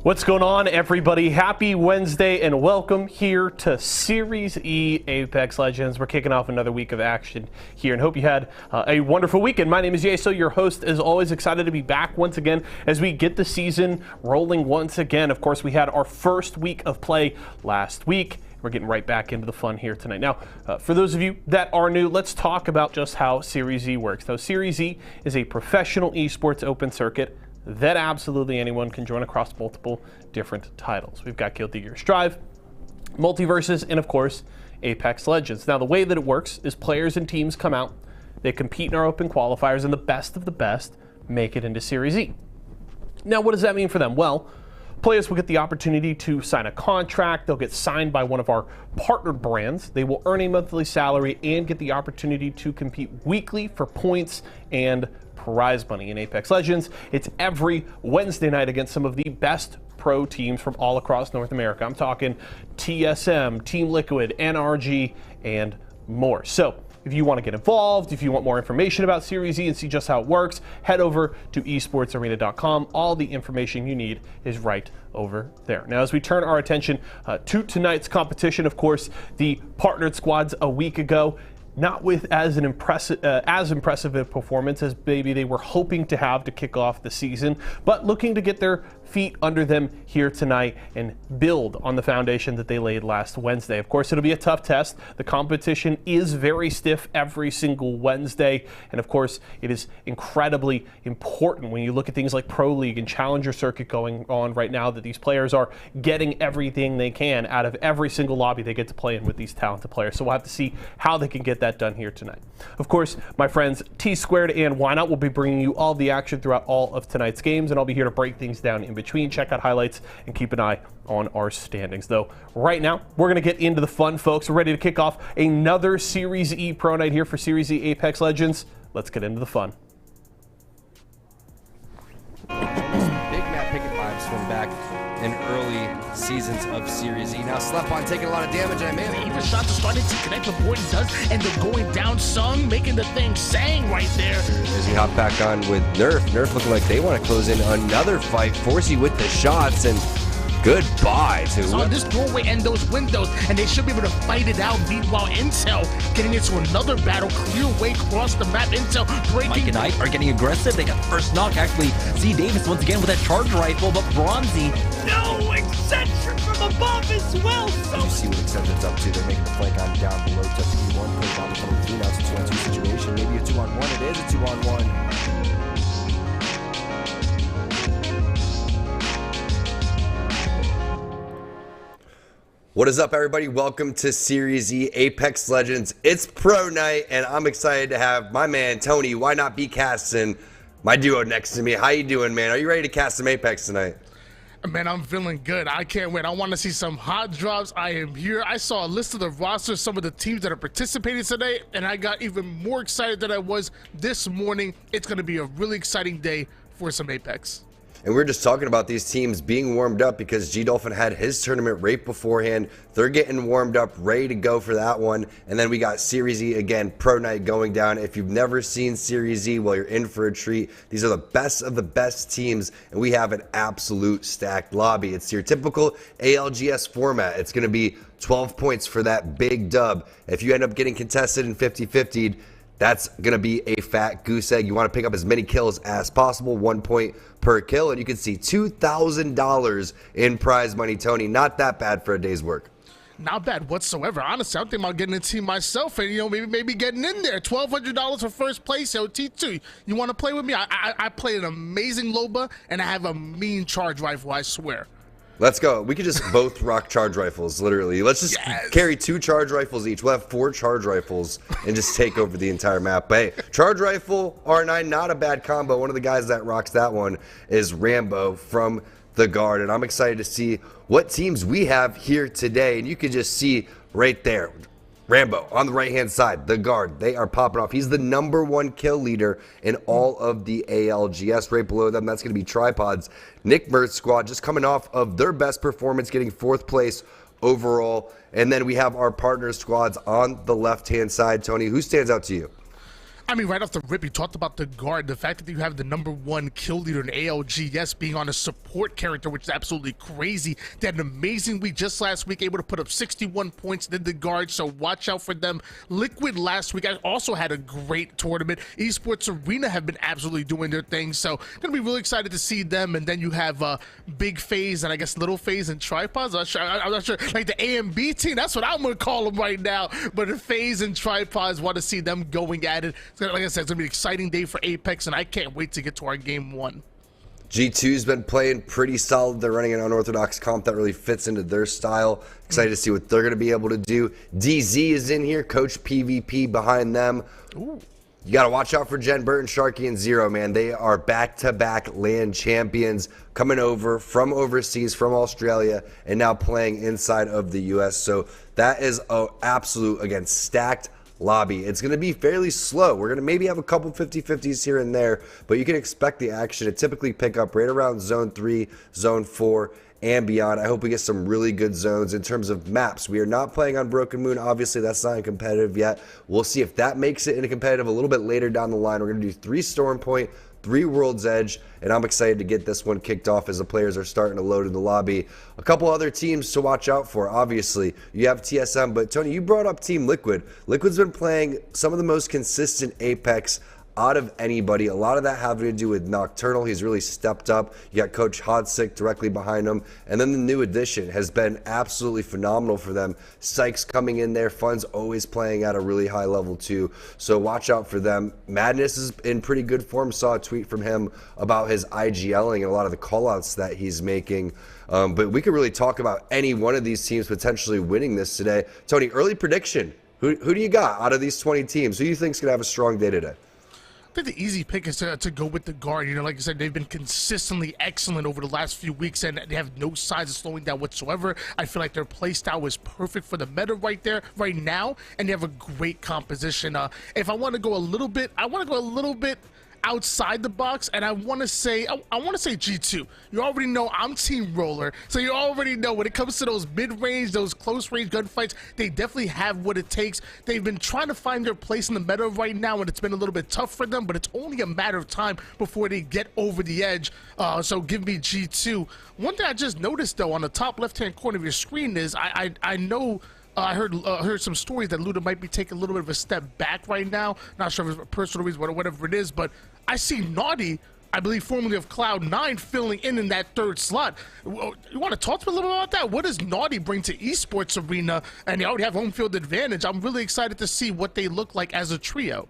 What's going on, everybody? Happy Wednesday and welcome here to Series E Apex Legends. We're kicking off another week of action here and hope you had a wonderful weekend. My name is Yeso, your host. As always, excited to be back once again as we get the season rolling once again. Of course, we had our first week of play last week. We're getting right back into the fun here tonight. Now, for those of you that are new, let's talk about just how Series E works. Now, Series E is a professional esports open circuit that absolutely anyone can join across multiple different titles. We've got Guilty Gear Strive, Multiverses, and of course, Apex Legends. Now, the way that it works is players and teams come out, they compete in our open qualifiers, and the best of the best make it into Series E. Now, what does that mean for them? Well, players will get the opportunity to sign a contract. They'll get signed by one of our partnered brands. They will earn a monthly salary and get the opportunity to compete weekly for points and prize money in Apex Legends. It's every Wednesday night against some of the best pro teams from all across North America. I'm talking TSM, Team Liquid, NRG, and more. So if you want to get involved, if you want more information about Series E and see just how it works, head over to esportsarena.com. All the information you need is right over there. Now, as we turn our attention to tonight's competition, of course, the partnered squads a week ago, not with as impressive a performance as maybe they were hoping to have to kick off the season, but looking to get their feet under them here tonight and build on the foundation that they laid last Wednesday. Of course, it'll be a tough test. The competition is very stiff every single Wednesday, and of course, it is incredibly important when you look at things like Pro League and Challenger Circuit going on right now that these players are getting everything they can out of every single lobby they get to play in with these talented players. So we'll have to see how they can get that done here tonight. Of course, my friends T Squared and Why Not will be bringing you all the action throughout all of tonight's games, and I'll be here to break things down in between, check out highlights, and keep an eye on our standings. Though right now, we're going to get into the fun, folks. We're ready to kick off another Series E Pro Night here for Series E Apex Legends. Let's get into the fun. Big Matt Pickett vibes from back in early seasons of Series E. Now Slepon taking a lot of damage, and I mean, even shots are starting to connect with what he does, and they're going down Sung, making the thing sang right there. As we hop back on with Nerf. Nerf looking like they want to close in another fight. Forsey with the shots, and goodbye to on this doorway and those windows, and they should be able to fight it out. Meanwhile, Intel getting into another battle, clear way across the map. Intel breaking. Mike and Ike are getting aggressive. They got first knock. Actually, C. Davis once again with that charge rifle, but Bronzy. No, Eccentric from above as well. So you see what Eccentric's up to. They're making the flank on down below. Touch E1, play bomb coming through. Now it's a 2-on-2 situation. Maybe a 2-on-1. It is a 2-on-1. What is up, everybody? Welcome to Series E Apex Legends. It's Pro Night, and I'm excited to have my man Tony, Why Not Be Casting, my duo next to me. How you doing, man? Are you ready to cast some Apex tonight? Man, I'm feeling good. I can't wait. I want to see some hot drops. I am here. I saw a list of the roster, some of the teams that are participating today, and I got even more excited than I was this morning. It's going to be a really exciting day for some Apex. And we're just talking about these teams being warmed up because G Dolphin had his tournament right beforehand. They're getting warmed up, ready to go for that one. And then we got Series E again, Pro Night going down. If you've never seen Series E, well, you're in for a treat. These are the best of the best teams, and we have an absolute stacked lobby. It's your typical ALGS format. It's going to be 12 points for that big dub. If you end up getting contested in 50-50'd, that's going to be a fat goose egg. You want to pick up as many kills as possible, 1 point per kill, and you can see $2,000 in prize money, Tony. Not that bad for a day's work. Not bad whatsoever. Honestly, I'm thinking about getting a team myself and, maybe getting in there. $1,200 for first place. Yo, T2, you want to play with me? I play an amazing Loba, and I have a mean charge rifle, I swear. Let's go. We could just both rock charge rifles, literally. Let's just carry 2 charge rifles each. We'll have 4 charge rifles and just take over the entire map. But hey, charge rifle, R9, not a bad combo. One of the guys that rocks that one is Rambo from the Guard. And I'm excited to see what teams we have here today. And you can just see right there, Rambo on the right-hand side, the Guard, they are popping off. He's the #1 kill leader in all of the ALGS. Right below them, that's going to be Tripods. Nick Mert's squad just coming off of their best performance, getting 4th place overall. And then we have our partner squads on the left-hand side. Tony, who stands out to you? I mean, right off the rip, you talked about the guard. The fact that you have the #1 kill leader in ALGS being on a support character, which is absolutely crazy. They had an amazing week just last week, able to put up 61 points, did the guard, so watch out for them. Liquid last week also had a great tournament. Esports Arena have been absolutely doing their thing, so going to be really excited to see them. And then you have Big Phase and I guess Little Phase and Tripods. I'm not sure, like the A and B team, that's what I'm going to call them right now. But the Phase and Tripods, want to see them going at it. Like I said, it's going to be an exciting day for Apex, and I can't wait to get to our game 1. G2's been playing pretty solid. They're running an unorthodox comp that really fits into their style. Excited to see what they're going to be able to do. DZ is in here, Coach PvP behind them. Ooh. You got to watch out for Jen Burton, Sharky, and Zero, man. They are back-to-back LAN champions coming over from overseas, from Australia, and now playing inside of the U.S. So that is an absolute, again, stacked lobby. It's going to be fairly slow. We're going to maybe have a couple 50-50s here and there, but you can expect the action to typically pick up right around Zone 3, Zone 4, and beyond. I hope we get some really good zones in terms of maps. We are not playing on Broken Moon. Obviously, that's not in competitive yet. We'll see if that makes it into competitive a little bit later down the line. We're going to do 3 Storm Point, 3 World's Edge, and I'm excited to get this one kicked off as the players are starting to load in the lobby. A couple other teams to watch out for. Obviously, you have TSM, but Tony, you brought up Team Liquid. Liquid's been playing some of the most consistent Apex out of anybody. A lot of that having to do with Nocturnal. He's really stepped up. You got Coach Hodsick directly behind him. And then the new addition has been absolutely phenomenal for them. Sykes coming in there. Fun's always playing at a really high level too. So watch out for them. Madness is in pretty good form. Saw a tweet from him about his IGLing and a lot of the callouts that he's making. But we could really talk about any one of these teams potentially winning this today. Tony, early prediction. Who do you got out of these 20 teams? Who do you think is going to have a strong day today? I think the easy pick is to go with the guard. You know, like I said, they've been consistently excellent over the last few weeks, and they have no signs of slowing down whatsoever. I feel like their play style is perfect for the meta right now, and they have a great composition. If I want to go a little bit, outside the box, and I want to say G2. You already know I'm Team Roller, so you already know when it comes to those mid-range, those close-range gunfights, they definitely have what it takes. They've been trying to find their place in the meta right now, and it's been a little bit tough for them, but it's only a matter of time before they get over the edge. So give me G2. One thing I just noticed though on the top left-hand corner of your screen is I know. I heard some stories that Luda might be taking a little bit of a step back right now. Not sure if it's personal reasons or whatever it is, but I see Naughty, I believe formerly of Cloud9, filling in that 3rd slot. You want to talk to me a little bit about that? What does Naughty bring to Esports Arena? And they already have home field advantage. I'm really excited to see what they look like as a trio.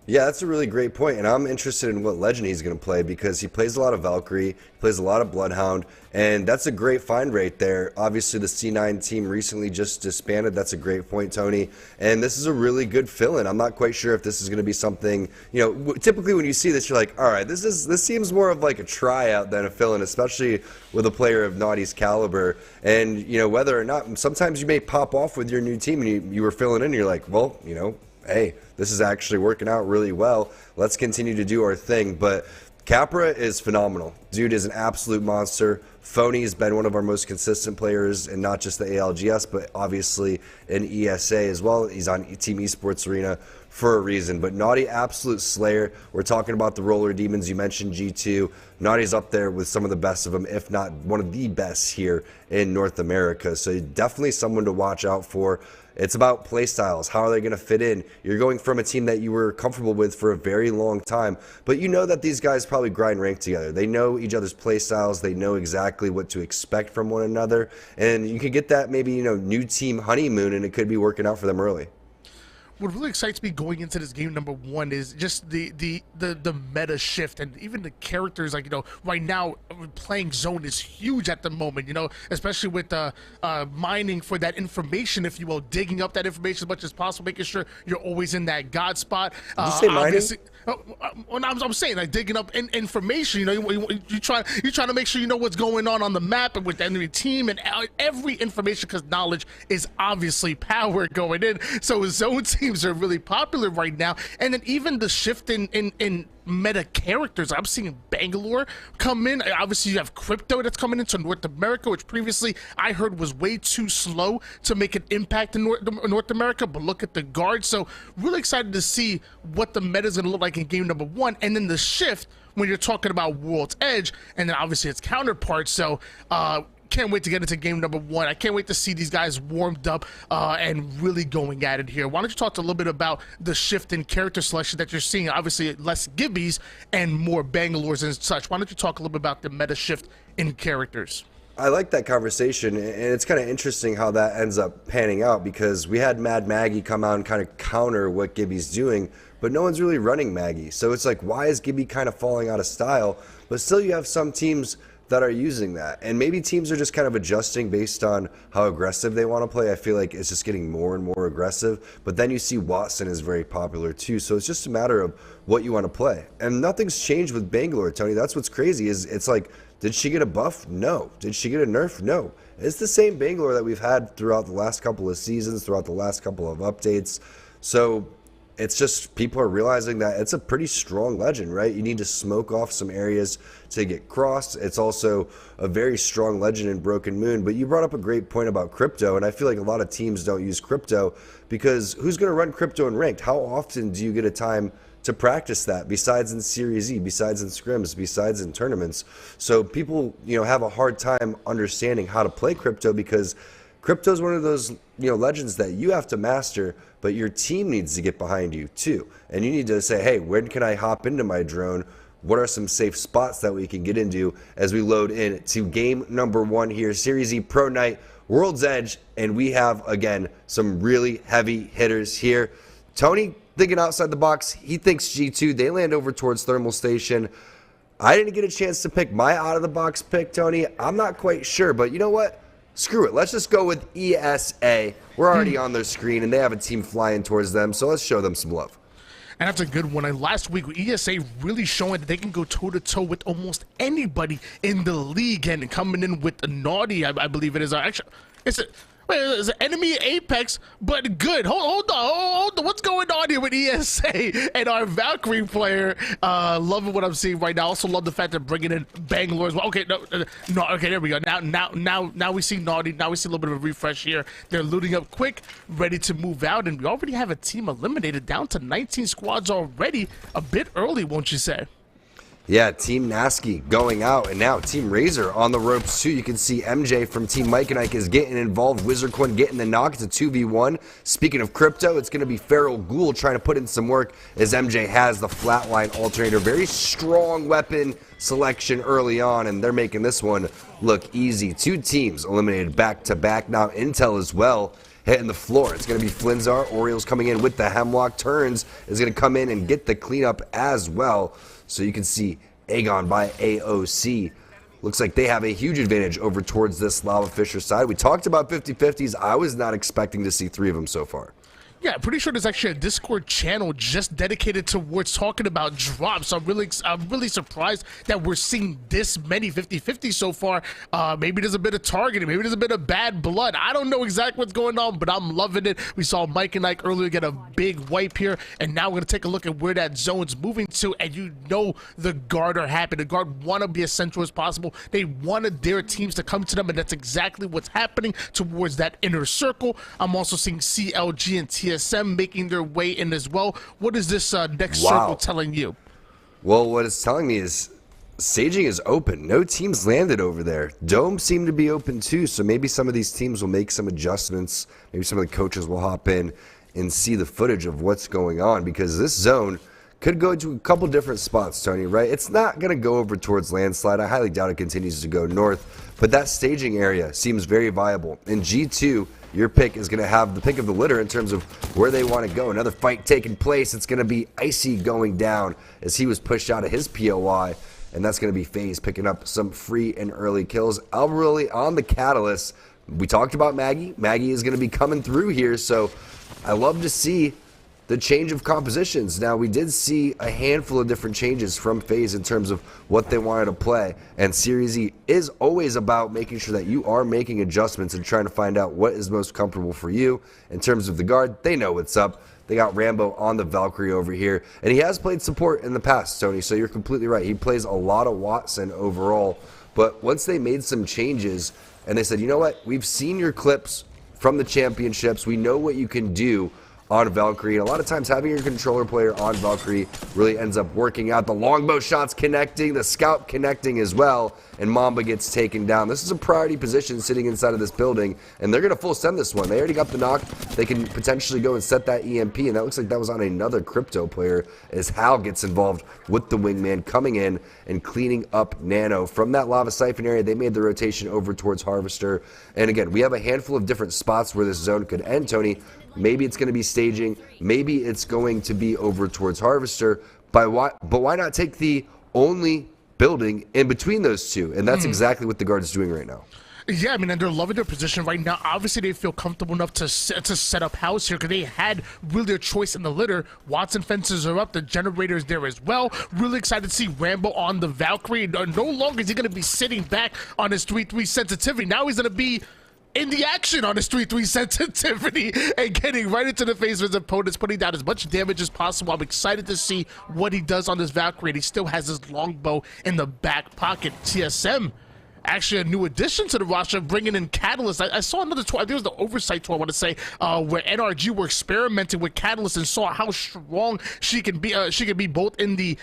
Yeah, that's a really great point, and I'm interested in what Legend he's going to play because he plays a lot of Valkyrie, he plays a lot of Bloodhound, and that's a great find right there. Obviously, the C9 team recently just disbanded. That's a great point, Tony, and this is a really good fill-in. I'm not quite sure if this is going to be something, you know, typically when you see this, you're like, all right, this seems more of like a tryout than a fill-in, especially with a player of Naughty's caliber, and, you know, whether or not, sometimes you may pop off with your new team and you were filling in, and you're like, well, you know, hey, this is actually working out really well. Let's continue to do our thing. But Capra is phenomenal. Dude is an absolute monster. Phony has been one of our most consistent players, and not just the ALGS, but obviously in ESA as well. He's on Team Esports Arena for a reason. But Naughty, absolute slayer. We're talking about the Roller Demons. You mentioned G2. Naughty's up there with some of the best of them, if not one of the best here in North America. So definitely someone to watch out for. It's about play styles. How are they going to fit in? You're going from a team that you were comfortable with for a very long time, but you know that these guys probably grind rank together. They know each other's play styles. They know exactly what to expect from one another, and you could get that maybe, you know, new team honeymoon, and it could be working out for them early. What really excites me going into this game #1 is just the meta shift, and even the characters. Like, you know, right now playing zone is huge at the moment, you know, especially with mining for that information, if you will, digging up that information as much as possible, making sure you're always in that god spot. Did you say mining? I'm saying, like, digging up information. You know, you trying to make sure you know what's going on the map and with the enemy team, and every information, because knowledge is obviously power going in. So zone team teams are really popular right now. And then even the shift in meta characters. I'm seeing Bangalore come in. Obviously, you have Crypto that's coming into North America, which previously I heard was way too slow to make an impact in North America. But look at the guard. So really excited to see what the meta is going to look like in game number 1. And then the shift when you're talking about World's Edge, and then obviously its counterparts. So can't wait to get into game number 1. I can't wait to see these guys warmed up and really going at it here. Why don't you talk a little bit about the shift in character selection that you're seeing? Obviously, less Gibbies and more Bangalores and such. Why don't you talk a little bit about the meta shift in characters? I like that conversation, and it's kind of interesting how that ends up panning out, because we had Mad Maggie come out and kind of counter what Gibby's doing, but no one's really running Maggie. So it's like, why is Gibby kind of falling out of style? But still you have some teams that are using that, and maybe teams are just kind of adjusting based on how aggressive they want to play. I feel like it's just getting more and more aggressive, but then you see Watson is very popular too, so it's just a matter of what you want to play. And nothing's changed with Bangalore, Tony. That's what's crazy, is it's like, did she get a buff? No. Did she get a nerf? No. It's the same Bangalore that we've had throughout the last couple of seasons, throughout the last couple of updates. So it's just, people are realizing that it's a pretty strong legend, right? You need to smoke off some areas to get crossed. It's also a very strong legend in Broken Moon. But you brought up a great point about Crypto, and I feel like a lot of teams don't use Crypto because who's going to run Crypto in ranked? How often do you get a time to practice that, besides in Series E, besides in scrims, besides in tournaments? So people, have a hard time understanding how to play Crypto, because Crypto is one of those, legends that you have to master, but your team needs to get behind you too. And you need to say, hey, when can I hop into my drone? What are some safe spots that we can get into as we load in to game number 1 here, Series E Pro Night, World's Edge, and we have, again, some really heavy hitters here. Tony thinking outside the box. He thinks G2. They land over towards Thermal Station. I didn't get a chance to pick my out-of-the-box pick, Tony. I'm not quite sure, but you know what? Screw it. Let's just go with ESA. We're already on their screen, and they have a team flying towards them, so let's show them some love. And that's a good one. And last week, ESA really showing that they can go toe-to-toe with almost anybody in the league, and coming in with a Naughty, I believe it is. Actually, it's an enemy Apex, but good. Hold on. What's going on here with ESA and our Valkyrie player? Loving what I'm seeing right now. Also love the fact they're bringing in Bangalore as well. Okay, no, okay, there we go. Now we see Naughty. Now we see a little bit of a refresh here. They're looting up quick, ready to move out, and we already have a team eliminated, down to 19 squads already. A bit early, won't you say? Yeah, Team Nasky going out, and now Team Razor on the ropes too. You can see MJ from Team Mike and Ike is getting involved. Wizardcoin getting the knock. It's a 2v1. Speaking of Crypto, it's going to be Feral Ghoul trying to put in some work as MJ has the flatline alternator. Very strong weapon selection early on, and they're making this one look easy. 2 teams eliminated back-to-back. Now Intel as well hitting the floor. It's going to be Flinzar. Orioles coming in with the Hemlock. Turns is going to come in and get the cleanup as well. So you can see Aegon by AOC. Looks like they have a huge advantage over towards this Lava Fisher side. We talked about 50-50s. I was not expecting to see 3 of them so far. Yeah, pretty sure there's actually a Discord channel just dedicated towards talking about drops. So I'm really surprised that we're seeing this many 50-50s so far. Maybe there's a bit of targeting. Maybe there's a bit of bad blood. I don't know exactly what's going on, but I'm loving it. We saw Mike and Ike earlier get a big wipe here, and now we're going to take a look at where that zone's moving to, and the guard are happy. The guard want to be as central as possible. They wanted their teams to come to them, and that's exactly what's happening towards that inner circle. I'm also seeing CLG and TSM making their way in as well. What is this next circle telling you? Well, what it's telling me is staging is open. No teams landed over there. Dome seemed to be open too, so maybe some of these teams will make some adjustments. Maybe some of the coaches will hop in and see the footage of what's going on, because this zone could go to a couple different spots, Tony, right? It's not going to go over towards Landslide. I highly doubt it continues to go north, but that staging area seems very viable. In G2, your pick is going to have the pick of the litter in terms of where they want to go. Another fight taking place. It's going to be Icy going down as he was pushed out of his POI, and that's going to be FaZe picking up some free and early kills. Alvarelli on the Catalyst. We talked about Maggie. Maggie is going to be coming through here, so I love to see the change of compositions. Now, we did see a handful of different changes from FaZe in terms of what they wanted to play, and Series E is always about making sure that you are making adjustments and trying to find out what is most comfortable for you. In terms of the guard, they know what's up. They got Rambo on the Valkyrie over here. And he has played support in the past, Tony, so you're completely right. He plays a lot of Wattson overall. But once they made some changes and they said, you know what, we've seen your clips from the championships. We know what you can do on Valkyrie. And a lot of times having your controller player on Valkyrie really ends up working out. The longbow shots connecting, the scout connecting as well, and Mamba gets taken down. This is a priority position sitting inside of this building, and they're going to full send this one. They already got the knock. They can potentially go and set that EMP, and that looks like that was on another crypto player as Hal gets involved with the wingman coming in and cleaning up Nano. From that lava siphon area, they made the rotation over towards Harvester. And again, we have a handful of different spots where this zone could end, Tony. Maybe it's going to be staging. Maybe it's going to be over towards Harvester. But why not take the only building in between those two? And that's exactly what the guard is doing right now. Yeah, I mean, and they're loving their position right now. Obviously, they feel comfortable enough to set up house here because they had really their choice in the litter. Wattson fences are up. The generator is there as well. Really excited to see Rambo on the Valkyrie. No longer is he going to be sitting back on his 3-3 sensitivity. Now he's going to be in the action on his 3-3 sensitivity and getting right into the face of his opponents, putting down as much damage as possible. I'm excited to see what he does on this Valkyrie. He still has his longbow in the back pocket. TSM, actually a new addition to the roster, bringing in Catalyst. I saw another tour, I think it was the Oversight tour, I want to say, where NRG were experimenting with Catalyst and saw how strong she can be. She can be both in the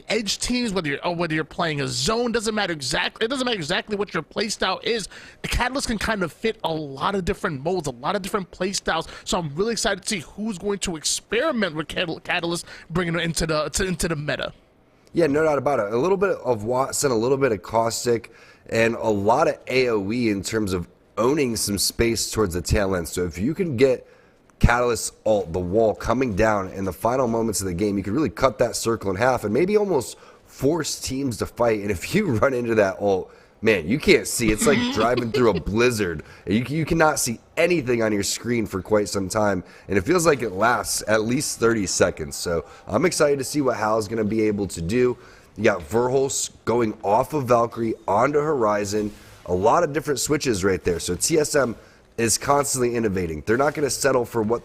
edge teams, whether you're playing a zone. Doesn't matter exactly. It doesn't matter exactly what your playstyle is. Catalyst can kind of fit a lot of different modes, a lot of different playstyles. So I'm really excited to see who's going to experiment with Catalyst, bringing it into the meta. Yeah, no doubt about it. A little bit of Wattson, a little bit of Caustic, and a lot of AoE in terms of owning some space towards the tail end. So if you can get Catalyst ult, the wall coming down in the final moments of the game, you can really cut that circle in half and maybe almost force teams to fight. And if you run into that ult, man, you can't see. It's like driving through a blizzard. You cannot see anything on your screen for quite some time, and it feels like it lasts at least 30 seconds. So I'm excited to see what Hal's going to be able to do. You got Verholz going off of Valkyrie onto Horizon. A lot of different switches right there. So TSM is constantly innovating. They're not going to settle for what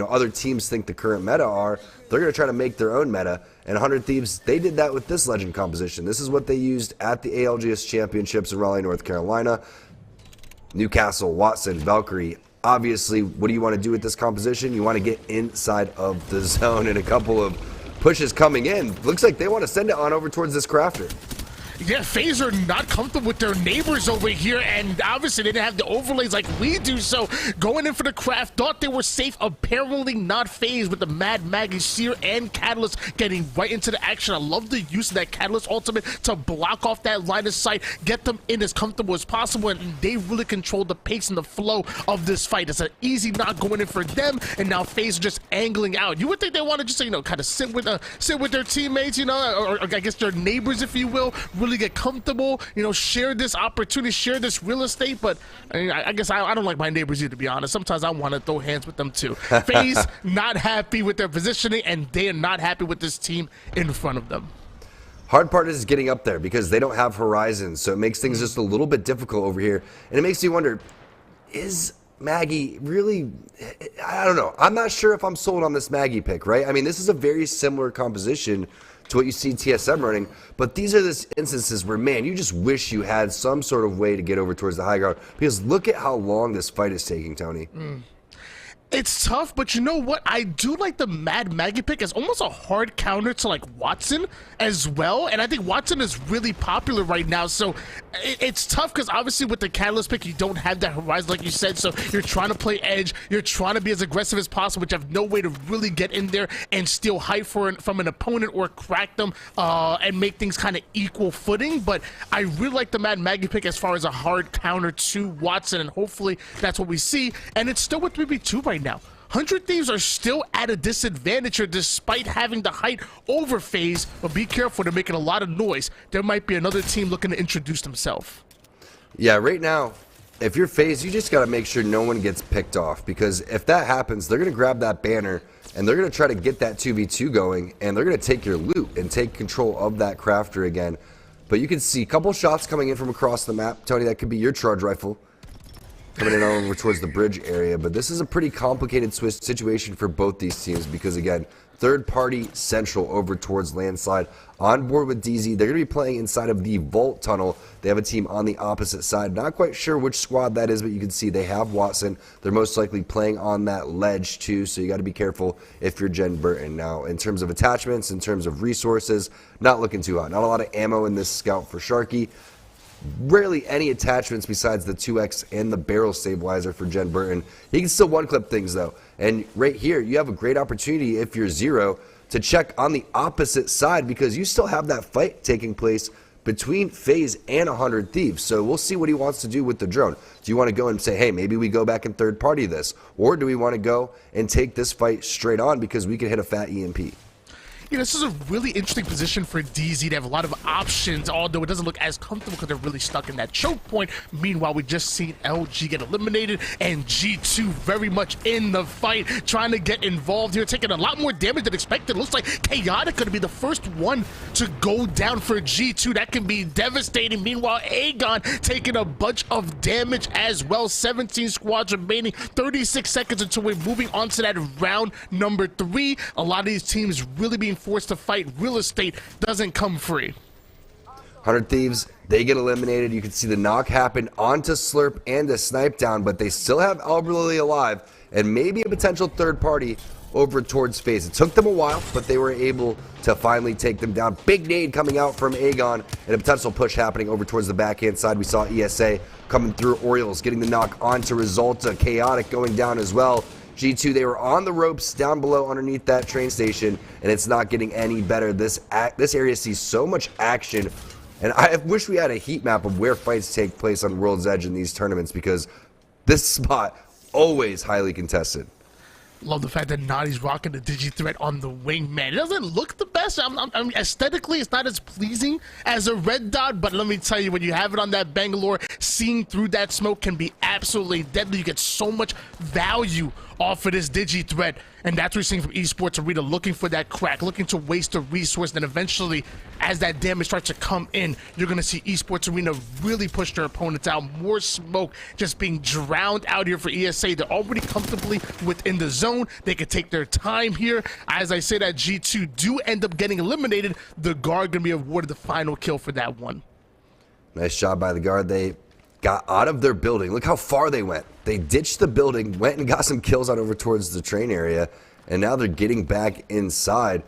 other teams think the current meta are. They're going to try to make their own meta. And 100 Thieves, they did that with this Legend composition. This is what they used at the ALGS Championships in Raleigh, North Carolina. Newcastle, Wattson, Valkyrie. Obviously, what do you want to do with this composition? You want to get inside of the zone, and a couple of pushes coming in. Looks like they want to send it on over towards this crafter. Yeah, FaZe are not comfortable with their neighbors over here, and obviously they didn't have the overlays like we do, so going in for the craft, thought they were safe, apparently not FaZe with the Mad Maggie, Seer, and Catalyst getting right into the action. I love the use of that Catalyst ultimate to block off that line of sight, get them in as comfortable as possible, and they really control the pace and the flow of this fight. It's an easy knock going in for them, and now FaZe are just angling out. You would think they want to just, kind of sit with their teammates, or I guess their neighbors, if you will, really get comfortable, share this opportunity, share this real estate. But I guess I don't like my neighbors either, to be honest. Sometimes I want to throw hands with them too. FaZe not happy with their positioning, and they are not happy with this team in front of them. Hard part is getting up there because they don't have Horizon, so it makes things just a little bit difficult over here. And it makes you wonder, is Maggie really, I don't know. I'm not sure if I'm sold on this Maggie pick, right? I mean, this is a very similar composition to what you see TSM running, but these are the instances where, man, you just wish you had some sort of way to get over towards the high ground, because look at how long this fight is taking, Tony. It's tough, but you know what? I do like the Mad Maggie pick as almost a hard counter to like Wattson as well, and I think Wattson is really popular right now, so it's tough because obviously with the Catalyst pick, you don't have that Horizon like you said, so you're trying to play edge, you're trying to be as aggressive as possible, but you have no way to really get in there and steal height from an opponent or crack them and make things kind of equal footing. But I really like the Mad Maggie pick as far as a hard counter to Wattson, and hopefully that's what we see. And it's still with 3v2 right now. 100 Thieves are still at a disadvantage here despite having the height over FaZe, but be careful, they're making a lot of noise. There might be another team looking to introduce themselves. Yeah, right now, if you're FaZe, you just got to make sure no one gets picked off, because if that happens, they're going to grab that banner and they're going to try to get that 2v2 going, and they're going to take your loot and take control of that crafter again. But you can see a couple shots coming in from across the map. Tony, that could be your charge rifle. coming in over towards the bridge area. But this is a pretty complicated situation for both these teams because, again, third-party Central over towards Landslide on board with DZ. They're going to be playing inside of the Vault Tunnel. They have a team on the opposite side. Not quite sure which squad that is, but you can see they have Watson. They're most likely playing on that ledge too, so you got to be careful if you're Jen Burton. Now, in terms of attachments, in terms of resources, not looking too hot. Not a lot of ammo in this scout for Sharky. Rarely any attachments besides the 2X and the barrel stabilizer for Jen Burton. He can still one-clip things though. And right here, you have a great opportunity if you're Zero to check on the opposite side because you still have that fight taking place between FaZe and 100 Thieves. So we'll see what he wants to do with the drone. Do you want to go and say, hey, maybe we go back and third party this? Or do we want to go and take this fight straight on because we can hit a fat EMP? Yeah, this is a really interesting position for DZ. They have a lot of options, although it doesn't look as comfortable because they're really stuck in that choke point. Meanwhile, we just seen LG get eliminated and G2 very much in the fight, trying to get involved here, taking a lot more damage than expected. It looks like Chaotic going to be the first one to go down for G2. That can be devastating. Meanwhile, Aegon taking a bunch of damage as well. 17 squads remaining, 36 seconds until we're moving on to that round number 3. A lot of these teams really being forced to fight. Real estate doesn't come free. 100 Thieves, they get eliminated. You can see the knock happen onto Slurp and a snipe down, but they still have Alberlily alive and maybe a potential third party over towards FaZe. It took them a while, but they were able to finally take them down. Big nade coming out from Aegon and a potential push happening over towards the backhand side. We saw ESA coming through. Orioles getting the knock onto Resulta. Chaotic going down as well. G2, they were on the ropes down below underneath that train station, and it's not getting any better. This area sees so much action, and I wish we had a heat map of where fights take place on World's Edge in these tournaments because this spot always highly contested. Love the fact that Nadi's rocking the Digi-Threat on the wingman. It doesn't look the best. I mean, aesthetically, it's not as pleasing as a red dot, but let me tell you, when you have it on that Bangalore, seeing through that smoke can be absolutely deadly. You get so much value off of this Digi-Threat, and that's what we're seeing from Esports Arena, looking for that crack, looking to waste a resource, and then eventually, as that damage starts to come in, you're going to see Esports Arena really push their opponents out. More smoke just being drowned out here for ESA. They're already comfortably within the zone. They can take their time here. As I say that G2 do end up getting eliminated, the guard going to be awarded the final kill for that one. Nice job by the guard. They got out of their building. Look how far they went. They ditched the building, went and got some kills on over towards the train area, and now they're getting back inside.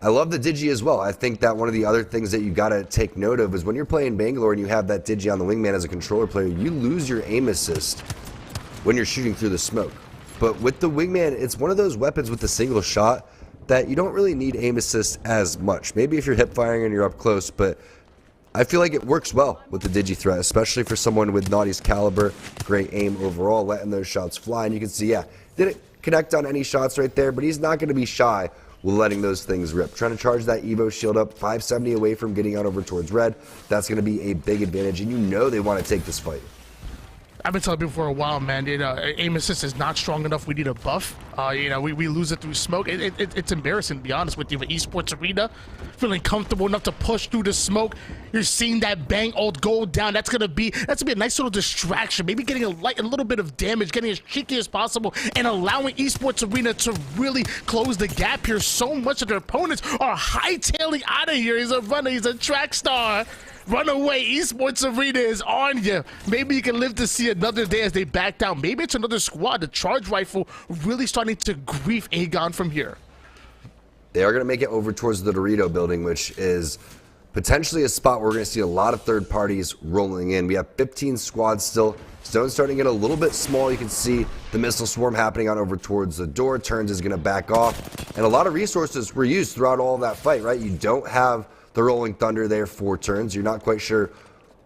I love the Digi as well. I think that one of the other things that you got to take note of is when you're playing Bangalore and you have that Digi on the wingman as a controller player, you lose your aim assist when you're shooting through the smoke. But with the wingman, it's one of those weapons with a single shot that you don't really need aim assist as much. Maybe if you're hip firing and you're up close, but I feel like it works well with the Digi-Threat, especially for someone with Naughty's caliber. Great aim overall, letting those shots fly. And you can see, yeah, didn't connect on any shots right there, but he's not going to be shy with letting those things rip. Trying to charge that Evo shield up, 570 away from getting out over towards red. That's going to be a big advantage, and you know they want to take this fight. I've been telling people for a while, man, aim assist is not strong enough. We need a buff. We lose it through smoke. It's embarrassing, to be honest with you. But Esports Arena, feeling comfortable enough to push through the smoke. You're seeing that bang ult go down. That's gonna be a nice little distraction. Maybe getting a little bit of damage, getting as cheeky as possible, and allowing Esports Arena to really close the gap here. So much of their opponents are hightailing out of here. He's a runner. He's a track star. Run away. Esports Arena is on you. Maybe you can live to see another day as they back down. Maybe it's another squad. The charge rifle really starting to grief Aegon from here. They are going to make it over towards the Dorito building, which is potentially a spot where we're going to see a lot of third parties rolling in. We have 15 squads still. Stone's starting to get a little bit small. You can see the missile swarm happening on over towards the door. Turns is going to back off. And a lot of resources were used throughout all of that fight, right? You don't have the Rolling Thunder there for turns. You're not quite sure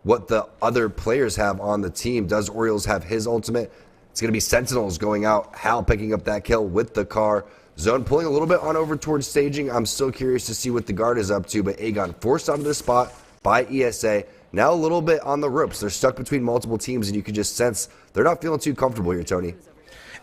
what the other players have on the team. Does Orioles have his ultimate? It's going to be Sentinels going out. Hal picking up that kill with the car. Zone pulling a little bit on over towards staging. I'm still curious to see what the guard is up to, but Aegon forced onto the spot by ESA. Now a little bit on the ropes. They're stuck between multiple teams, and you can just sense they're not feeling too comfortable here, Tony.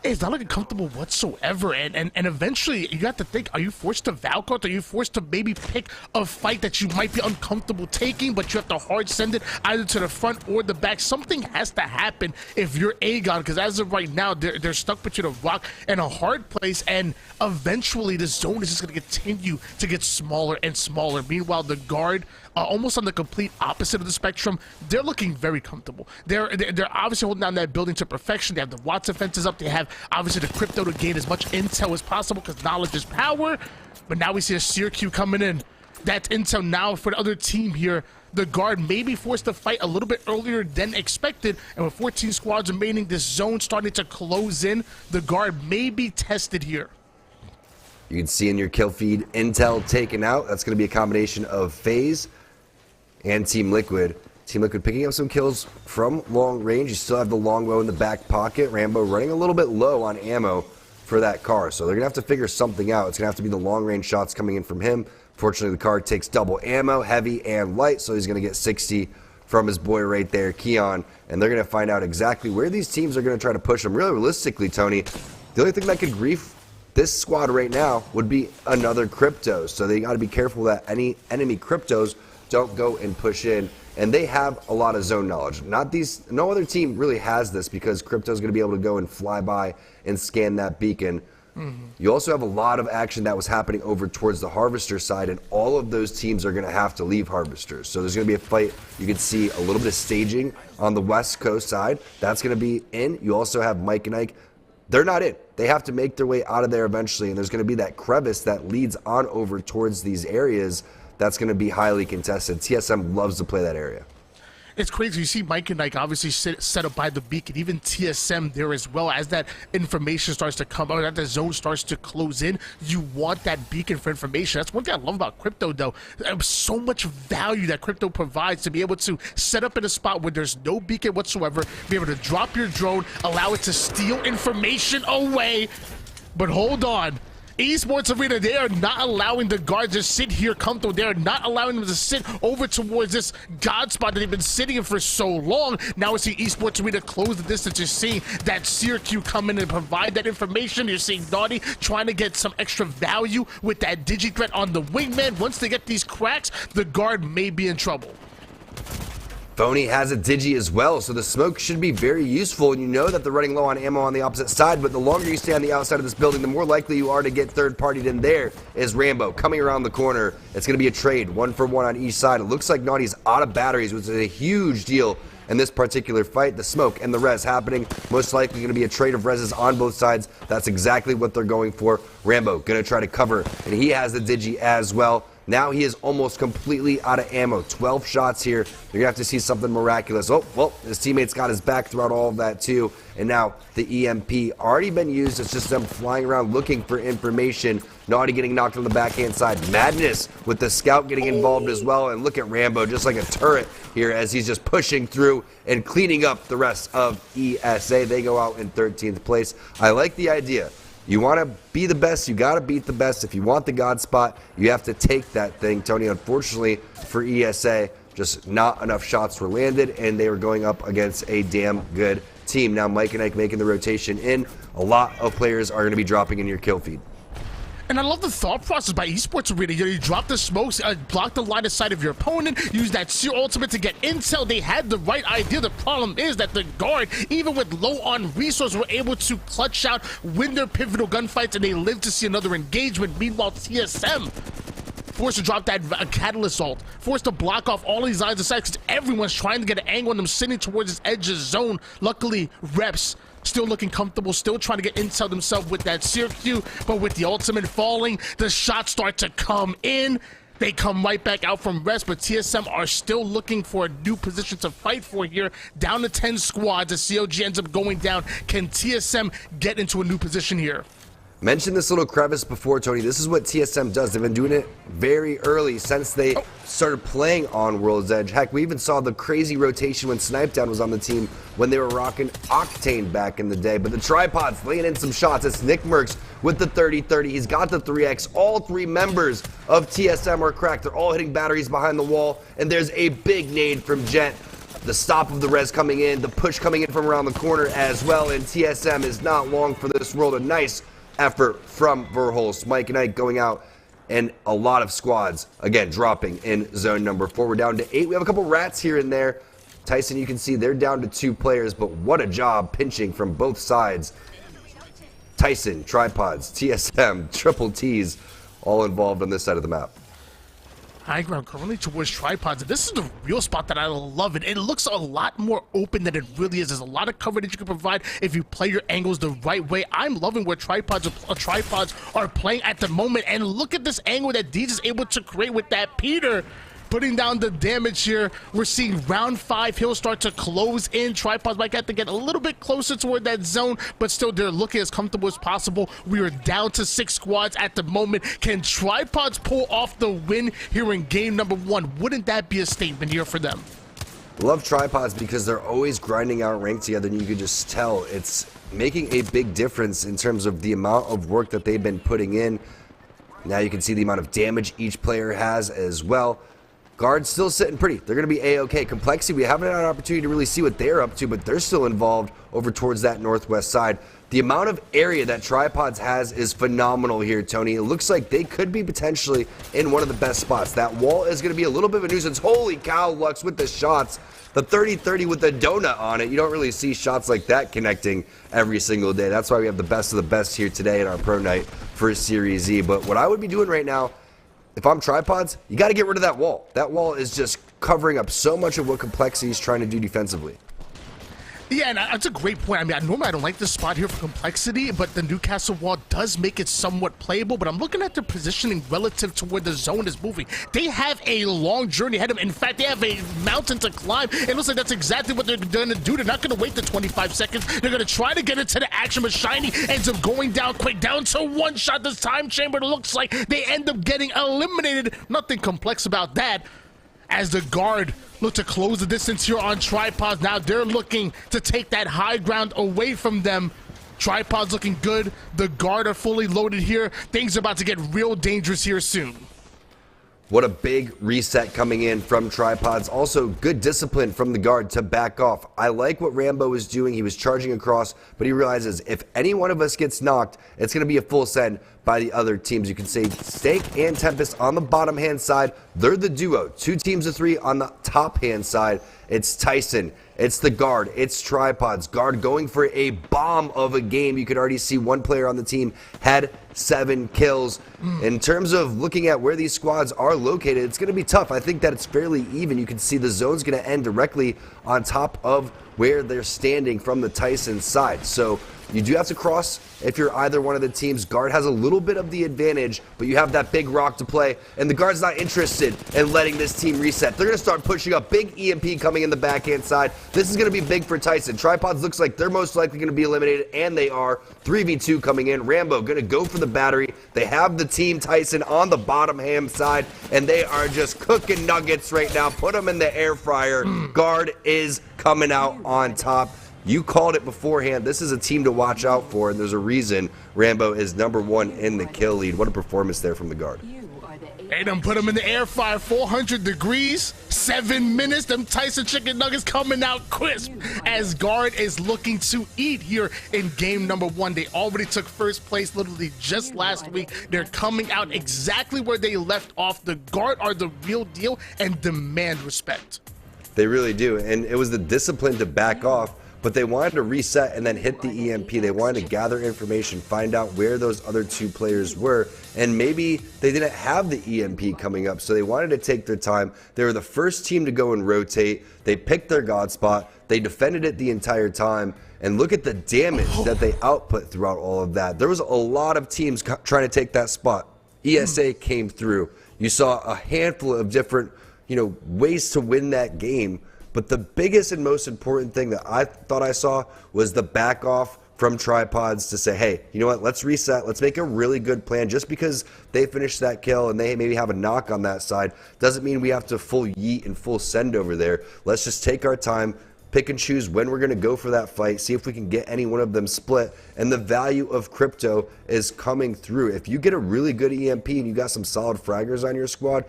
It's not looking comfortable whatsoever, and eventually you have to think, are you forced to Valkyrie? Are you forced to maybe pick a fight that you might be uncomfortable taking, but you have to hard send it either to the front or the back? Something has to happen if you're Aegon, because as of right now, they're stuck between a rock and a hard place, and eventually the zone is just going to continue to get smaller and smaller. Meanwhile, the guard, almost on the complete opposite of the spectrum, they're looking very comfortable. They're obviously holding down that building to perfection. They have the Watson fences up. They have obviously the crypto to gain as much intel as possible because knowledge is power. But now we see a Seer coming in. That's intel now for the other team here. The guard may be forced to fight a little bit earlier than expected, and with 14 squads remaining, this zone starting to close in, the guard may be tested here. You can see in your kill feed, intel taken out. That's going to be a combination of FaZe and Team Liquid. Team Liquid picking up some kills from long range. You still have the longbow in the back pocket. Rambo running a little bit low on ammo for that car. So they're going to have to figure something out. It's going to have to be the long range shots coming in from him. Fortunately, the car takes double ammo, heavy and light, so he's going to get 60 from his boy right there, Keon. And they're going to find out exactly where these teams are going to try to push them. Really realistically, Tony, the only thing that could grief this squad right now would be another crypto. So they got to be careful that any enemy cryptos don't go and push in. And they have a lot of zone knowledge. No other team really has this because crypto's going to be able to go and fly by and scan that beacon. You also have a lot of action that was happening over towards the Harvester side, and all of those teams are going to have to leave Harvesters. So there's going to be a fight. You can see a little bit of staging on the West Coast side. That's going to be in. You also have Mike and Ike. They're not in. They have to make their way out of there eventually, and there's going to be that crevice that leads on over towards these areas. That's going to be highly contested. TSM loves to play that area. It's crazy. You see Mike and Ike obviously set up by the beacon, even TSM there as well. As that information starts to come out, as the zone starts to close in, you want that beacon for information. That's one thing I love about crypto, though. There's so much value that crypto provides to be able to set up in a spot where there's no beacon whatsoever, be able to drop your drone, allow it to steal information away. But hold on. Esports Arena, they are not allowing the guards to sit here comfortable. They are not allowing them to sit over towards this god spot that they've been sitting in for so long. Now we see Esports Arena close the distance. You're seeing that Seer come in and provide that information. You're seeing Naughty trying to get some extra value with that digi threat on the wingman. Once they get these cracks, the guard may be in trouble. Phony has a digi as well, so the smoke should be very useful, and you know that they're running low on ammo on the opposite side, but the longer you stay on the outside of this building, the more likely you are to get third-partied in. There is Rambo coming around the corner. It's going to be a trade, 1-for-1 on each side. It looks like Naughty's out of batteries, which is a huge deal in this particular fight. The smoke and the res happening, most likely going to be a trade of reses on both sides. That's exactly what they're going for. Rambo going to try to cover, and he has the digi as well. Now he is almost completely out of ammo. 12 shots here. You're going to have to see something miraculous. Oh, well, his teammates got his back throughout all of that too. And now the EMP already been used. It's just them flying around looking for information. Naughty getting knocked on the backhand side. Madness with the scout getting involved as well. And look at Rambo just like a turret here as he's just pushing through and cleaning up the rest of ESA. They go out in 13th place. I like the idea. You want to be the best, you got to beat the best. If you want the God spot, you have to take that thing. Tony, unfortunately for ESA, just not enough shots were landed, and they were going up against a damn good team. Now Mike and Ike making the rotation in. A lot of players are going to be dropping in your kill feed. And I love the thought process by Esports Arena. You drop the smokes, block the line of sight of your opponent, use that Seer ultimate to get intel. They had the right idea. The problem is that the guard, even with low on resource, were able to clutch out, win their pivotal gunfights, and they live to see another engagement. Meanwhile, TSM forced to drop that catalyst ult, forced to block off all these lines of sight because everyone's trying to get an angle on them sitting towards this edge of zone. Luckily, Reps still looking comfortable, still trying to get intel themselves with that Seer Q, but with the ultimate falling, the shots start to come in. They come right back out from rest, but TSM are still looking for a new position to fight for here. Down to 10 squads as COG ends up going down. Can TSM get into a new position here? Mentioned this little crevice before, Tony. This is what TSM does. They've been doing it very early since they started playing on World's Edge. Heck, we even saw the crazy rotation when Snipedown was on the team when they were rocking Octane back in the day. But the Tripod's laying in some shots. It's Nick Merckx with the 30-30. He's got the 3X. All three members of TSM are cracked. They're all hitting batteries behind the wall. And there's a big nade from Gent. the stop of the res coming in, the push coming in from around the corner as well, and TSM is not long for this world. A nice effort from Verhulst. Mike and Ike going out, and a lot of squads, again, dropping in zone number 4. We're down to 8. We have a couple rats here and there. Tyson, you can see they're down to 2 players, but what a job pinching from both sides. Tyson, Tripods, TSM, Triple T's, all involved on this side of the map. High ground currently towards Tripods, and this is the real spot that I love it. It looks a lot more open than it really is. There's a lot of cover that you can provide if you play your angles the right way. I'm loving where Tripods are playing at the moment, and look at this angle that Deez is able to create with that Peter. Putting down the damage here. We're seeing round 5 he'll start to close in. Tripods might have to get a little bit closer toward that zone, but still they're looking as comfortable as possible. We are down to 6 squads at the moment. Can Tripods pull off the win here in game number 1? Wouldn't that be a statement here for them? Love Tripods because they're always grinding out rank together, and you can just tell it's making a big difference in terms of the amount of work that they've been putting in. Now you can see the amount of damage each player has as well. Guard's still sitting pretty. They're going to be A-OK. Complexity, we haven't had an opportunity to really see what they're up to, but they're still involved over towards that northwest side. The amount of area that Tripods has is phenomenal here, Tony. It looks like they could be potentially in one of the best spots. That wall is going to be a little bit of a nuisance. Holy cow, Lux with the shots. The 30-30 with the donut on it. You don't really see shots like that connecting every single day. That's why we have the best of the best here today in our pro night for Series E. But what I would be doing right now, if I'm Tripods, you got to get rid of that wall. That wall is just covering up so much of what Complexity is trying to do defensively. Yeah, and that's a great point. I mean, normally I don't like this spot here for Complexity, but the Newcastle wall does make it somewhat playable, but I'm looking at their positioning relative to where the zone is moving. They have a long journey ahead of them. In fact, they have a mountain to climb. It looks like that's exactly what they're going to do. They're not going to wait the 25 seconds. They're going to try to get into the action, but Shiny ends up going down quick, down to 1 shot. This time chamber looks like they end up getting eliminated. Nothing complex about that. As the guard look to close the distance here on Tripods. Now they're looking to take that high ground away from them. Tripods looking good. The guard are fully loaded here. Things are about to get real dangerous here soon. What a big reset coming in from Tripods. Also, good discipline from the guard to back off. I like what Rambo was doing. He was charging across, but he realizes if any one of us gets knocked, it's going to be a full send by the other teams. You can say Stake and Tempest on the bottom hand side. They're the duo. 2 teams of 3 on the top hand side. It's Tyson. It's the guard. It's Tripods. Guard going for a bomb of a game. You could already see one player on the team had 7 kills. In terms of looking at where these squads are located, it's going to be tough. I think that it's fairly even. You can see the zone's going to end directly on top of where they're standing from the Tyson side. So you do have to cross if you're either one of the teams. Guard has a little bit of the advantage, but you have that big rock to play, and the guard's not interested in letting this team reset. They're going to start pushing up. Big EMP coming in the backhand side. This is going to be big for Tyson. Tripods looks like they're most likely going to be eliminated, and they are. 3v2 coming in. Rambo going to go for the battery. They have the team Tyson on the bottom ham side, and they are just cooking nuggets right now. Put them in the air fryer. Guard is coming out on top. You called it beforehand. This is a team to watch out for, and there's a reason Rambo is #1 in the kill lead. What a performance there from the guard. They done put them in the air fryer, 400 degrees, 7 minutes. Them Tyson chicken nuggets coming out crisp as guard is looking to eat here in game number 1. They already took first place literally just last week. They're coming out exactly where they left off. The guard are the real deal and demand respect. They really do, and it was the discipline to back off, but they wanted to reset and then hit the EMP. They wanted to gather information, find out where those other 2 players were, and maybe they didn't have the EMP coming up, so they wanted to take their time. They were the first team to go and rotate. They picked their god spot. They defended it the entire time, and look at the damage that they output throughout all of that. There was a lot of teams trying to take that spot. ESA came through. You saw a handful of different, ways to win that game. But the biggest and most important thing that I thought I saw was the back off from Tripods to say, hey, you know what, let's reset. Let's make a really good plan. Just because they finished that kill and they maybe have a knock on that side doesn't mean we have to full yeet and full send over there. Let's just take our time, pick and choose when we're going to go for that fight, see if we can get any one of them split. And the value of crypto is coming through. If you get a really good EMP and you got some solid fraggers on your squad,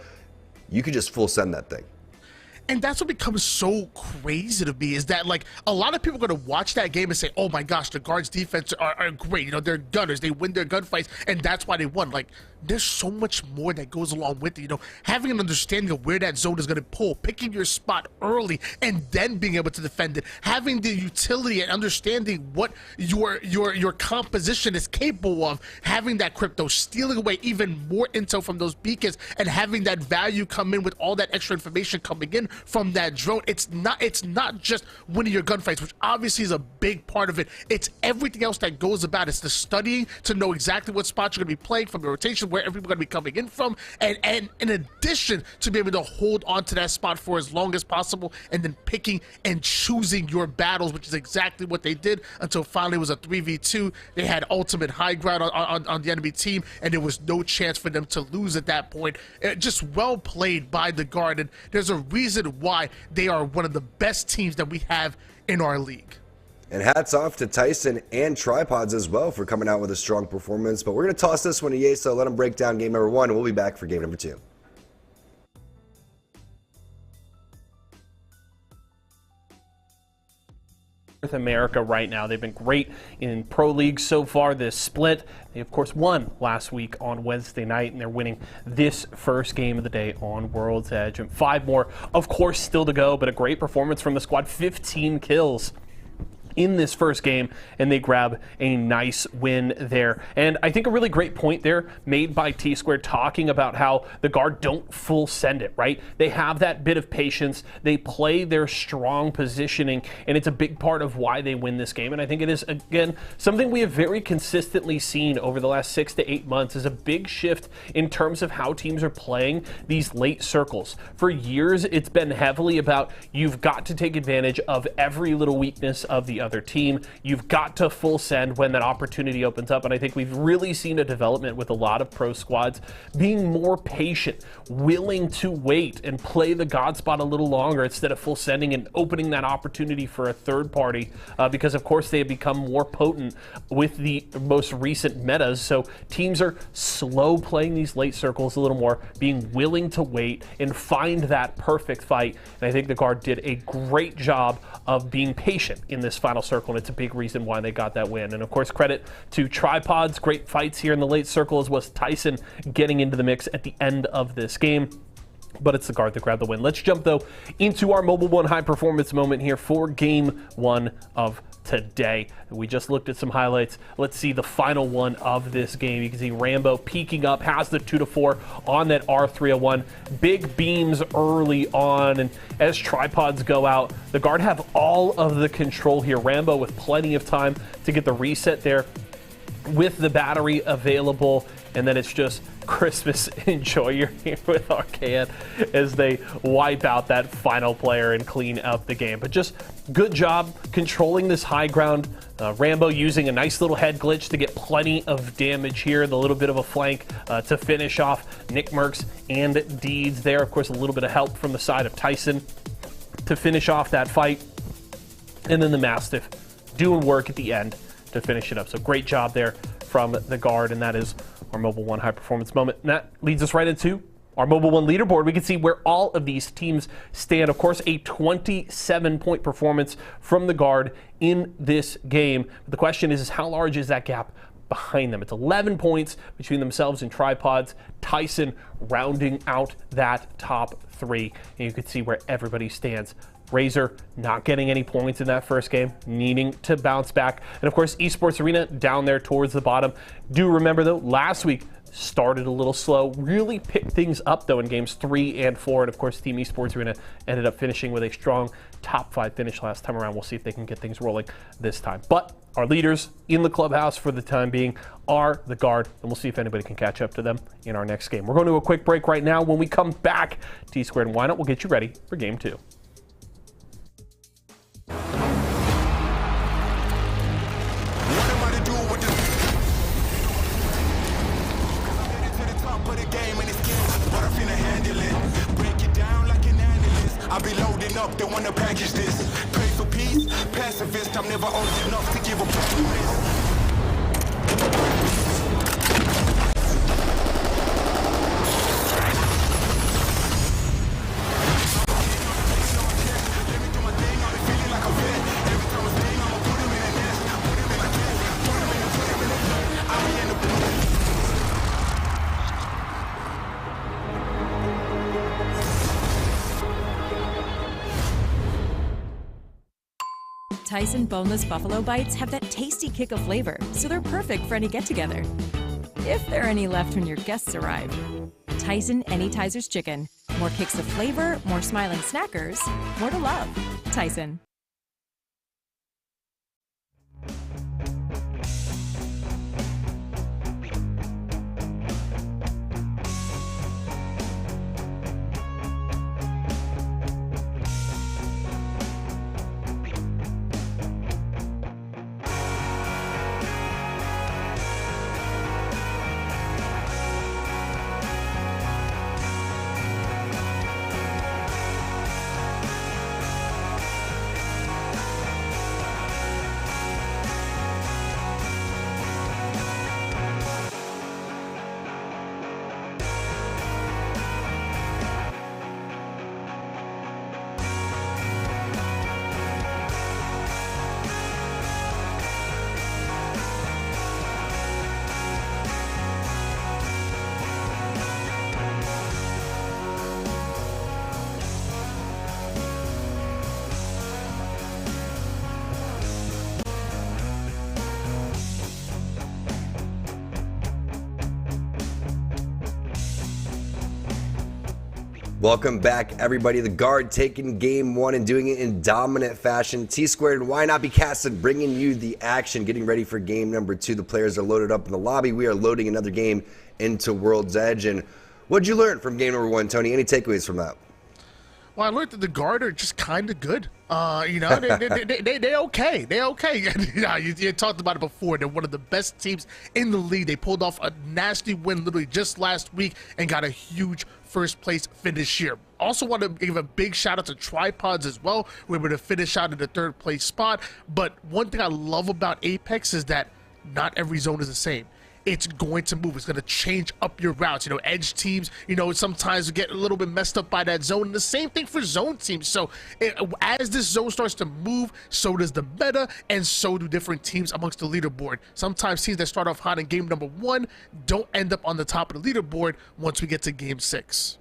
you could just full send that thing. And that's what becomes so crazy to me, is that like a lot of people are going to watch that game and say, oh my gosh, the guards defense are great. You know, they're gunners, they win their gunfights, and that's why they won. Like, there's so much more that goes along with it. You know, having an understanding of where that zone is going to pull, picking your spot early, and then being able to defend it, having the utility and understanding what your composition is capable of, having that crypto, stealing away even more intel from those beacons, and having that value come in with all that extra information coming in from that drone. It's not just winning your gunfights, which obviously is a big part of it. It's everything else that goes about. It's the studying to know exactly what spots you're going to be playing from, the rotation, where everyone's going to be coming in from, and in addition to be able to hold on to that spot for as long as possible, and then picking and choosing your battles, which is exactly what they did until finally it was a 3v2. They had ultimate high ground on the enemy team, and there was no chance for them to lose at that point. Just well played by the Guard, and there's a reason why they are one of the best teams that we have in our league. And hats off to Tyson and Tripods as well for coming out with a strong performance. But we're going to toss this one to Ye, so let him break down game number 1, and we'll be back for game number 2. North America right now. They've been great in Pro League so far this split. They, of course, won last week on Wednesday night, and they're winning this first game of the day on World's Edge. And 5 more, of course, still to go, but a great performance from the squad. 15 kills in this first game, and they grab a nice win there. And I think a really great point there made by T-Squared, talking about how the Guard don't full send it, right? They have that bit of patience, they play their strong positioning, and it's a big part of why they win this game. And I think it is, again, something we have very consistently seen over the last 6 to 8 months, is a big shift in terms of how teams are playing these late circles. For years, it's been heavily about, you've got to take advantage of every little weakness of the other team. You've got to full send when that opportunity opens up. And I think we've really seen a development with a lot of pro squads being more patient, willing to wait and play the God spot a little longer instead of full sending and opening that opportunity for a third party, because of course they have become more potent with the most recent metas. So teams are slow playing these late circles a little more, being willing to wait and find that perfect fight. And I think the Guard did a great job of being patient in this final circle, and it's a big reason why they got that win. And of course, credit to Tripods, great fights here in the late circle, as was Tyson getting into the mix at the end of this game. But it's the Guard that grabbed the win. Let's jump, though, into our Mobile One high performance moment here for game 1 of today. We just looked at some highlights. Let's see the final one of this game. You can see Rambo peeking up, has the 2-4 on that R301. Big beams early on, and as Tripods go out, the Guard have all of the control here. Rambo with plenty of time to get the reset there with the battery available, and then it's just Christmas enjoyer here with Arcade as they wipe out that final player and clean up the game. But just good job controlling this high ground. Rambo using a nice little head glitch to get plenty of damage here, the little bit of a flank to finish off Nick Merckx and Deeds there. Of course, a little bit of help from the side of Tyson to finish off that fight. And then the Mastiff doing work at the end to finish it up. So great job there from the Guard, and that is our Mobile One high performance moment. And that leads us right into our Mobile One leaderboard. We can see where all of these teams stand. Of course, a 27-point performance from the Guard in this game. But the question is how large is that gap behind them? It's 11 points between themselves and Tripods. Tyson rounding out that top 3. And you can see where everybody stands. Razor not getting any points in that first game, needing to bounce back. And of course, Esports Arena down there towards the bottom. Do remember though, last week started a little slow, really picked things up though in games 3 and 4. And of course, Team Esports Arena ended up finishing with a strong top 5 finish last time around. We'll see if they can get things rolling this time. But our leaders in the clubhouse for the time being are the Guard, and we'll see if anybody can catch up to them in our next game. We're going to a quick break right now. When we come back, T-Squared and Why Not, we'll get you ready for game 2. I be loading up, they wanna package this. Pray for peace, pacifist, I'm never old enough to give a promise. Tyson boneless buffalo bites have that tasty kick of flavor, so they're perfect for any get-together. If there are any left when your guests arrive. Tyson Anytizers Chicken. More kicks of flavor, more smiling snackers, more to love. Tyson. Welcome back, everybody. The Guard taking game one and doing it in dominant fashion. T-Squared, why not be casted, bringing you the action, getting ready for game number two. The players are loaded up in the lobby. We are loading another game into World's Edge. And what'd you learn from game number one, Tony? Any takeaways from that? Well, I learned that the Guard are just kind of good. They okay. They okay. You talked about it before. They're one of the best teams in the league. They pulled off a nasty win literally just last week and got a huge first place finish here. Also want to give a big shout out to Tripods as well. We were able to finish out in the third place spot. But one thing I love about Apex is that not every zone is the same. It's going to move. It's going to change up your routes. Edge teams, sometimes get a little bit messed up by that zone. And the same thing for zone teams. So as this zone starts to move, so does the meta, and so do different teams amongst the leaderboard. Sometimes teams that start off hot in game number one don't end up on the top of the leaderboard once we get to game 6.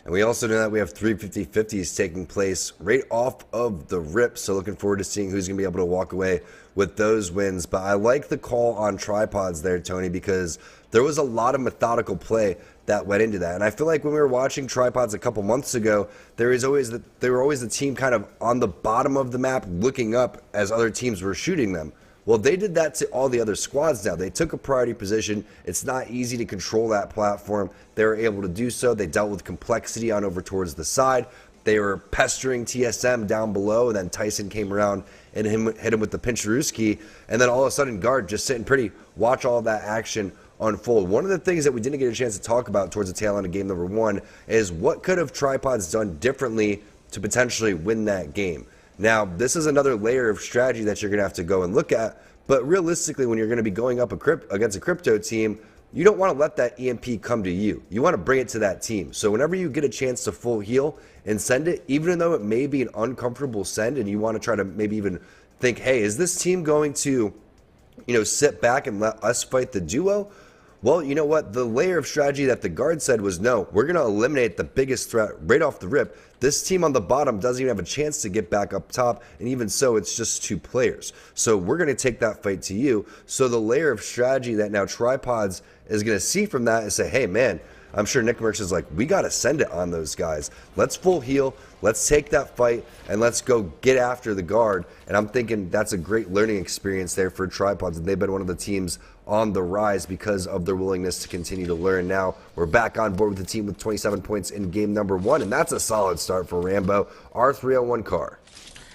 And we also know that we have 350-50s taking place right off of the rip. So looking forward to seeing who's going to be able to walk away with those wins. But I like the call on Tripods there, Tony, because there was a lot of methodical play that went into that. And I feel like when we were watching Tripods a couple months ago, they were always the team kind of on the bottom of the map looking up as other teams were shooting them. Well, they did that to all the other squads now. They took a priority position. It's not easy to control that platform. They were able to do so. They dealt with complexity on over towards the side. They were pestering TSM down below, and then Tyson came around and hit him with the Pincharuski. And then all of a sudden, Guard just sitting pretty, watch all that action unfold. One of the things that we didn't get a chance to talk about towards the tail end of game number one is what could have Tripods done differently to potentially win that game. Now, this is another layer of strategy that you're going to have to go and look at, but realistically, when you're going to be going up against a crypto team, you don't want to let that EMP come to you. You want to bring it to that team. So whenever you get a chance to full heal and send it, even though it may be an uncomfortable send and you want to try to maybe even think, hey, is this team going to, sit back and let us fight the duo? Well, you know what? The layer of strategy that the Guard said was, no, we're going to eliminate the biggest threat right off the rip. This team on the bottom doesn't even have a chance to get back up top, and even so, it's just 2 players. So we're going to take that fight to you. So the layer of strategy that now Tripods is going to see from that is say, hey, man, I'm sure Nick Merckx is like, we got to send it on those guys. Let's full heal. Let's take that fight, and let's go get after the Guard. And I'm thinking that's a great learning experience there for Tripods. And they've been one of the teams on the rise because of their willingness to continue to learn. Now we're back on board with the team with 27 points in game number one, and that's a solid start for Rambo, our 301 car.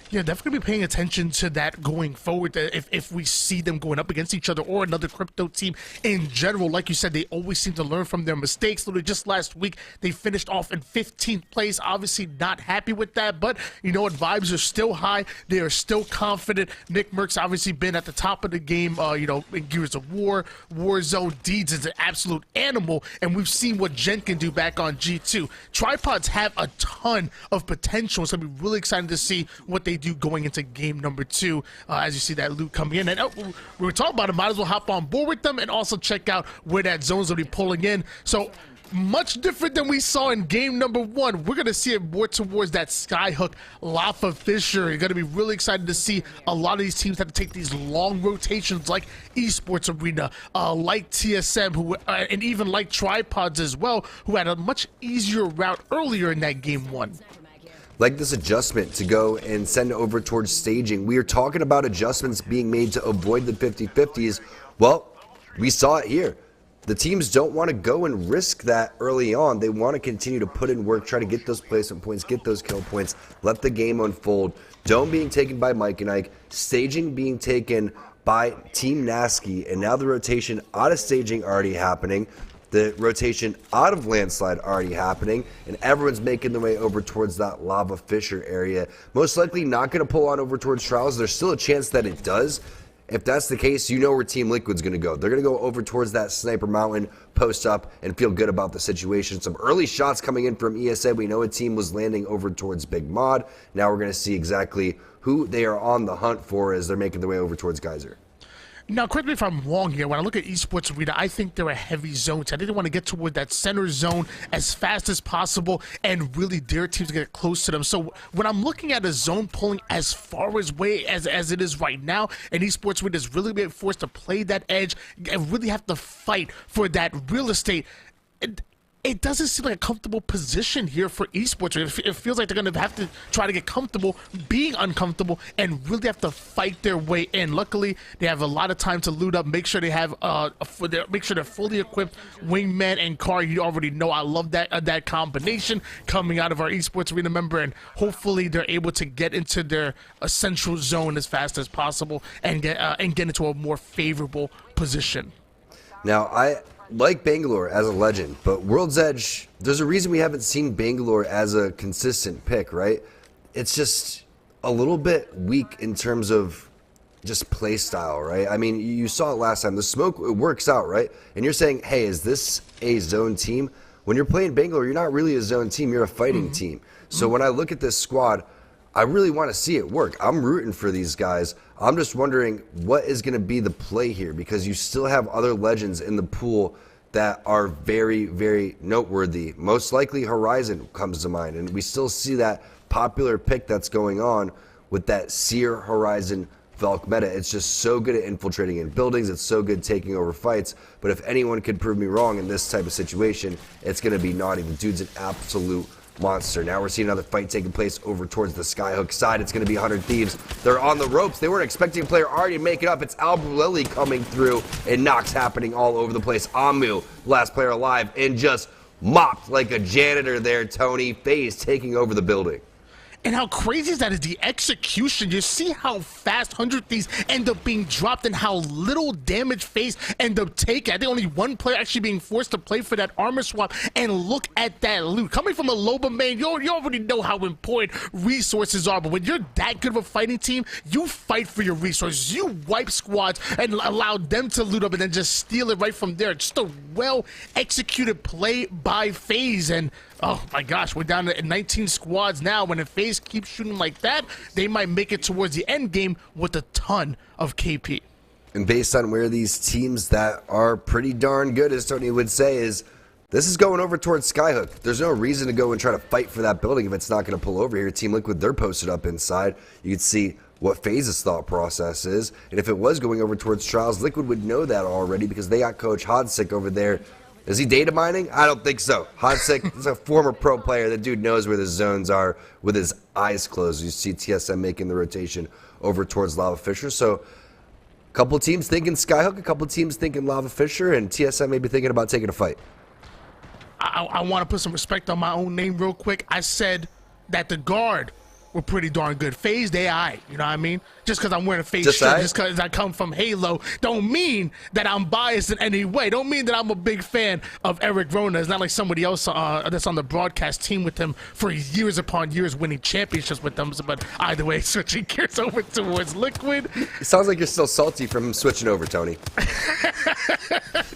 Yeah, definitely be paying attention to that going forward. If we see them going up against each other or another crypto team in general, like you said, they always seem to learn from their mistakes. Literally just last week, they finished off in 15th place. Obviously not happy with that, but you know what? Vibes are still high. They are still confident. Nick Merckx obviously been at the top of the game, in Gears of War, Warzone. Deeds is an absolute animal, and we've seen what Jen can do back on G2. Tripods have a ton of potential. It's going to be really exciting to see what they do going into game number two as you see that loot coming in. And we were talking about it, might as well hop on board with them and also check out where that zone's going to be pulling in. So much different than we saw in game number 1. We're going to see it more towards that Skyhook Lava Fisher. You're going to be really excited to see a lot of these teams have to take these long rotations like Esports Arena, like TSM, and even like Tripods as well, who had a much easier route earlier in that game 1. Like this adjustment to go and send over towards staging. We are talking about adjustments being made to avoid the 50-50s. Well, we saw it here. The teams don't want to go and risk that early on. They want to continue to put in work, try to get those placement points, get those kill points, let the game unfold. Dome being taken by Mike and Ike, staging being taken by Team Nasky, and now the rotation out of staging already happening, the rotation out of landslide already happening, and everyone's making their way over towards that Lava Fisher area. Most likely not going to pull on over towards Trials. There's still a chance that it does. If that's the case, you know where Team Liquid's going to go. They're going to go over towards that Sniper Mountain, post up, and feel good about the situation. Some early shots coming in from ESA. We know a team was landing over towards Big Mod. Now we're going to see exactly who they are on the hunt for as they're making their way over towards Geyser. Now, correct me if I'm wrong here. When I look at Esports Arena, I think they're a heavy zone. I didn't want to get toward that center zone as fast as possible and really dare teams to get close to them. So when I'm looking at a zone pulling as far away as it is right now, and Esports Arena is really being forced to play that edge and really have to fight for that real estate, it doesn't seem like a comfortable position here for Esports. It feels like they're going to have to try to get comfortable being uncomfortable and really have to fight their way in. Luckily, they have a lot of time to loot up, make sure they have make sure they're fully equipped wingman and car. You already know I love that combination coming out of our Esports Arena member, and hopefully they're able to get into their central zone as fast as possible and get into a more favorable position. Now, I like Bangalore as a legend, but World's Edge, there's a reason we haven't seen Bangalore as a consistent pick, right? It's just a little bit weak in terms of just play style, right? I mean, you saw it last time. The smoke, it works out, right? And you're saying, hey, is this a zone team? When you're playing Bangalore, you're not really a zone team. You're a fighting team. So when I look at this squad, I really want to see it work. I'm rooting for these guys. I'm just wondering what is going to be the play here, because you still have other legends in the pool that are very, very noteworthy. Most likely Horizon comes to mind, and we still see that popular pick that's going on with that Seer Horizon Valk meta. It's just so good at infiltrating in buildings. It's so good taking over fights. But if anyone could prove me wrong in this type of situation, it's going to be Naughty. The dude's an absolute monster. Now we're seeing another fight taking place over towards the Skyhook side. It's going to be 100 Thieves. They're on the ropes. They weren't expecting a player already to make it up. It's Albrelli coming through, and knocks happening all over the place. Amu, last player alive, and just mopped like a janitor there, Tony. FaZe taking over the building. And how crazy is that is the execution. You see how fast 100 Thieves end up being dropped and how little damage FaZe end up taking. I think only one player actually being forced to play for that armor swap. And look at that loot. Coming from a Loba main, you already know how important resources are. But when you're that good of a fighting team, you fight for your resources. You wipe squads and allow them to loot up and then just steal it right from there. Just a well-executed play by FaZe. And oh my gosh, we're down to 19 squads now. When if FaZe keeps shooting like that, they might make it towards the end game with a ton of KP. And based on where these teams that are pretty darn good, as Tony would say, is this is going over towards Skyhook. There's no reason to go and try to fight for that building if it's not going to pull over here. Team Liquid, they're posted up inside. You can see what FaZe's thought process is. And if it was going over towards Trials, Liquid would know that already because they got Coach Hodsik over there. Is he data mining? I don't think so. Hodsik is a former pro player. The dude knows where the zones are with his eyes closed. You see TSM making the rotation over towards Lava Fisher. So a couple teams thinking Skyhook, a couple teams thinking Lava Fisher, and TSM maybe thinking about taking a fight. I want to put some respect on my own name real quick. I said that the guard were pretty darn good. FaZe, they aight, you know what I mean? Just because I'm wearing a FaZe shirt, just because I come from Halo, don't mean that I'm biased in any way. Don't mean that I'm a big fan of Eric Rona. It's not like somebody else that's on the broadcast team with him for years upon years, winning championships with them. But either way, switching gears over towards Liquid. It sounds like you're still salty from switching over, Tony.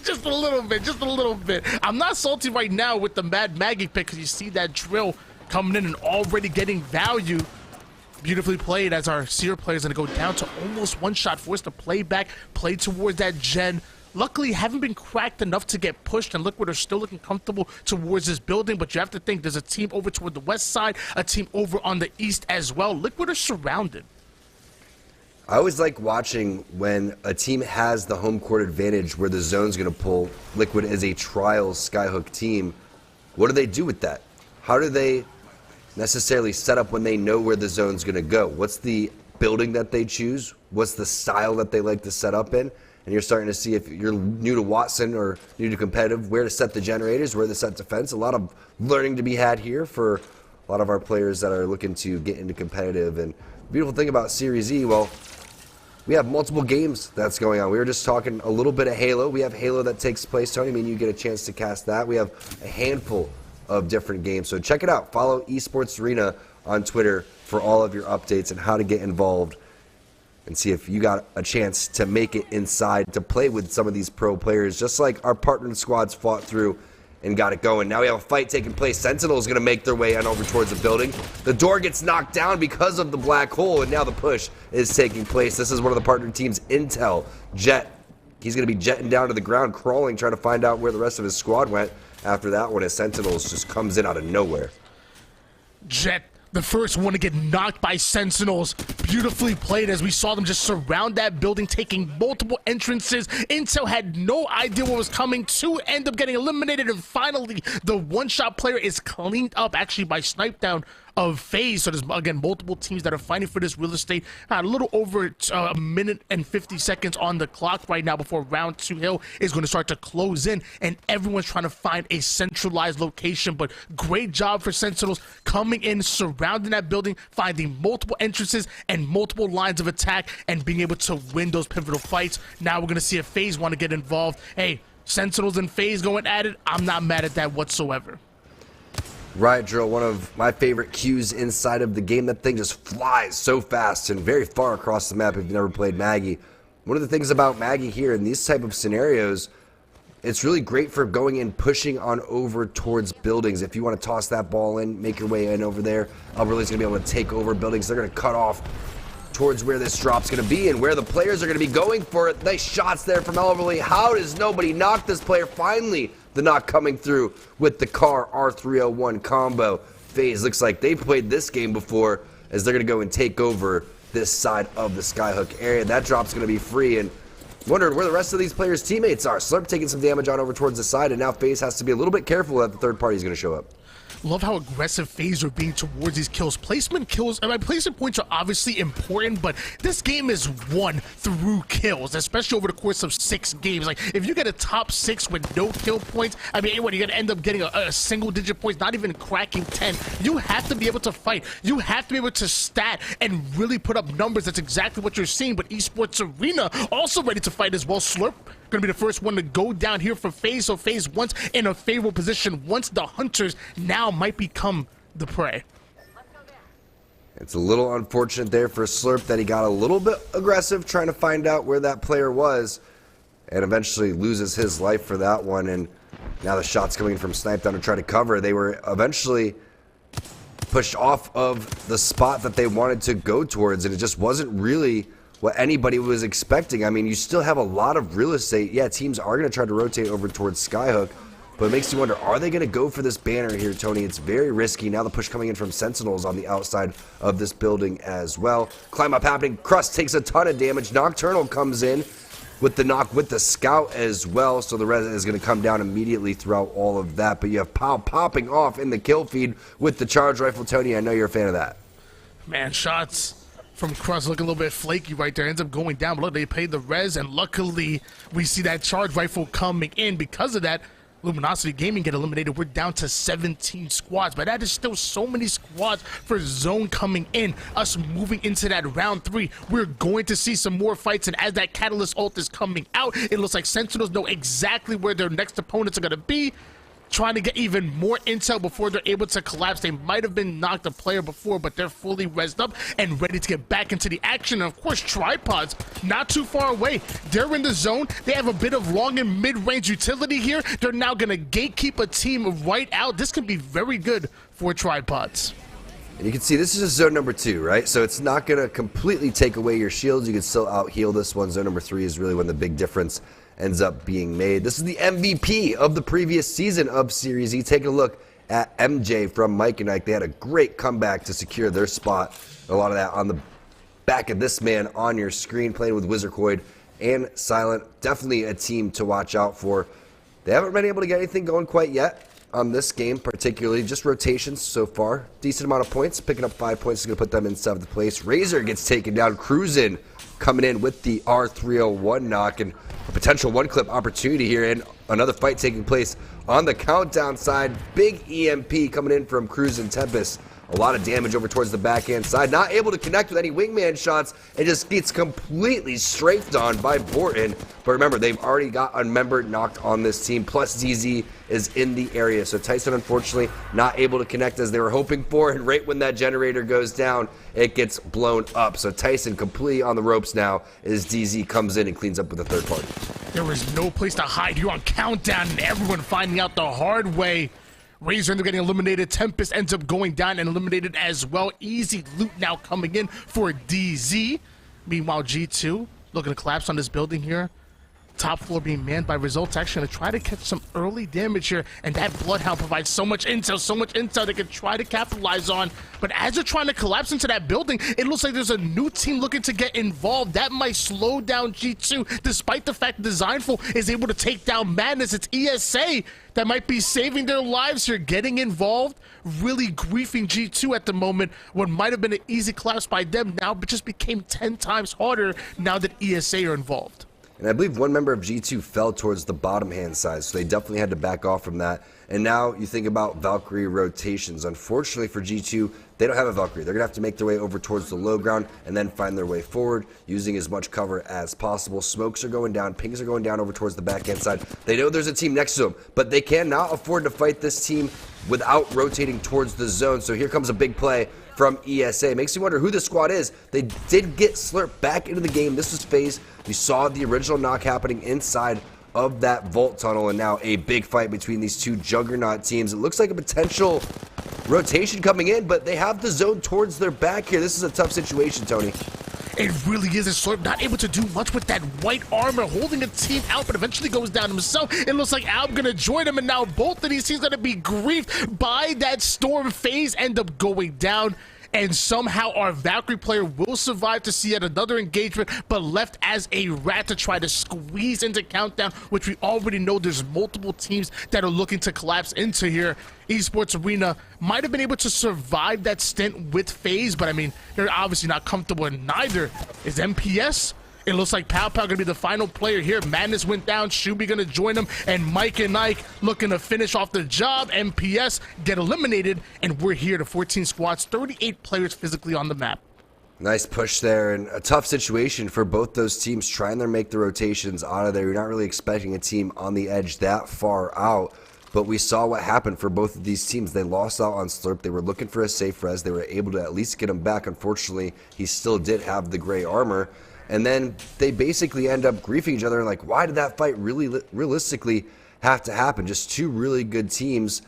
Just a little bit, just a little bit. I'm not salty right now with the Mad Maggie pick because you see that drill coming in and already getting value. Beautifully played as our Seer player is going to go down to almost one shot, forced to play back, play towards that gen. luckily haven't been cracked enough to get pushed, and Liquid are still looking comfortable towards this building. But you have to think there's a team over toward the west side, a team over on the east as well. Liquid are surrounded. I always like watching when a team has the home court advantage where the zone's going to pull. Liquid is a trial Skyhook team. What do they do with that? How do they necessarily set up when they know where the zone's going to go? What's the building that they choose? What's the style that they like to set up in? And you're starting to see, if you're new to Watson or new to competitive, where to set the generators, where to set defense. A lot of learning to be had here for a lot of our players that are looking to get into competitive. And the beautiful thing about Series E, well, we have multiple games that's going on. We were just talking a little bit of Halo. We have Halo that takes place, Tony. I mean, you get a chance to cast that. We have a handful of different games. So check it out. Follow Esports Arena on Twitter for all of your updates and how to get involved and see if you got a chance to make it inside to play with some of these pro players, just like our partner squads fought through and got it going. Now we have a fight taking place. Sentinel's going to make their way on over towards the building. The door gets knocked down because of the black hole, and now the push is taking place. This is one of the partner teams, Intel. Jet, he's going to be jetting down to the ground, crawling, trying to find out where the rest of his squad went after that one, as Sentinels just comes in out of nowhere. Jet, the first one to get knocked by Sentinels. Beautifully played as we saw them just surround that building, taking multiple entrances. Intel had no idea what was coming to end up getting eliminated, and finally the one-shot player is cleaned up actually by snipe down of FaZe. So there's, again, multiple teams that are fighting for this real estate. A little over a minute and 50 seconds on the clock right now before round 2 hill is going to start to close in, and everyone's trying to find a centralized location. But great job for Sentinels coming in, surrounding that building, finding multiple entrances and multiple lines of attack, and being able to win those pivotal fights. Now we're going to see if FaZe want to get involved. Hey, Sentinels and FaZe going at it, I'm not mad at that whatsoever. Riot Drill, one of my favorite cues inside of the game. That thing just flies so fast and very far across the map if you've never played Maggie. One of the things about Maggie here in these type of scenarios, it's really great for going in, pushing on over towards buildings. If you want to toss that ball in, make your way in over there, Alberly's going to be able to take over buildings. They're going to cut off towards where this drop's going to be and where the players are going to be going for it. Nice shots there from Alberly. How does nobody knock this player? Finally, the knock coming through with the car R301 combo. FaZe looks like they played this game before, as they're going to go and take over this side of the Skyhook area. That drop's going to be free, and wondering where the rest of these players' teammates are. Slurp taking some damage on over towards the side, and now FaZe has to be a little bit careful that the third party is going to show up. Love how aggressive FaZe are being towards these kills. Placement points are obviously important, but this game is won through kills, especially over the course of 6 games. Like, if you get a top 6 with no kill points, I mean, what, you're going to end up getting a single-digit points, not even cracking 10. You have to be able to fight. You have to be able to stat and really put up numbers. That's exactly what you're seeing, but Esports Arena also ready to fight as well. Slurp going to be the first one to go down here for FaZe, so FaZe once in a favorable position, once the hunters now might become the prey. It's a little unfortunate there for Slurp that he got a little bit aggressive trying to find out where that player was, and eventually loses his life for that one. And now the shots coming from Snipe down to try to cover. They were eventually pushed off of the spot that they wanted to go towards, and it just wasn't really what anybody was expecting. I mean, you still have a lot of real estate. Yeah, teams are going to try to rotate over towards Skyhook, but it makes you wonder, are they going to go for this banner here, Tony? It's very risky. Now the push coming in from Sentinels on the outside of this building as well. Climb up happening. Crust takes a ton of damage. Nocturnal comes in with the knock with the scout as well, so the res is going to come down immediately throughout all of that. But you have Pow popping off in the kill feed with the charge rifle. Tony, I know you're a fan of that. Man, shots from Crust looking a little bit flaky right there. Ends up going down, but look, they paid the res, and luckily we see that charge rifle coming in. Because of that, Luminosity Gaming get eliminated. We're down to 17 squads, but that is still so many squads for Zone coming in. Us moving into that round 3, we're going to see some more fights, and as that Catalyst ult is coming out, it looks like Sentinels know exactly where their next opponents are going to be, trying to get even more intel before they're able to collapse. They might have been knocked a player before, but they're fully rezzed up and ready to get back into the action. And of course, Tripods not too far away. They're in the zone. They have a bit of long and mid-range utility here. They're now going to gatekeep a team right out. This can be very good for Tripods. And you can see this is just zone number 2, right? So it's not going to completely take away your shields. You can still out-heal this one. Zone number 3 is really when the big difference ends up being made. This is the MVP of the previous season of Series E. Taking a look at MJ from Mike and Ike. They had a great comeback to secure their spot. A lot of that on the back of this man on your screen, playing with Wizarcoid and Silent. Definitely a team to watch out for. They haven't been able to get anything going quite yet on this game, particularly just rotations so far. Decent amount of points. Picking up 5 points is going to put them in 7th place. Razor gets taken down. Cruisin' coming in with the R301 knock, and a potential one-clip opportunity here, and another fight taking place on the countdown side. Big EMP coming in from Cruisin' Tempest. A lot of damage over towards the backhand side. Not able to connect with any wingman shots, and just gets completely strafed on by Borton. But remember, they've already got Unmembered knocked on this team, plus ZZ is in the area. So Tyson, unfortunately, not able to connect as they were hoping for, and right when that generator goes down, it gets blown up. So Tyson completely on the ropes now as DZ comes in and cleans up with a third party. There was no place to hide here on Countdown, and everyone finding out the hard way. Razor ends up getting eliminated. Tempest ends up going down and eliminated as well. Easy loot now coming in for DZ. Meanwhile, G2 looking to collapse on this building here. Top floor being manned by Results. Actually going to try to catch some early damage here, and that Bloodhound provides so much intel they can try to capitalize on. But as they're trying to collapse into that building, it looks like there's a new team looking to get involved. That might slow down G2, despite the fact Designful is able to take down Madness. It's ESA that might be saving their lives here, getting involved, really griefing G2 at the moment. What might have been an easy collapse by them now but just became 10 times harder now that ESA are involved. And I believe one member of G2 fell towards the bottom hand side, so they definitely had to back off from that. And now you think about Valkyrie rotations. Unfortunately for G2, they don't have a Valkyrie. They're going to have to make their way over towards the low ground and then find their way forward, using as much cover as possible. Smokes are going down, pings are going down over towards the backhand side. They know there's a team next to them, but they cannot afford to fight this team without rotating towards the zone. So here comes a big play from ESA. Makes you wonder who the squad is. They did get slurped back into the game. This was FaZe. We saw the original knock happening inside of that vault tunnel, and now a big fight between these two juggernaut teams. It looks like a potential rotation coming in, but they have the zone towards their back here. This is a tough situation, Tony. It really is. A Slurp not able to do much with that white armor, holding a team out, but eventually goes down himself. It looks like Alb gonna join him, and now both of these teams gonna be griefed by that storm. FaZe end up going down, and somehow our Valkyrie player will survive to see yet another engagement, but left as a rat to try to squeeze into Countdown, which we already know there's multiple teams that are looking to collapse into here. Esports Arena might have been able to survive that stint with FaZe, but I mean, they're obviously not comfortable, and neither is MPS. It looks like Pow Pow gonna be the final player here. Madness went down, Shuby gonna join him, and Mike and Ike looking to finish off the job. MPS get eliminated, and we're here to 14 squads, 38 players physically on the map. Nice push there, and a tough situation for both those teams trying to make the rotations out of there. You're not really expecting a team on the edge that far out, but we saw what happened for both of these teams. They lost out on Slurp. They were looking for a safe res. They were able to at least get him back. Unfortunately, he still did have the gray armor. And then they basically end up griefing each other. Like, why did that fight really realistically have to happen? Just two really good teams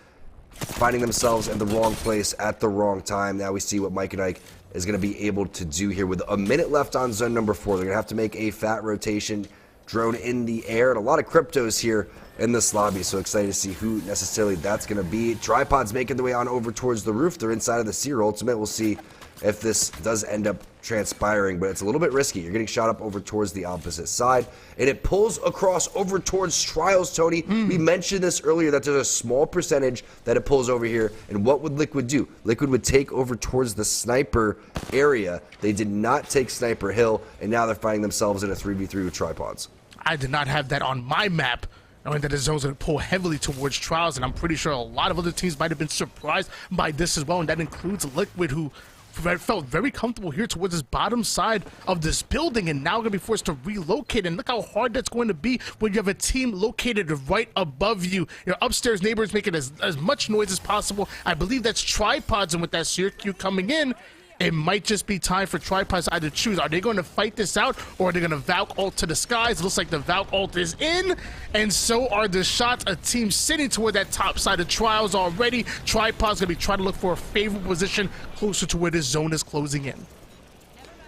finding themselves in the wrong place at the wrong time. Now we see what Mike and Ike is going to be able to do here with a minute left on zone number 4. They're going to have to make a fat rotation, drone in the air, and a lot of cryptos here in this lobby. So excited to see who necessarily that's going to be. Tripods making their way on over towards the roof. They're inside of the Seer Ultimate. We'll see if this does end up transpiring, but it's a little bit risky. You're getting shot up over towards the opposite side, and it pulls across over towards Trials, Tony. We mentioned this earlier, that there's a small percentage that it pulls over here, and what would Liquid do? Liquid would take over towards the sniper area. They did not take Sniper Hill, and now they're finding themselves in a 3v3 with Tripods. I did not have that on my map, knowing that the zone's going to pull heavily towards Trials, and I'm pretty sure a lot of other teams might have been surprised by this as well, and that includes Liquid, who felt very comfortable here towards this bottom side of this building, and now going to be forced to relocate. And look how hard that's going to be when you have a team located right above you. Your upstairs neighbors making as much noise as possible. I believe that's Tripods, and with that Syracuse coming in, it might just be time for Tripods to either choose. Are they going to fight this out, or are they going to Valk ult to the skies? It looks like the Valk ult is in, and so are the shots. A team sitting toward that top side of Trials already. Tripods going to be trying to look for a favorable position closer to where this zone is closing in.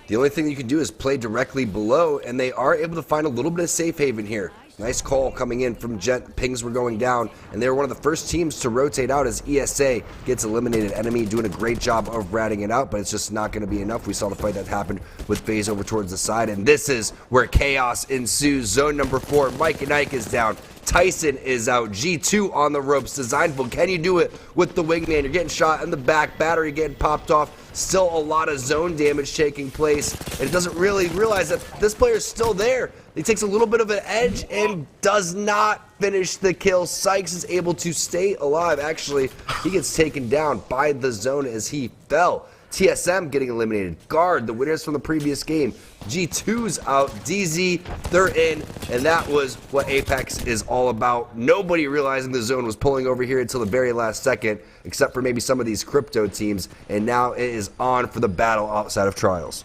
The only thing you can do is play directly below, and they are able to find a little bit of safe haven here. Nice call coming in from Gent. Pings were going down, and they were one of the first teams to rotate out as ESA gets eliminated. Enemy doing a great job of ratting it out, but it's just not going to be enough. We saw the fight that happened with FaZe over towards the side, and this is where chaos ensues. Zone number 4, Mike and Ike is down. Tyson is out. G2 on the ropes. Designful, can you do it with the wingman? You're getting shot in the back. Battery getting popped off. Still a lot of zone damage taking place. And it doesn't really realize that this player is still there. He takes a little bit of an edge and does not finish the kill. Sykes is able to stay alive. Actually, he gets taken down by the zone as he fell. TSM getting eliminated. Guard, the winners from the previous game. G2's out. DZ, they're in. And that was what Apex is all about. Nobody realizing the zone was pulling over here until the very last second, except for maybe some of these crypto teams. And now it is on for the battle outside of Trials.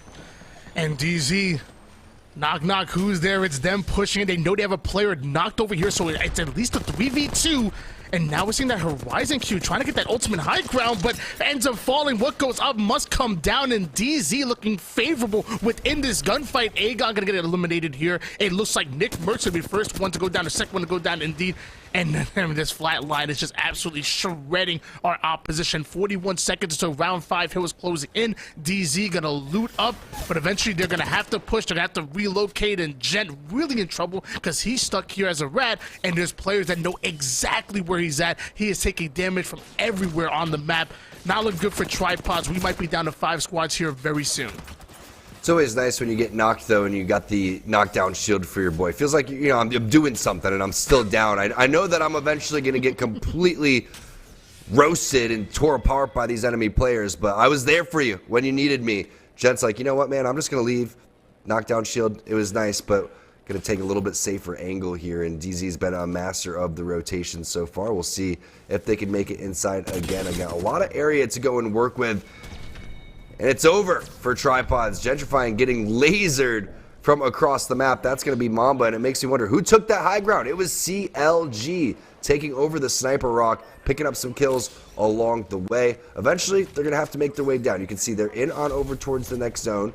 And DZ, knock, knock, who's there? It's them pushing. They know they have a player knocked over here, so it's at least a 3v2. And now we're seeing that Horizon Q trying to get that ultimate high ground, but ends up falling. What goes up must come down, and DZ looking favorable within this gunfight. Aegon gonna get eliminated here. It looks like Nick Merck's gonna be the first one to go down, the second one to go down indeed. And this flat line is just absolutely shredding our opposition. 41 seconds until round 5 here was closing in. DZ gonna loot up, but eventually they're gonna have to push. They're gonna have to relocate, and Gent really in trouble because he's stuck here as a rat, and there's players that know exactly where he's at. He is taking damage from everywhere on the map. Not looking good for Tripods. We might be down to 5 squads here very soon. It's always nice when you get knocked, though, and you got the knockdown shield for your boy. Feels like, you know, I'm doing something and I'm still down. I know that I'm eventually going to get completely roasted and tore apart by these enemy players, but I was there for you when you needed me. Gent's like, you know what, man, I'm just going to leave. Knockdown shield, it was nice, but going to take a little bit safer angle here, and DZ's been a master of the rotation so far. We'll see if they can make it inside again. Again, a lot of area to go and work with. And it's over for Tripods. Gentrifying getting lasered from across the map. That's going to be Mamba, and it makes me wonder who took that high ground. It was CLG taking over the sniper rock, picking up some kills along the way. Eventually, they're going to have to make their way down. You can see they're in on over towards the next zone,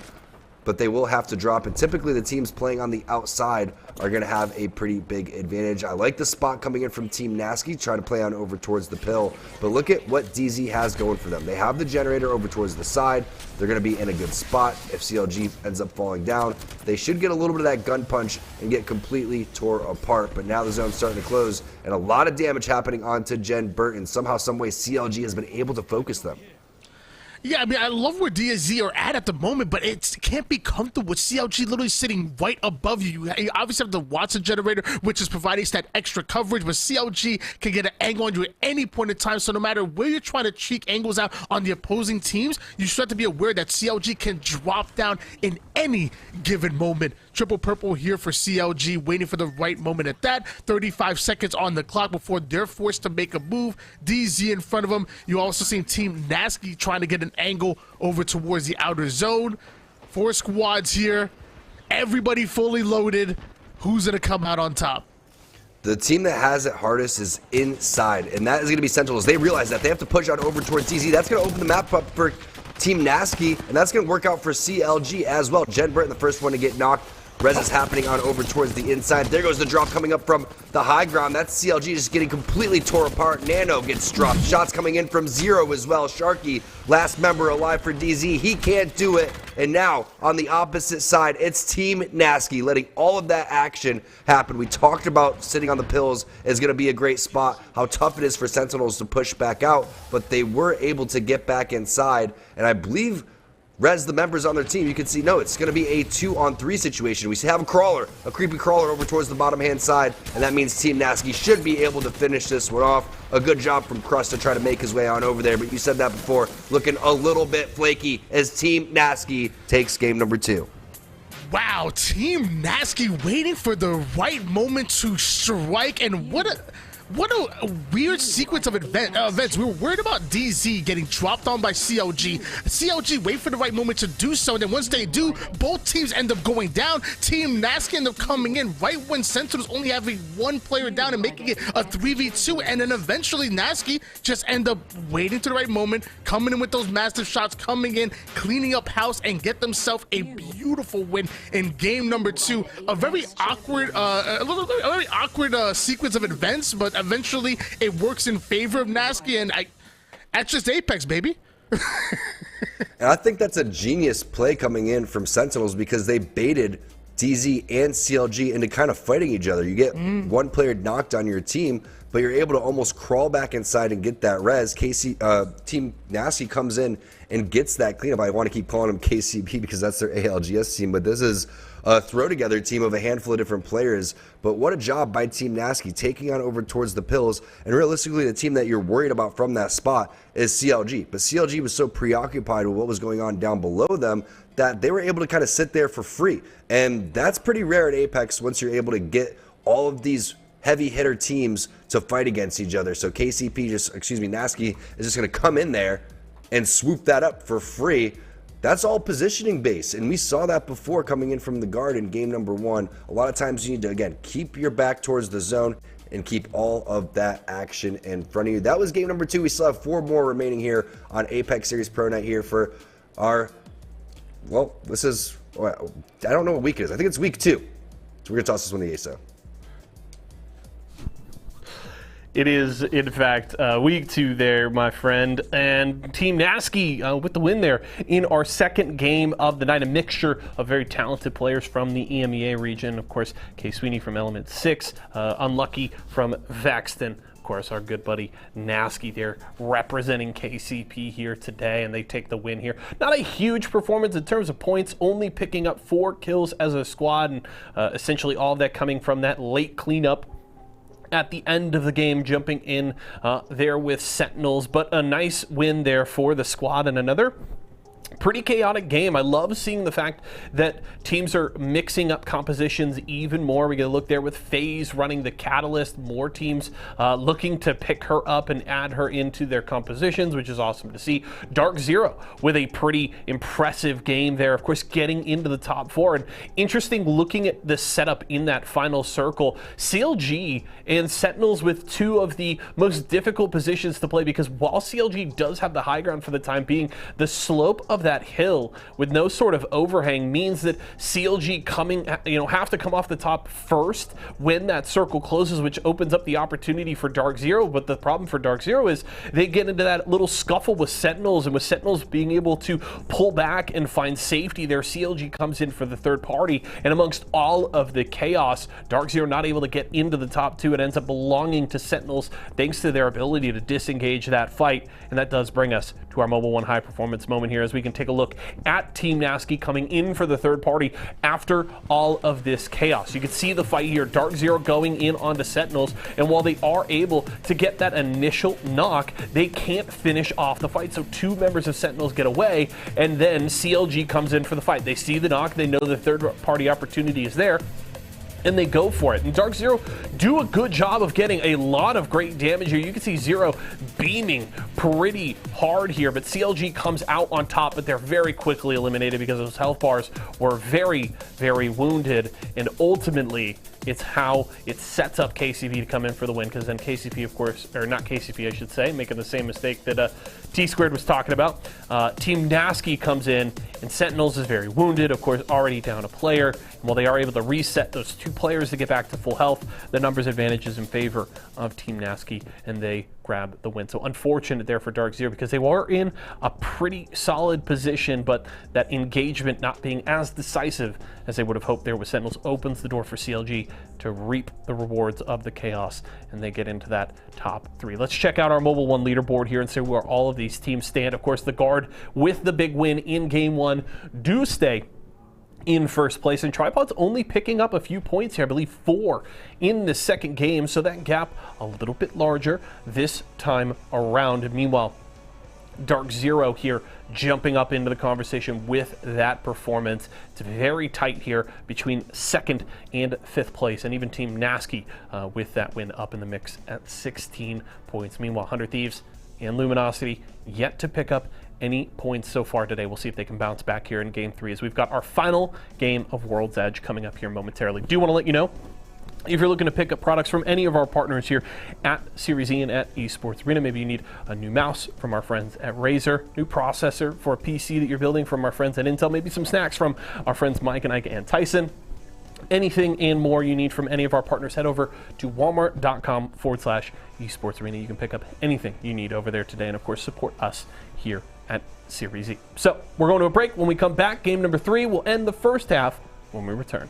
but they will have to drop. And typically, the teams playing on the outside are going to have a pretty big advantage. I like the spot coming in from Team Nasky, trying to play on over towards the pill. But look at what DZ has going for them. They have the generator over towards the side. They're going to be in a good spot. If CLG ends up falling down, they should get a little bit of that gun punch and get completely tore apart. But now the zone's starting to close, and a lot of damage happening onto Jen Burton. Somehow, some way, CLG has been able to focus them. Yeah, I mean, I love where DZ are at the moment, but it can't be comfortable with CLG literally sitting right above you. You obviously have the Watson generator, which is providing that extra coverage, but CLG can get an angle on you at any point in time. So no matter where you're trying to cheek angles out on the opposing teams, you should have to be aware that CLG can drop down in any given moment. Triple purple here for CLG, waiting for the right moment at that. 35 seconds on the clock before they're forced to make a move. DZ in front of them. You also seen Team Nasky trying to get an angle over towards the outer zone. 4 squads here. Everybody fully loaded. Who's going to come out on top? The team that has it hardest is inside, and that is going to be Sentinels. They realize that they have to push out over towards DZ. That's going to open the map up for Team Nasky, and that's going to work out for CLG as well. Jen Burton, the first one to get knocked. Res is happening on over towards the inside. There goes the drop coming up from the high ground. That's CLG just getting completely tore apart. Nano gets dropped. Shots coming in from Zero as well. Sharky, last member alive for DZ. He can't do it. And now, on the opposite side, it's Team Nasky letting all of that action happen. We talked about sitting on the pills is going to be a great spot, how tough it is for Sentinels to push back out, but they were able to get back inside. And I believe Res, the members on their team, you can see, no, it's going to be a 2-on-3 situation. We have a crawler, a creepy crawler over towards the bottom-hand side, and that means Team Nasky should be able to finish this one off. A good job from Crust to try to make his way on over there, but you said that before, looking a little bit flaky as Team Nasky takes game number 2. Wow, Team Nasky waiting for the right moment to strike, and what What a weird sequence of events. We were worried about DZ getting dropped on by CLG. CLG wait for the right moment to do so, and then once they do, both teams end up going down. Team Nasky end up coming in right when Sentinels only having one player down and making it a 3v2, and then eventually Nasky just end up waiting to the right moment, coming in with those massive shots, coming in, cleaning up house, and get themselves a beautiful win in game number 2. A very awkward, sequence of events, but eventually it works in favor of Nasky, and that's just Apex, baby. And I think that's a genius play coming in from Sentinels because they baited DZ and CLG into kind of fighting each other. You get one player knocked on your team, but you're able to almost crawl back inside and get that res. Team Nasty comes in and gets that cleanup. I want to keep calling them KCP because that's their ALGS team, but this is a throw-together team of a handful of different players. But what a job by Team Nasty taking on over towards the Pills. And realistically, the team that you're worried about from that spot is CLG. But CLG was so preoccupied with what was going on down below them that they were able to kind of sit there for free. And that's pretty rare at Apex once you're able to get all of these heavy hitter teams to fight against each other. So Nasky is just going to come in there and swoop that up for free. That's all positioning based, and we saw that before coming in from the guard in game number 1. A lot of times you need to, again, keep your back towards the zone and keep all of that action in front of you. That was game number 2. We still have 4 more remaining here on Apex Series Pro Night here for our, well, this is, I don't know what week it is. I think it's week 2. So we're going to toss this one to Yeso. It is, in fact, week 2 there, my friend. And Team Nasky with the win there in our second game of the night. A mixture of very talented players from the EMEA region. Of course, K. Sweeney from Element 6, Unlucky from Vaxton. Of course, our good buddy Nasky there representing KCP here today, and they take the win here. Not a huge performance in terms of points, only picking up 4 kills as a squad, and essentially all of that coming from that late cleanup at the end of the game, jumping in there with Sentinels. But a nice win there for the squad, and another pretty chaotic game. I love seeing the fact that teams are mixing up compositions even more. We get a look there with FaZe running the Catalyst, more teams looking to pick her up and add her into their compositions, which is awesome to see. Dark Zero with a pretty impressive game there, of course, getting into the top 4. And interesting looking at the setup in that final circle. CLG and Sentinels with 2 of the most difficult positions to play, because while CLG does have the high ground for the time being, the slope of that hill with no sort of overhang means that CLG have to come off the top first when that circle closes, which opens up the opportunity for Dark Zero. But the problem for Dark Zero is they get into that little scuffle with Sentinels, and with Sentinels being able to pull back and find safety there, CLG comes in for the third party, and amongst all of the chaos, Dark Zero not able to get into the top 2. It ends up belonging to Sentinels thanks to their ability to disengage that fight, and that does bring us to our Mobile 1 high performance moment here, as we can take a look at Team Nasky coming in for the third party after all of this chaos. You can see the fight here, Dark Zero going in onto Sentinels, and while they are able to get that initial knock, they can't finish off the fight. So 2 members of Sentinels get away, and then CLG comes in for the fight. They see the knock, they know the third party opportunity is there, and they go for it. And Dark Zero do a good job of getting a lot of great damage here. You can see Zero beaming pretty hard here, but CLG comes out on top, but they're very quickly eliminated because those health bars were very, very wounded. And ultimately, it's how it sets up KCP to come in for the win, because then KCP, of course, or not KCP, I should say, making the same mistake that T-Squared was talking about. Team Nasky comes in, and Sentinels is very wounded, of course, already down a player. And while they are able to reset those 2 players to get back to full health, the numbers advantage is in favor of Team Nasky, and they grab the win. So unfortunate there for Dark Zero, because they were in a pretty solid position, but that engagement not being as decisive as they would have hoped there with Sentinels opens the door for CLG to reap the rewards of the chaos, and they get into that top 3. Let's check out our Mobile 1 leaderboard here and see where all of these teams stand. Of course, the Guard with the big win in game 1 do stay in first place, and Tripod's only picking up a few points here, I believe 4 in the second game, so that gap a little bit larger this time around. Meanwhile, Dark Zero here jumping up into the conversation with that performance. It's very tight here between 2nd and 5th place, and even Team Nasky with that win up in the mix at 16 points. Meanwhile, 100 Thieves and Luminosity yet to pick up any points so far today. We'll see if they can bounce back here in Game 3 as we've got our final game of World's Edge coming up here momentarily. Do want to let you know, if you're looking to pick up products from any of our partners here at Series E and at Esports Arena, maybe you need a new mouse from our friends at Razer, new processor for a PC that you're building from our friends at Intel, maybe some snacks from our friends Mike and Ike and Tyson. Anything and more you need from any of our partners, head over to walmart.com/esports arena. You can pick up anything you need over there today, and of course support us here at Series E. So we're going to a break. When we come back, game number 3 will end the first half when we return.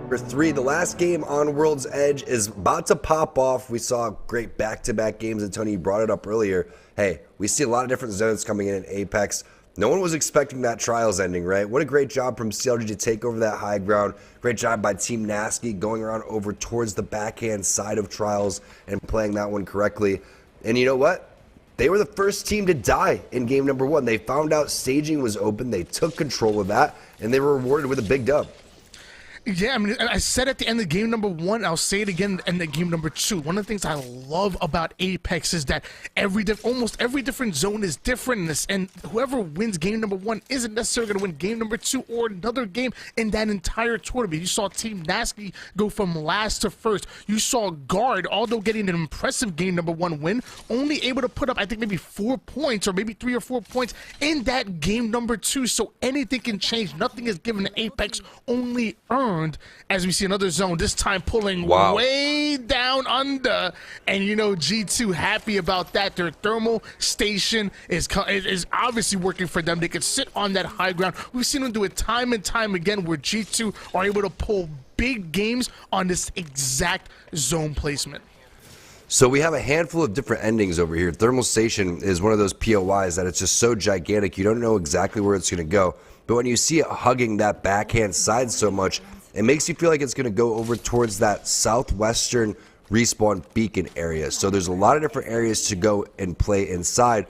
Number 3, the last game on World's Edge is about to pop off. We saw great back-to-back games, and Tony, you brought it up earlier. Hey, we see a lot of different zones coming in Apex. No one was expecting that Trials ending, right? What a great job from CLG to take over that high ground. Great job by Team Nasky going around over towards the backhand side of Trials and playing that one correctly. And you know what? They were the first team to die in game number 1. They found out staging was open. They took control of that, and they were rewarded with a big dub. Yeah, I mean, I said at the end of game number 1, I'll say it again in the game number 2. One of the things I love about Apex is that almost every different zone is different, and whoever wins game number 1 isn't necessarily going to win game number 2 or another game in that entire tournament. You saw Team Nasky go from last to first. You saw Guard, although getting an impressive game number 1 win, only able to put up, I think, maybe 4 points or maybe 3 or 4 points in that game number 2. So anything can change. Nothing is given to Apex, only earned. As we see another zone, this time pulling way down under, and you know G2 happy about that. Their thermal station is obviously working for them. They can sit on that high ground. We've seen them do it time and time again, where G2 are able to pull big games on this exact zone placement. So we have a handful of different endings over here. Thermal station is one of those POIs that it's just so gigantic you don't know exactly where it's going to go. But when you see it hugging that backhand side so much, it makes you feel like it's going to go over towards that southwestern respawn beacon area. So there's a lot of different areas to go and play inside.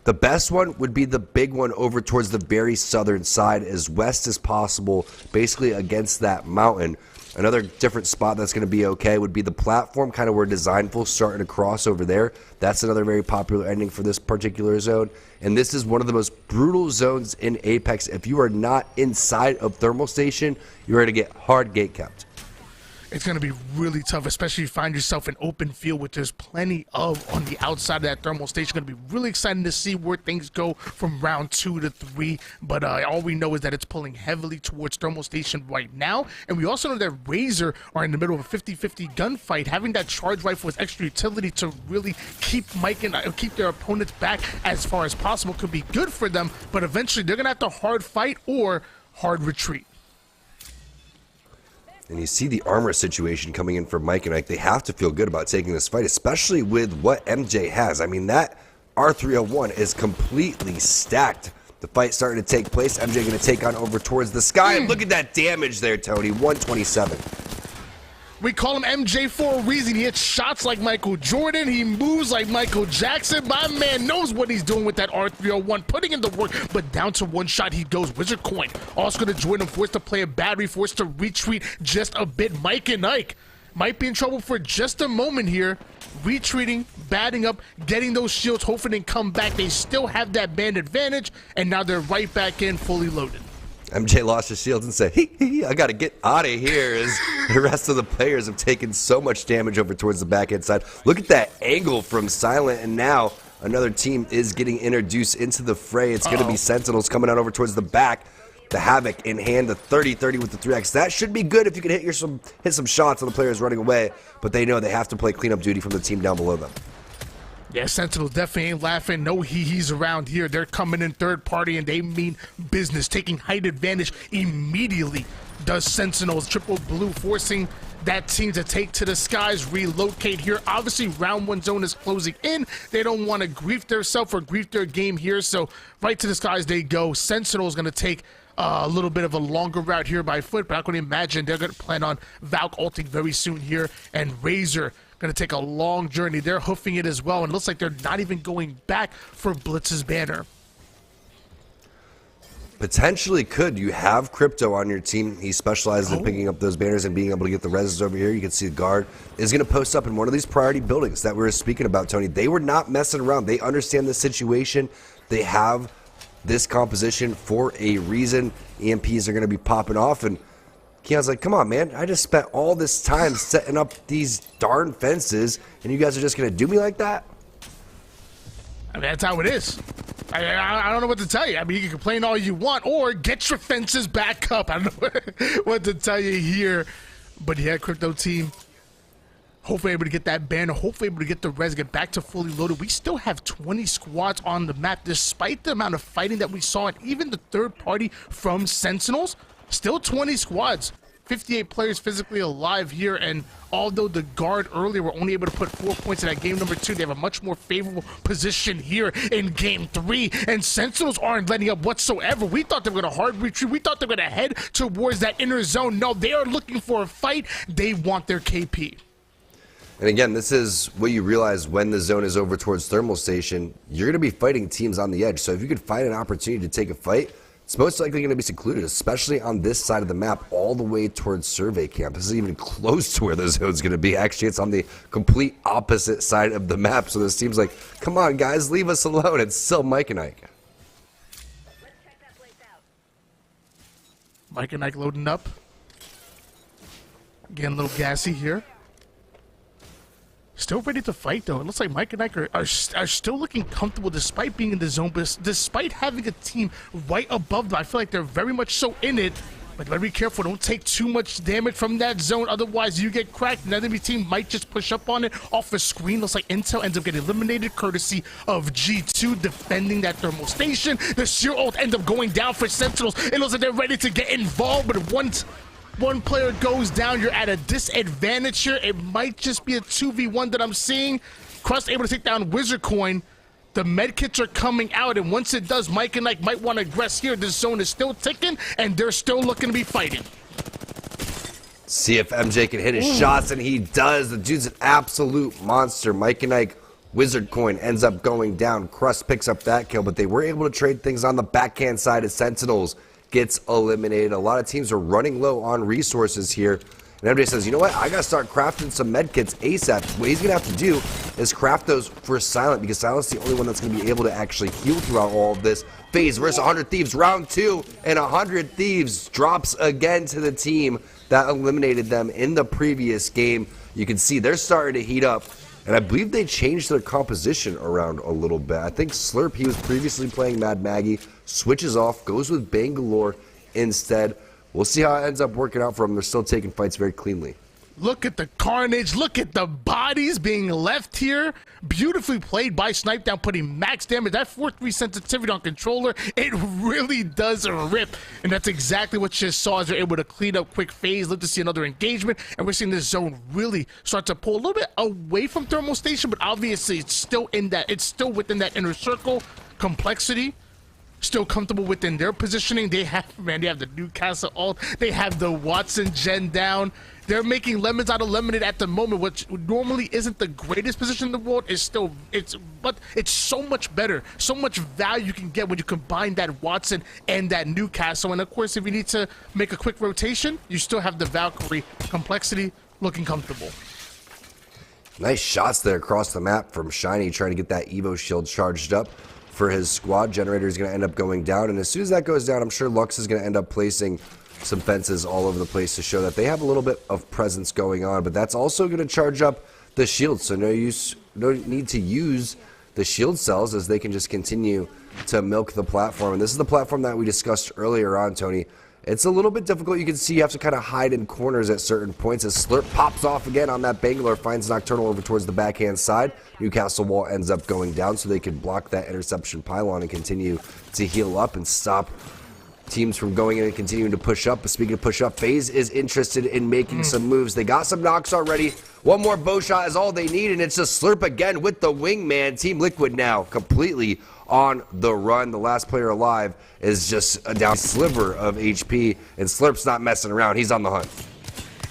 The best one would be the big one over towards the very southern side, as west as possible, basically against that mountain. Another different spot that's going to be okay would be the platform, kind of where Designful starting to cross over there. That's another very popular ending for this particular zone. And this is one of the most brutal zones in Apex. If you are not inside of Thermal Station, you're going to get hard gate kept. It's going to be really tough, especially if you find yourself in open field, which there's plenty of on the outside of that thermal station. Going to be really exciting to see where things go from round 2 to 3. But all we know is that it's pulling heavily towards thermal station right now. And we also know that Razor are in the middle of a 50-50 gunfight. Having that charge rifle with extra utility to really keep keep their opponents back as far as possible could be good for them. But eventually they're going to have to hard fight or hard retreat. And you see the armor situation coming in for Mike and Ike. They have to feel good about taking this fight, especially with what MJ has. I mean, that R301 is completely stacked. The fight starting to take place. MJ going to take on over towards the sky. And look at that damage there, Tony. 127. We call him MJ for a reason. He hits shots like Michael Jordan. He moves like Michael Jackson. My man knows what he's doing with that R301, putting in the work, but down to one shot he goes. Wizard Coin also going to join him, forced to play a battery, forced to retreat just a bit. Mike and Ike might be in trouble for just a moment here. Retreating, batting up, getting those shields, hoping they come back. They still have that band advantage, and now they're right back in, fully loaded. MJ lost his shields and said, I got to get out of here, as the rest of the players have taken so much damage over towards the back end side. Look at that angle from Silent, and now another team is getting introduced into the fray. It's going to be Sentinels coming out over towards the back. The Havoc in hand, the 30-30 with the 3x. That should be good if you can hit some shots on the players running away, but they know they have to play cleanup duty from the team down below them. Yeah, Sentinels definitely ain't laughing. No he's around here. They're coming in third party, and they mean business. Taking height advantage immediately does Sentinels. Triple blue forcing that team to take to the skies, relocate here. Obviously, round 1 zone is closing in. They don't want to grief theirself or grief their game here, so right to the skies they go. Sentinels going to take a little bit of a longer route here by foot, but I can imagine they're going to plan on Valk ulting very soon here, and Razor going to take a long journey. They're hoofing it as well, and it looks like they're not even going back for Blitz's banner. Potentially could. You have Crypto on your team. He specializes in picking up those banners and being able to get the reses over here. You can see the guard is going to post up in one of these priority buildings that we were speaking about, Tony. They were not messing around. They understand the situation. They have this composition for a reason. EMPs are going to be popping off, and Keon's like, come on, man. I just spent all this time setting up these darn fences, and you guys are just going to do me like that? I mean, that's how it is. I don't know what to tell you. I mean, you can complain all you want, or get your fences back up. I don't know what to tell you here. But yeah, Crypto team, hopefully able to get that banner, hopefully able to get the res, get back to fully loaded. We still have 20 squads on the map, despite the amount of fighting that we saw, and even the third party from Sentinels. Still 20 squads, 58 players physically alive here, and although the guard earlier were only able to put 4 points in that game number 2, they have a much more favorable position here in game 3, and Sentinels aren't letting up whatsoever. We thought they were going to hard retreat. We thought they were going to head towards that inner zone. No, they are looking for a fight. They want their KP. And again, this is what you realize when the zone is over towards Thermal Station. You're going to be fighting teams on the edge, so if you could find an opportunity to take a fight, it's most likely going to be secluded, especially on this side of the map, all the way towards Survey Camp. This isn't even close to where the zone's going to be. Actually, it's on the complete opposite side of the map. So this team's like, come on, guys, leave us alone. It's still Mike and Ike. Let's check that place out. Mike and Ike loading up. Getting a little gassy here. Still ready to fight, though. It looks like Mike and Ike are still looking comfortable despite being in the zone, but despite having a team right above them. I feel like they're very much so in it, but gotta be careful. Don't take too much damage from that zone, otherwise you get cracked. An enemy team might just push up on it off the screen. Looks like Intel ends up getting eliminated courtesy of G2 defending that thermal station. The sheer ult ends up going down for Sentinels. It looks like they're ready to get involved, but once one player goes down, you're at a disadvantage here. It might just be a 2v1 that I'm seeing. Crust able to take down Wizard Coin. The medkits are coming out, and once it does, Mike and Ike might want to aggress here. This zone is still ticking, and they're still looking to be fighting. See if MJ can hit his shots, and he does. The dude's an absolute monster. Mike and Ike, Wizard Coin ends up going down. Crust picks up that kill, but they were able to trade things on the backhand side as Sentinels gets eliminated. A lot of teams are running low on resources here. And MJ says, you know what? I got to start crafting some medkits ASAP. What he's going to have to do is craft those for Silent, because Silent's the only one that's going to be able to actually heal throughout all of this. FaZe versus 100 Thieves, round 2, and 100 Thieves drops again to the team that eliminated them in the previous game. You can see they're starting to heat up, and I believe they changed their composition around a little bit. I think Slurp, he was previously playing Mad Maggie, switches off, goes with Bangalore instead. We'll see how it ends up working out for them. They're still taking fights very cleanly. Look at the carnage. Look at the bodies being left here. Beautifully played by Snipedown, putting max damage. That 4-3 sensitivity on controller, it really does rip. And that's exactly what you just saw as they're able to clean up quick phase. Love to see another engagement. And we're seeing this zone really start to pull a little bit away from Thermal Station, but obviously it's still within that inner circle. Complexity still comfortable within their positioning. They have the Newcastle ult. They have the Watson gen down. They're making lemons out of lemonade at the moment, which normally isn't the greatest position in the world. But it's so much better, so much value you can get when you combine that Watson and that Newcastle. And of course, if you need to make a quick rotation, you still have the Valkyrie. Complexity looking comfortable. Nice shots there across the map from Shiny, trying to get that Evo shield charged up for his squad. Generator is going to end up going down, and as soon as that goes down, I'm sure Lux is going to end up placing some fences all over the place to show that they have a little bit of presence going on, but that's also going to charge up the shield, so no need to use the shield cells, as they can just continue to milk the platform. And this is the platform that we discussed earlier on, Tony. It's a little bit difficult. You can see you have to kind of hide in corners at certain points as Slurp pops off again on that Bangalore, finds Nocturnal over towards the backhand side. Newcastle wall ends up going down so they can block that interception pylon and continue to heal up and stop teams from going in and continuing to push up. But speaking of push up, FaZe is interested in making some moves. They got some knocks already. One more bow shot is all they need, and it's just Slurp again with the wingman. Team Liquid now completely on the run. The last player alive is just a down sliver of HP, and Slurp's not messing around. He's on the hunt.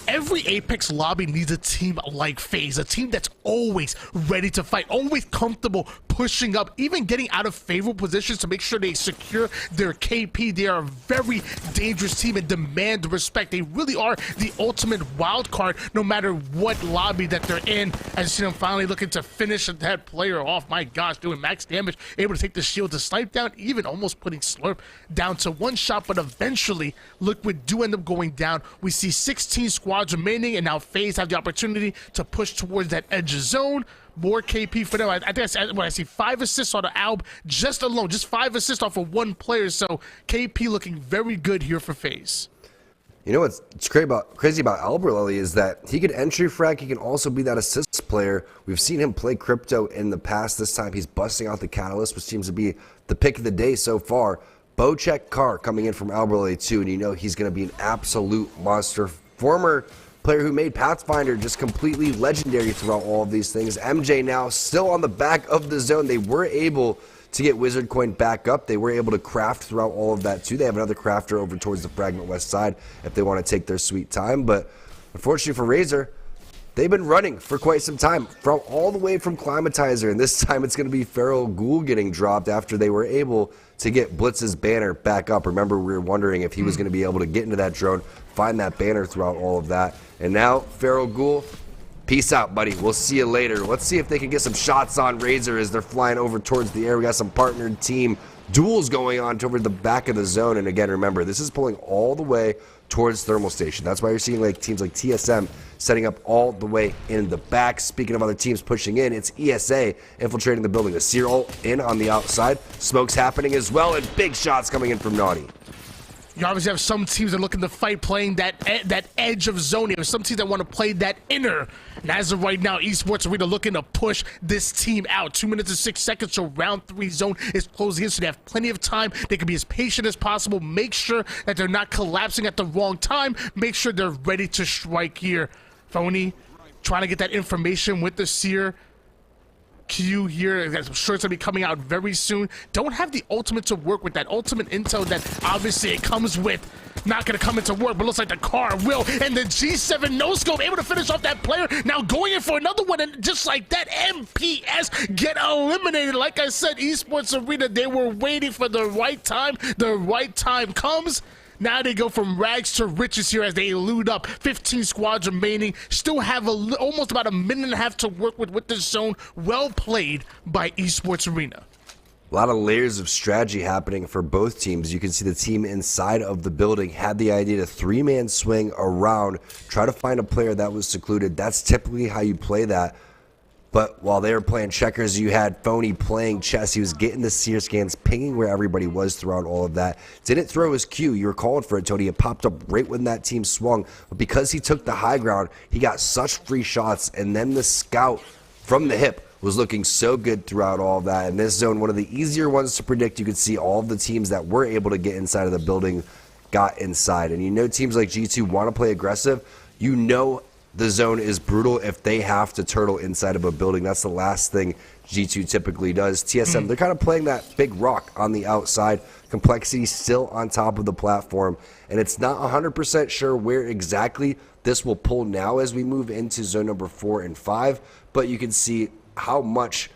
Every Apex lobby needs a team like FaZe, a team that's always ready to fight, always comfortable pushing up, even getting out of favorable positions to make sure they secure their KP. They are a very dangerous team and demand respect. They really are the ultimate wild card, no matter what lobby that they're in. As you see them finally looking to finish that player off. My gosh, doing max damage, able to take the shield to snipe down, even almost putting Slurp down to one shot, but eventually Liquid do end up going down. We see 16 squads remaining, and now FaZe have the opportunity to push towards that edge zone. More KP for them. I think I see 5 assists on the Alb just alone, just 5 assists off of one player. So KP looking very good here for FaZe. You know what's crazy about Alberlelli is that he can entry frag, he can also be that assist player. We've seen him play Crypto in the past. This time he's busting out the Catalyst, which seems to be the pick of the day so far. Bocek Carr coming in from Alberlelli too, and you know he's going to be an absolute monster. Former player who made Pathfinder just completely legendary throughout all of these things. MJ now still on the back of the zone. They were able to get Wizard Coin back up. They were able to craft throughout all of that too. They have another crafter over towards the Fragment West side if they want to take their sweet time. But unfortunately for Razor, they've been running for quite some time, from all the way from Climatizer, and this time it's going to be Feral Ghoul getting dropped after they were able to get Blitz's banner back up. Remember, we were wondering if he was going to be able to get into that drone, find that banner throughout all of that. And now, Feral Ghoul, peace out, buddy. We'll see you later. Let's see if they can get some shots on Razor as they're flying over towards the air. We got some partnered team duels going on toward the back of the zone. And again, remember, this is pulling all the way towards Thermal Station. That's why you're seeing like teams like TSM setting up all the way in the back. Speaking of other teams pushing in, it's ESA infiltrating the building. The Seer ult in on the outside. Smoke's happening as well, and big shots coming in from Naughty. You obviously have some teams that are looking to fight playing that edge of zone. There's some teams that want to play that inner. And as of right now, Esports Arena looking to push this team out. 2 minutes and 6 seconds, so round 3 zone is closing in, so they have plenty of time. They can be as patient as possible. Make sure that they're not collapsing at the wrong time. Make sure they're ready to strike here. Phony trying to get that information with the Seer Q here. I'm sure it's going to be coming out very soon. Don't have the ultimate to work with. That ultimate intel that obviously it comes with. Not going to come into work, but looks like the car will. And the G7 no-scope able to finish off that player. Now going in for another one, and just like that, MPS get eliminated. Like I said, Esports Arena, they were waiting for the right time. The right time comes. Now they go from rags to riches here as they loot up. 15 squads remaining. Still have almost about a minute and a half to work with this zone. Well played by Esports Arena. A lot of layers of strategy happening for both teams. You can see the team inside of the building had the idea to three-man swing around, try to find a player that was secluded. That's typically how you play that. But while they were playing checkers, you had Phony playing chess. He was getting the seer scans, pinging where everybody was throughout all of that. Didn't throw his Q. You were calling for it, Tony. It popped up right when that team swung. But because he took the high ground, he got such free shots. And then the scout from the hip was looking so good throughout all of that. In this zone, one of the easier ones to predict, you could see all of the teams that were able to get inside of the building got inside. And you know teams like G2 want to play aggressive. You know the zone is brutal if they have to turtle inside of a building. That's the last thing G2 typically does. TSM, they're kind of playing that big rock on the outside. Complexity still on top of the platform. And it's not 100% sure where exactly this will pull now as we move into zone number 4 and 5. But you can see how much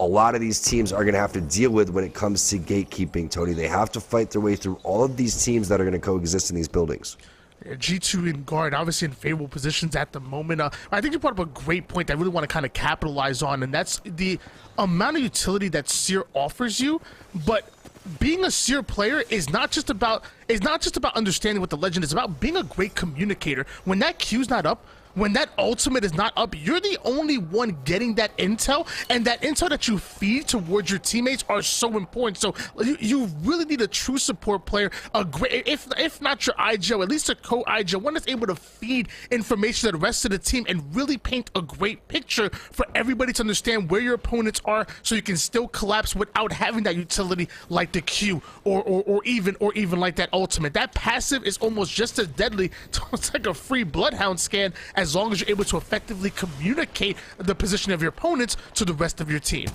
a lot of these teams are going to have to deal with when it comes to gatekeeping, Tony. They have to fight their way through all of these teams that are going to coexist in these buildings. G2 in guard, obviously in favorable positions at the moment. I think you brought up a great point that I really want to kind of capitalize on, and that's the amount of utility that Seer offers you. But being a Seer player is not just about understanding what the legend is about. Being a great communicator. When that Q's not up, when that ultimate is not up, you're the only one getting that intel, and that intel that you feed towards your teammates are so important. So you really need a true support player, a great, if not your IGL, at least a co-IGL, one that's able to feed information to the rest of the team and really paint a great picture for everybody to understand where your opponents are, so you can still collapse without having that utility like the Q or even like that ultimate. That passive is almost just as deadly. It's like a free Bloodhound scan, as long as you're able to effectively communicate the position of your opponents to the rest of your team.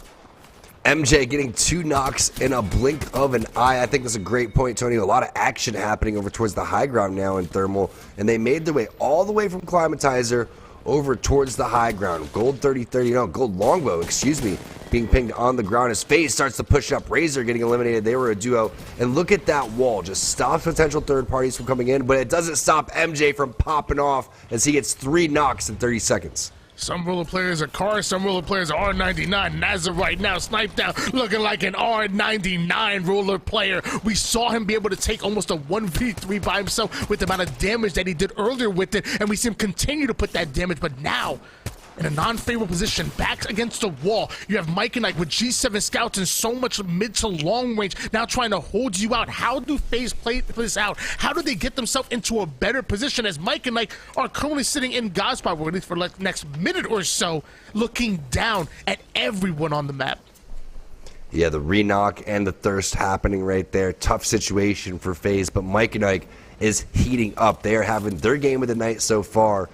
MJ getting 2 knocks in a blink of an eye. I think that's a great point, Tony. A lot of action happening over towards the high ground now in Thermal, and they made their way all the way from Climatizer over towards the high ground. Gold Longbow, excuse me, being pinged on the ground. His face starts to push up. Razor getting eliminated. They were a duo. And look at that wall. Just stops potential third parties from coming in, but it doesn't stop MJ from popping off as he gets 3 knocks in 30 seconds. Some roller players are cars, some roller players are R99. Nazar right now, sniped down, looking like an R99 roller player. We saw him be able to take almost a 1v3 by himself with the amount of damage that he did earlier with it, and we see him continue to put that damage, but now, in a non-favorable position, back against the wall, you have Mike and Ike with G7 scouts and so much mid to long range now trying to hold you out. How do FaZe play this out? How do they get themselves into a better position, as Mike and Ike are currently sitting in God's spot, at least for the next minute or so, looking down at everyone on the map? Yeah, the re-knock and the thirst happening right there. Tough situation for FaZe, but Mike and Ike is heating up. They are having their game of the night so far,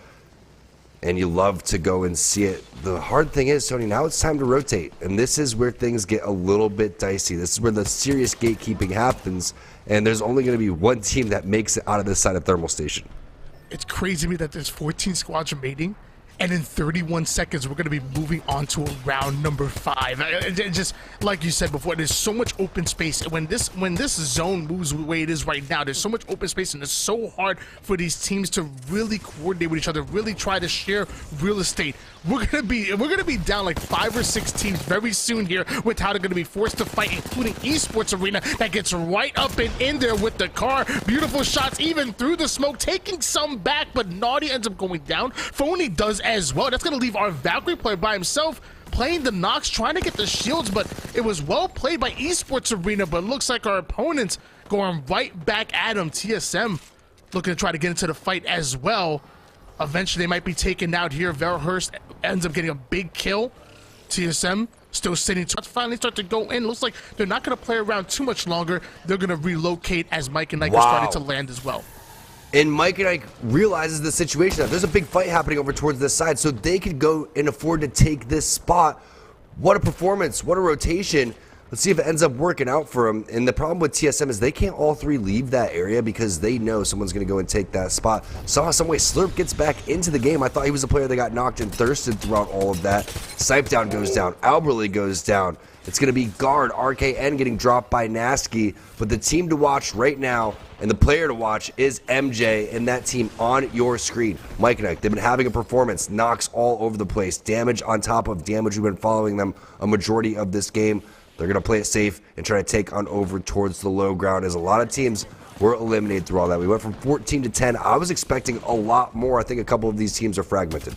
and you love to go and see it. The hard thing is, Tony, now it's time to rotate, and this is where things get a little bit dicey. This is where the serious gatekeeping happens, and there's only going to be one team that makes it out of this side of Thermal Station. It's crazy to me that there's 14 squads remaining, and in 31 seconds, we're going to be moving on to round number 5. Just like you said before, there's so much open space. When this zone moves the way it is right now, there's so much open space, and it's so hard for these teams to really coordinate with each other, really try to share real estate. We're gonna be down like 5 or 6 teams very soon here, with how they're gonna be forced to fight, including Esports Arena that gets right up and in there with the car. Beautiful shots even through the smoke, taking some back, but Naughty ends up going down. Phony does as well. That's gonna leave our Valkyrie player by himself, playing the knocks, trying to get the shields, but it was well played by Esports Arena, but looks like our opponents going right back at him. TSM looking to try to get into the fight as well. Eventually they might be taken out here. Verhurst ends up getting a big kill. TSM still sitting, finally start to go in. Looks like they're not going to play around too much longer. They're going to relocate as Mike and Ike are starting to land as well. And Mike and Ike realizes the situation. Now, there's a big fight happening over towards this side, so they could go and afford to take this spot. What a performance. What a rotation. Let's see if it ends up working out for them. And the problem with TSM is they can't all 3 leave that area because they know someone's going to go and take that spot. Somehow, some way, Slurp gets back into the game. I thought he was a player that got knocked and thirsted throughout all of that. Sipedown goes down. Alberly goes down. It's going to be guard RKN getting dropped by Nasky. But the team to watch right now and the player to watch is MJ and that team on your screen. Mike and Ike, they've been having a performance. Knocks all over the place. Damage on top of damage. We've been following them a majority of this game. They're going to play it safe and try to take on over towards the low ground, as a lot of teams were eliminated through all that. We went from 14 to 10. I was expecting a lot more. I think a couple of these teams are fragmented.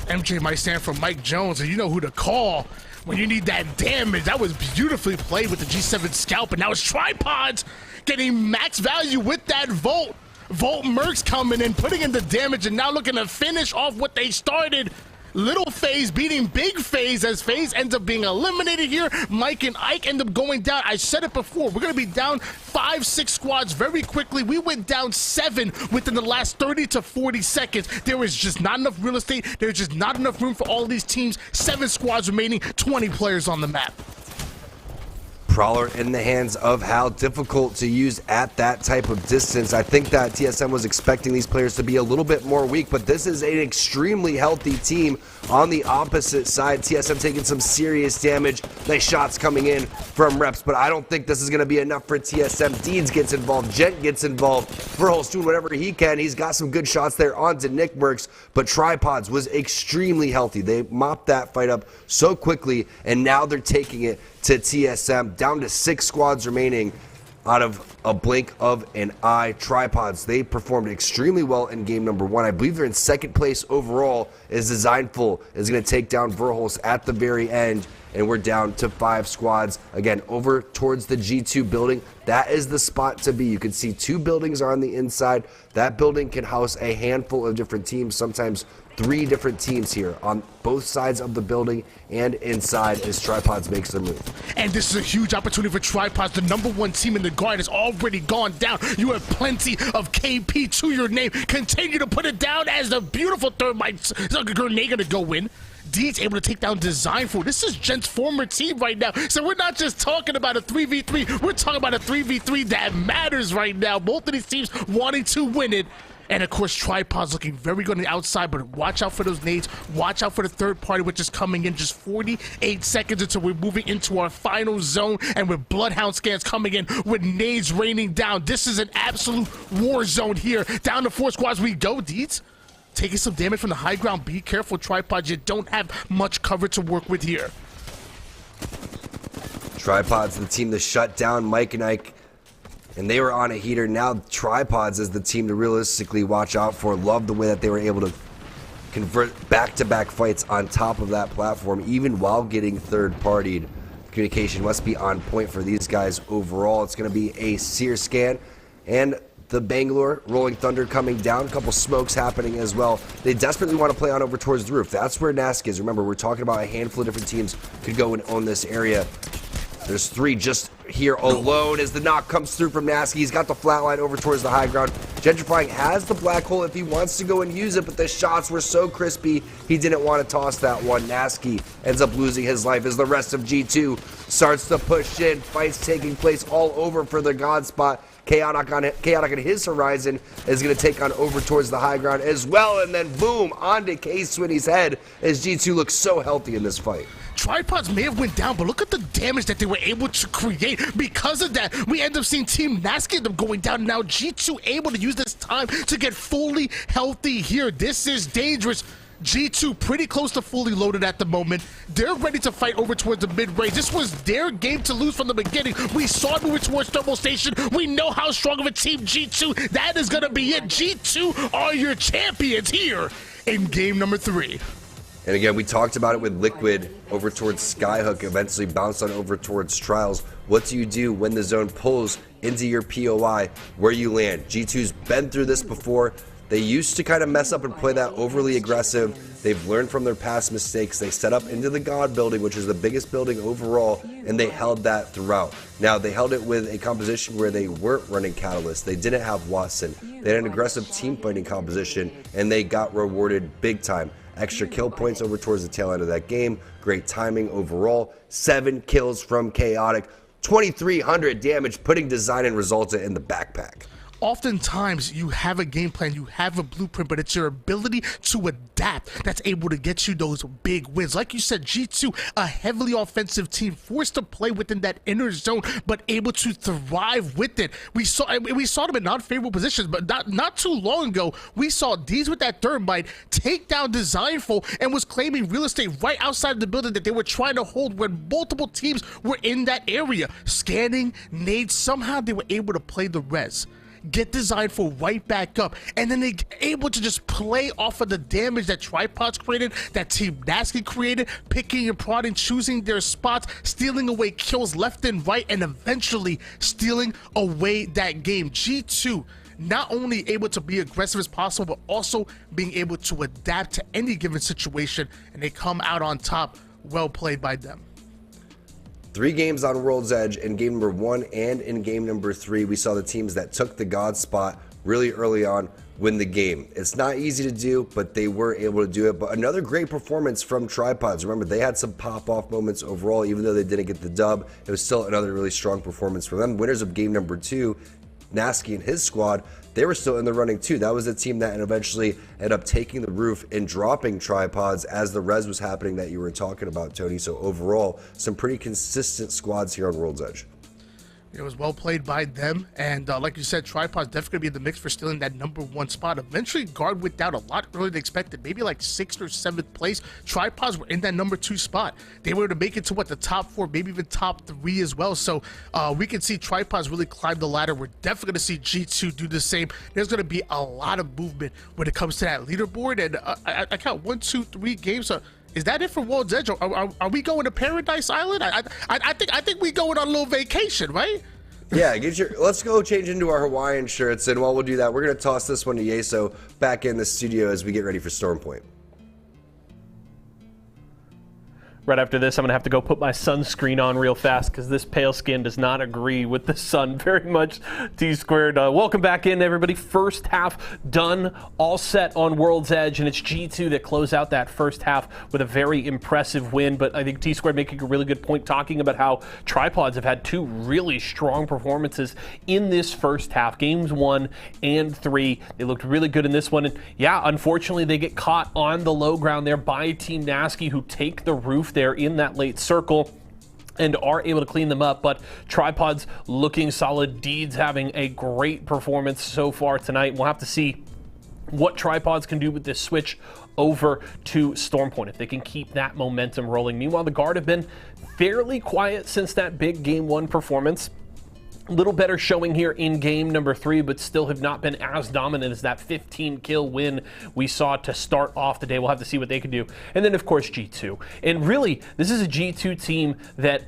MJ might stand for Mike Jones, and you know who to call when you need that damage. That was beautifully played with the G7 scalp, and now it's Tripods getting max value with that Volt. Volt Mercs coming in, putting in the damage, and now looking to finish off what they started. Little FaZe beating Big FaZe, as FaZe ends up being eliminated here. Mike and Ike end up going down. I said it before, we're going to be down 5-6 squads very quickly. We went down 7 within the last 30 to 40 seconds. There was just not enough real estate. There's just not enough room for all of these teams. 7 squads remaining, 20 players on the map. Prowler in the hands of Hal, difficult to use at that type of distance. I think that TSM was expecting these players to be a little bit more weak, but this is an extremely healthy team on the opposite side. TSM taking some serious damage. Nice shots coming in from Reps, but I don't think this is going to be enough for TSM. Deeds gets involved, Gent gets involved. Verhol's doing whatever he can. He's got some good shots there onto Nick Mercs, but Tripods was extremely healthy. They mopped that fight up so quickly, and now they're taking it to TSM, down to 6 squads remaining out of a blink of an eye. Tripods, they performed extremely well in game number 1. I believe they're in 2nd place overall, as Designful is going to take down Verholz at the very end, and we're down to 5 squads. Again, over towards the G2 building. That is the spot to be. You can see 2 buildings are on the inside. That building can house a handful of different teams, sometimes 3 different teams here on both sides of the building and inside, as Tripods makes their move. And this is a huge opportunity for Tripods. The #1 team in the guard has already gone down. You have plenty of KP to your name. Continue to put it down as the beautiful thermite grenade gonna go in. Deed's able to take down Designful. This is Gent's former team right now. So we're not just talking about a 3v3. We're talking about a 3v3 that matters right now. Both of these teams wanting to win it. And of course, Tripods looking very good on the outside, but watch out for those nades. Watch out for the third party, which is coming in just 48 seconds until we're moving into our final zone. And with Bloodhound scans coming in, with nades raining down, this is an absolute war zone here. Down to 4 squads we go, Deeds. Taking some damage from the high ground. Be careful, Tripods. You don't have much cover to work with here. Tripods, the team to shut down Mike and Ike, and they were on a heater. Now Tripods is the team to realistically watch out for. Love the way that they were able to convert back-to-back fights on top of that platform, even while getting third-partied. Communication must be on point for these guys overall. It's going to be a sear scan, and the Bangalore Rolling Thunder coming down. A couple smokes happening as well. They desperately want to play on over towards the roof. That's where Nask is. Remember, we're talking about a handful of different teams could go and own this area. There's 3 just here alone as the knock comes through from Nasky. He's got the flatline over towards the high ground. Gentrifying has the black hole if he wants to go and use it, but the shots were so crispy, he didn't want to toss that one. Nasky ends up losing his life as the rest of G2 starts to push in. Fights taking place all over for the God spot. Chaotic on his horizon is going to take on over towards the high ground as well, and then boom, onto K-Swinny's head as G2 looks so healthy in this fight. Tripods may have went down, but look at the damage that they were able to create. Because of that, we end up seeing Team Nasky end up going down. Now G2 able to use this time to get fully healthy here. This is dangerous. G2 pretty close to fully loaded at the moment. They're ready to fight over towards the mid-range. This was their game to lose from the beginning. We saw it moving towards Thermal Station. We know how strong of a team G2. That is going to be it. G2 are your champions here in game number 3. And again, we talked about it with Liquid over towards Skyhook, eventually bounced on over towards Trials. What do you do when the zone pulls into your POI where you land? G2's been through this before. They used to kind of mess up and play that overly aggressive. They've learned from their past mistakes. They set up into the God building, which is the biggest building overall, and they held that throughout. Now, they held it with a composition where they weren't running Catalyst. They didn't have Watson. They had an aggressive team fighting composition, and they got rewarded big time. Extra kill points over towards the tail end of that game. Great timing overall. 7 kills from Chaotic. 2,300 damage, putting Design and Resulta in the backpack. oftentimes you have a game plan, you have a blueprint, but it's your ability to adapt that's able to get you those big wins. Like you said, G2, a heavily offensive team, forced to play within that inner zone, but able to thrive with it. We saw them in non-favorable positions, but not too long ago, we saw D's with that thermite take down Designful and was claiming real estate right outside of the building that they were trying to hold when multiple teams were in that area. Scanning, nades, somehow they were able to play the res, get Designful right back up, and then they able to just play off of the damage that Tripods created, that Team Nasty created, picking and prodding, choosing their spots, stealing away kills left and right, and eventually stealing away that game. G2 not only able to be aggressive as possible, but also being able to adapt to any given situation, and they come out on top. Well played by them. 3 games on World's Edge. In game number 1 and in game number 3, we saw the teams that took the God spot really early on win the game. It's not easy to do, but they were able to do it. But another great performance from Tripods. Remember, they had some pop-off moments overall. Even though they didn't get the dub, it was still another really strong performance from them. Winners of game number 2, Nasky and his squad, they were still in the running too. That was the team that eventually ended up taking the roof and dropping Tripods as the res was happening that you were talking about, Tony. So overall, some pretty consistent squads here on World's Edge. It was well played by them, and like you said, Tripod's definitely going to be in the mix for stealing that number 1 spot. Eventually, Guard went down a lot earlier than expected, maybe like 6th or 7th place. Tripods were in that number 2 spot. They were to make it to the top 4, maybe even top 3 as well. So we can see Tripods really climb the ladder. We're definitely going to see G2 do the same. There's going to be a lot of movement when it comes to that leaderboard, and I count 1, 2, 3 games. Is that it for World's Edge? Are we going to Paradise Island? I think we going on a little vacation, right? Yeah, let's go change into our Hawaiian shirts, and while we'll do that, we're gonna toss this one to Yeso back in the studio as we get ready for Storm Point. Right after this, I'm going to have to go put my sunscreen on real fast because this pale skin does not agree with the sun very much. T-squared. Welcome back in, everybody. First half done, all set on World's Edge, and it's G2 that close out that first half with a very impressive win. But I think T-squared making a really good point talking about how Tripods have had 2 really strong performances in this first half. Games 1 and 3. They looked really good in this one. And yeah, unfortunately, they get caught on the low ground there by Team Nasky, who take the roof there in that late circle and are able to clean them up. But Tripods looking solid. Deeds having a great performance so far tonight. We'll have to see what Tripods can do with this switch over to Stormpoint, if they can keep that momentum rolling. Meanwhile, the Guard have been fairly quiet since that big game 1 performance. A little better showing here in game number 3, but still have not been as dominant as that 15-kill win we saw to start off the day. We'll have to see what they can do. And then, of course, G2. And really, this is a G2 team that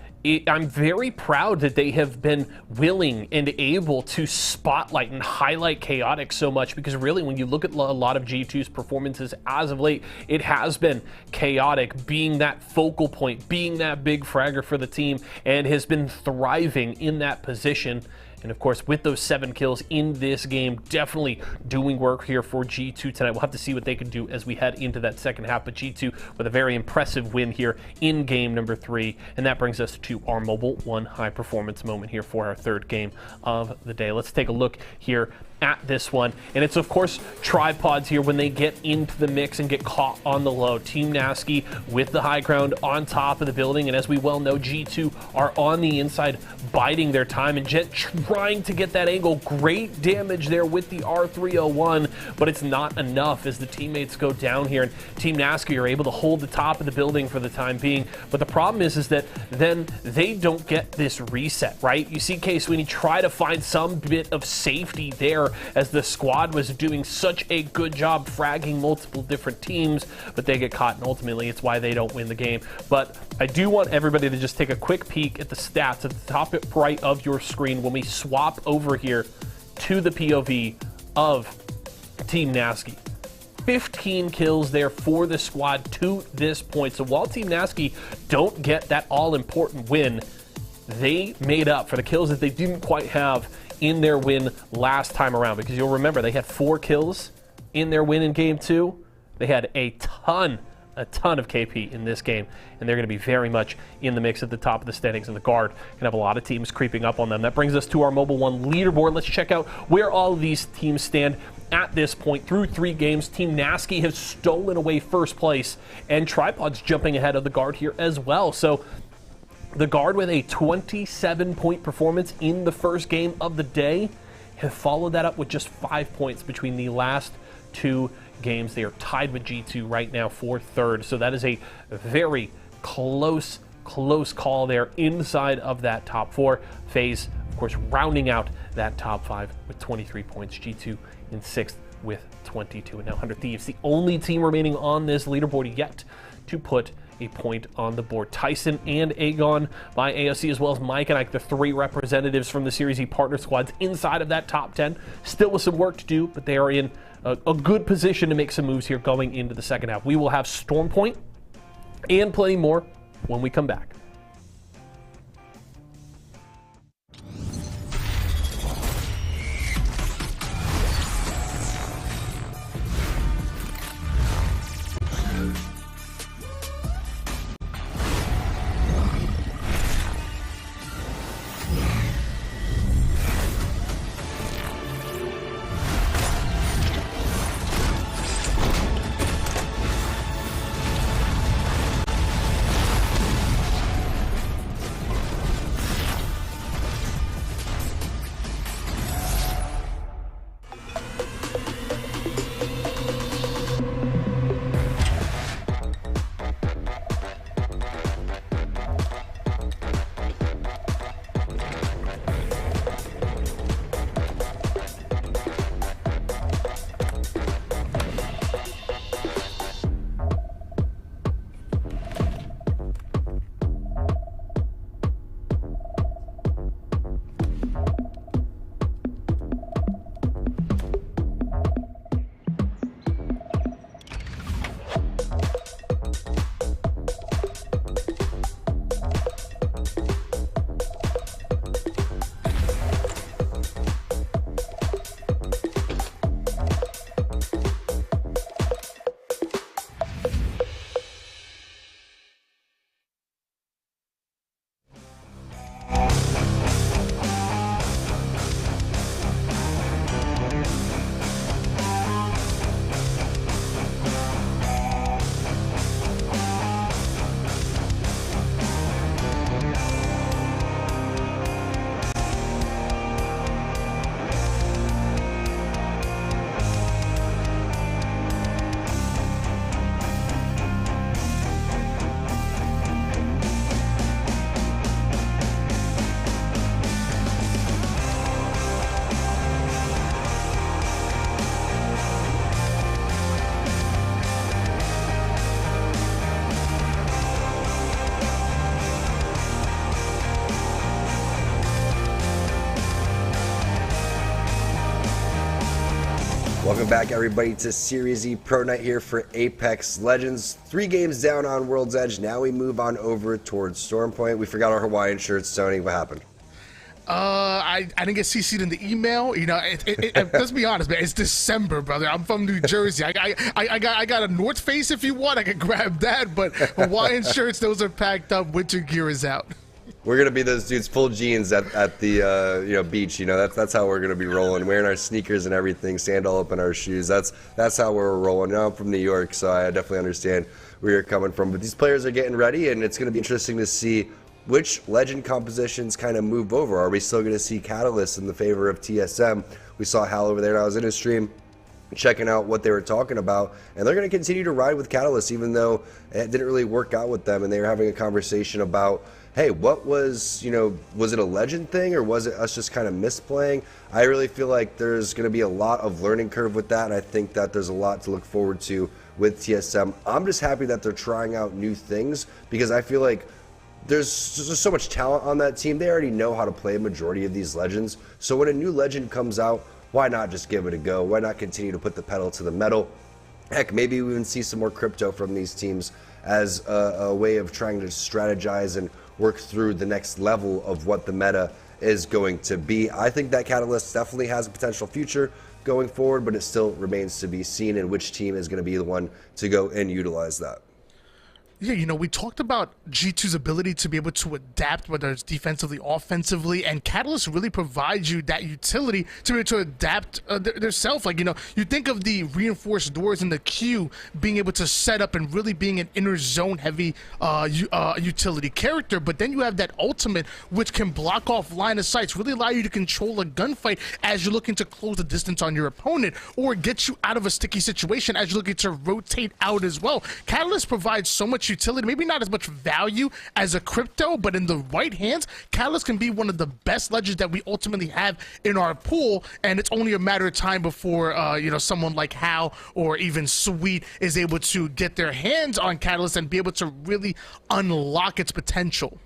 I'm very proud that they have been willing and able to spotlight and highlight Chaotic so much, because really when you look at a lot of G2's performances as of late, it has been Chaotic being that focal point, being that big fragger for the team, and has been thriving in that position. And of course, with those 7 kills in this game, definitely doing work here for G2 tonight. We'll have to see what they can do as we head into that second half. But G2 with a very impressive win here in game number 3. And that brings us to our Mobile 1 high performance moment here for our 3rd game of the day. Let's take a look here at this one, and it's of course Tripods here when they get into the mix and get caught on the low. Team Nasky with the high ground on top of the building, and as we well know, G2 are on the inside biding their time, and Jet trying to get that angle. Great damage there with the R301, but it's not enough as the teammates go down here, and Team Nasky are able to hold the top of the building for the time being. But the problem is that then they don't get this reset, right? You see K-Sweeney try to find some bit of safety there as the squad was doing such a good job fragging multiple different teams, but they get caught, and ultimately it's why they don't win the game. But I do want everybody to just take a quick peek at the stats at the top right of your screen when we swap over here to the POV of Team Nasky. 15 kills there for the squad to this point. So while Team Nasky don't get that all-important win, they made up for the kills that they didn't quite have in their win last time around, because you'll remember they had 4 kills in their win in game 2. They had a ton a ton of KP in this game, and they're going to be very much in the mix at the top of the standings, and the guard can have a lot of teams creeping up on them. That brings us to our Mobile One leaderboard. Let's check out where all of these teams stand at this point. Through 3 games, Team Nasky has stolen away first place, and Tripod's jumping ahead of the guard here as well. So the guard, with a 27-point performance in the first game of the day, have followed that up with just 5 points between the last 2 games. They are tied with G2 right now for third. So that is a very close call there inside of that top 4. FaZe, of course, rounding out that top 5 with 23 points. G2 in 6th with 22. And now 100 Thieves, the only team remaining on this leaderboard yet to put a point on the board. Tyson and Aegon by AOC, as well as Mike and Ike, the 3 representatives from the Series E partner squads inside of that top 10. Still with some work to do, but they are in a good position to make some moves here going into the second half. We will have Storm Point and plenty more when we come back. Welcome back, everybody, to Series E Pro Night here for Apex Legends. 3 games down on World's Edge. Now we move on over towards Storm Point. We forgot our Hawaiian shirts, Tony. What happened? I didn't get CC'd in the email. You know, let's be honest, man. It's December, brother. I'm from New Jersey. I got a North Face if you want. I can grab that. But Hawaiian shirts, those are packed up. Winter gear is out. We're gonna be those dudes, full jeans at the beach. You know, that's how we're gonna be rolling, wearing our sneakers and everything, sandal up in our shoes. That's how we're rolling. Now I'm from New York, so I definitely understand where you're coming from. But these players are getting ready, and it's gonna be interesting to see which legend compositions kind of move over. Are we still gonna see Catalyst in the favor of TSM? We saw Hal over there. I was in his stream checking out what they were talking about, and they're going to continue to ride with Catalyst even though it didn't really work out with them. And they were having a conversation about, hey, what was, was it a legend thing or was it us just kind of misplaying? I really feel like there's going to be a lot of learning curve with that, and I think that there's a lot to look forward to with TSM. I'm just happy that they're trying out new things because I feel like there's just so much talent on that team. They already know how to play a majority of these legends. So when a new legend comes out, why not just give it a go? Why not continue to put the pedal to the metal? Heck, maybe we even see some more crypto from these teams as a way of trying to strategize and work through the next level of what the meta is going to be. I think that Catalyst definitely has a potential future going forward, but it still remains to be seen in which team is going to be the one to go and utilize that. Yeah, you know, we talked about G2's ability to be able to adapt, whether it's defensively, offensively, and Catalyst really provides you that utility to be able to adapt themselves. Like, you know, you think of the reinforced doors in the queue being able to set up and really being an inner zone heavy utility character, but then you have that ultimate which can block off line of sights, really allow you to control a gunfight as you're looking to close the distance on your opponent, or get you out of a sticky situation as you're looking to rotate out as well. Catalyst provides so much utility, maybe not as much value as a crypto, but in the right hands, Catalyst can be one of the best legends that we ultimately have in our pool, and it's only a matter of time before you know, someone like Hal or even Sweet is able to get their hands on Catalyst and be able to really unlock its potential.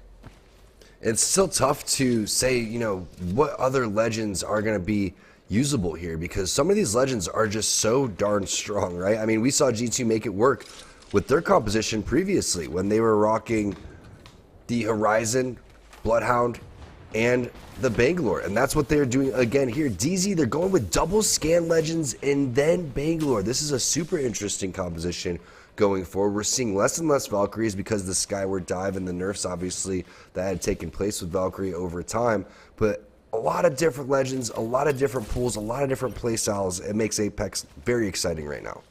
It's still tough to say, you know, what other legends are going to be usable here, because some of these legends are just so darn strong, right? I mean, we saw G2 make it work with their composition previously when they were rocking the Horizon, Bloodhound, and the Bangalore, and that's what they're doing again here. DZ, they're going with double scan legends and then Bangalore. This is a super interesting composition going forward. We're seeing less and less Valkyries because of the Skyward Dive and the nerfs, obviously, that had taken place with Valkyrie over time, but a lot of different legends, a lot of different pools, a lot of different playstyles. It makes Apex very exciting right now.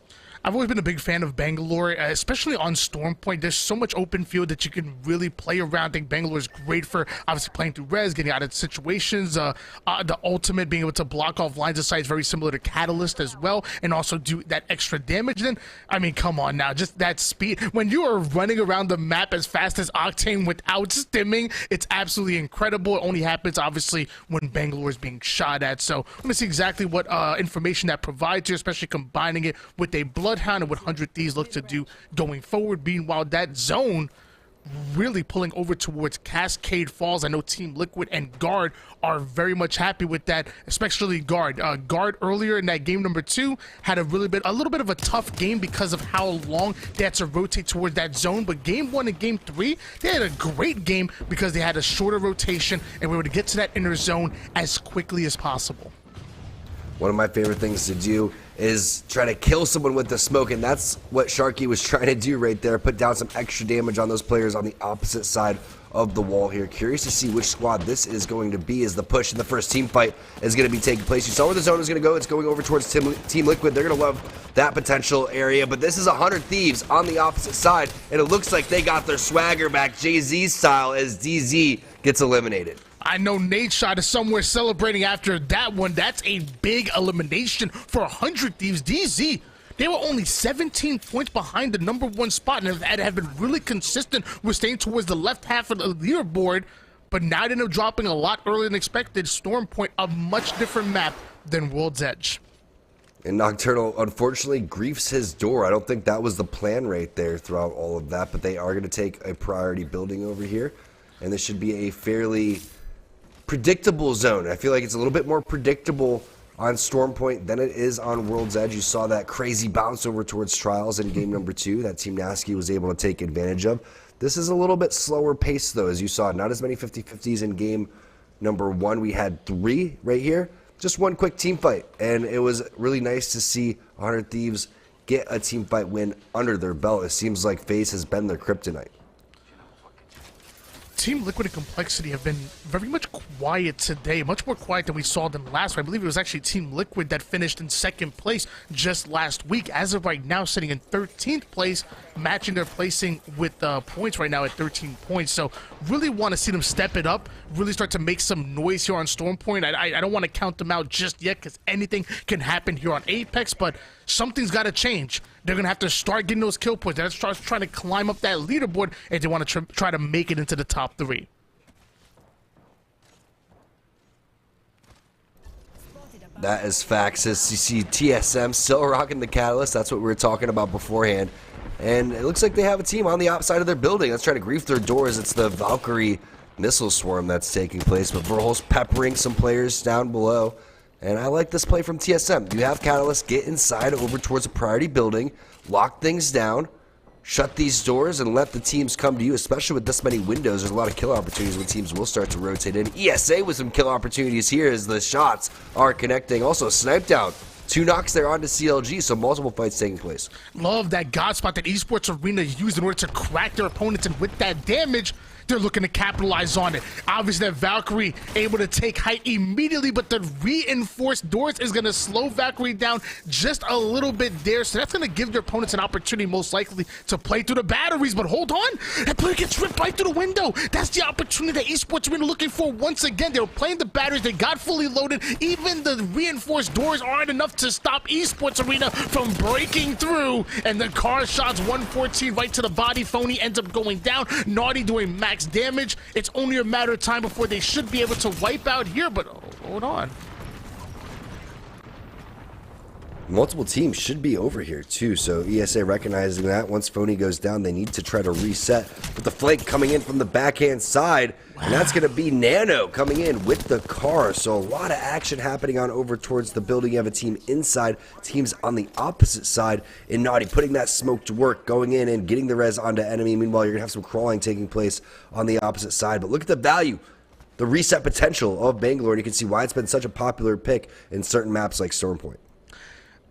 I've always been a big fan of Bangalore, especially on Stormpoint. There's so much open field that you can really play around. I think Bangalore is great for obviously playing through res, getting out of situations. The ultimate, being able to block off lines of sight is very similar to Catalyst as well, and also do that extra damage. Then, I mean, come on now, just that speed. When you are running around the map as fast as Octane without stimming, it's absolutely incredible. It only happens, obviously, when Bangalore is being shot at. So I'm going to see exactly what information that provides here, especially combining it with a Bloodhound and what 100 Thieves look to do going forward. Meanwhile, that zone really pulling over towards Cascade Falls. I know Team Liquid and Guard are very much happy with that, especially Guard. Guard earlier in that game number 2 had a little bit of a tough game because of how long they had to rotate towards that zone. But game 1 and game 3, they had a great game because they had a shorter rotation and were able to get to that inner zone as quickly as possible. One of my favorite things to do is try to kill someone with the smoke, and that's what Sharky was trying to do right there. Put down some extra damage on those players on the opposite side of the wall here. Curious to see which squad this is going to be as the push in the first team fight is going to be taking place. You saw where the zone is going to go. It's going over towards Team Liquid. They're going to love that potential area, but this is 100 Thieves on the opposite side, and it looks like they got their swagger back, Jay-Z style, as DZ gets eliminated. I know Nate Shot is somewhere celebrating after that one. That's a big elimination for 100 Thieves. DZ, they were only 17 points behind the #1 spot and have been really consistent with staying towards the left half of the leaderboard, but now they end up dropping a lot earlier than expected. Stormpoint, a much different map than World's Edge. And Nocturnal, unfortunately, griefs his door. I don't think that was the plan right there throughout all of that, but they are going to take a priority building over here, and this should be a fairly predictable zone. I feel like it's a little bit more predictable on Stormpoint than it is on World's Edge. You saw that crazy bounce over towards Trials in game number 2 that Team Nasky was able to take advantage of. This is a little bit slower pace, though, as you saw. Not as many 50-50s in game number 1. We had 3 right here. Just one quick team fight, and it was really nice to see 100 Thieves get a team fight win under their belt. It seems like FaZe has been their kryptonite. Team Liquid and Complexity have been very much quiet today, much more quiet than we saw them last week. I believe it was actually Team Liquid that finished in 2nd place just last week. As of right now, sitting in 13th place, matching their placing with points right now at 13 points. So really want to see them step it up, really start to make some noise here on Stormpoint. I don't want to count them out just yet because anything can happen here on Apex, but something's got to change. They're going to have to start getting those kill points. They're going to start trying to climb up that leaderboard if they want to try to make it into the top 3. That is facts. As you see TSM still rocking the Catalyst. That's what we were talking about beforehand. And it looks like they have a team on the outside of their building. Let's try to grief their doors. It's the Valkyrie missile swarm that's taking place. But Verhol's peppering some players down below. And I like this play from TSM. You have Catalyst get inside over towards a priority building, lock things down, shut these doors, and let the teams come to you, especially with this many windows. There's a lot of kill opportunities when teams will start to rotate in. ESA with some kill opportunities here as the shots are connecting. Also, Snipe Down 2 knocks there onto CLG, so multiple fights taking place. Love that God spot that Esports Arena used in order to crack their opponents, and with that damage, they're looking to capitalize on it. Obviously, that Valkyrie able to take height immediately, but the reinforced doors is going to slow Valkyrie down just a little bit there. So that's going to give their opponents an opportunity, most likely, to play through the batteries. But hold on, that player gets ripped right through the window. That's the opportunity that Esports Arena looking for once again. They were playing the batteries. They got fully loaded. Even the reinforced doors aren't enough to stop Esports Arena from breaking through. And the car shots 114 right to the body. Phony ends up going down. Naughty doing max damage. It's only a matter of time before they should be able to wipe out here, but hold on. Multiple teams should be over here too, so ESA recognizing that once Phony goes down, they need to try to reset. But the flank coming in from the backhand side, and that's going to be Nano coming in with the car. So a lot of action happening on over towards the building. You have a team inside, teams on the opposite side, and Naughty putting that smoke to work, going in and getting the res onto enemy. Meanwhile, you're going to have some crawling taking place on the opposite side. But look at the value, the reset potential of Bangalore, and you can see why it's been such a popular pick in certain maps like Stormpoint.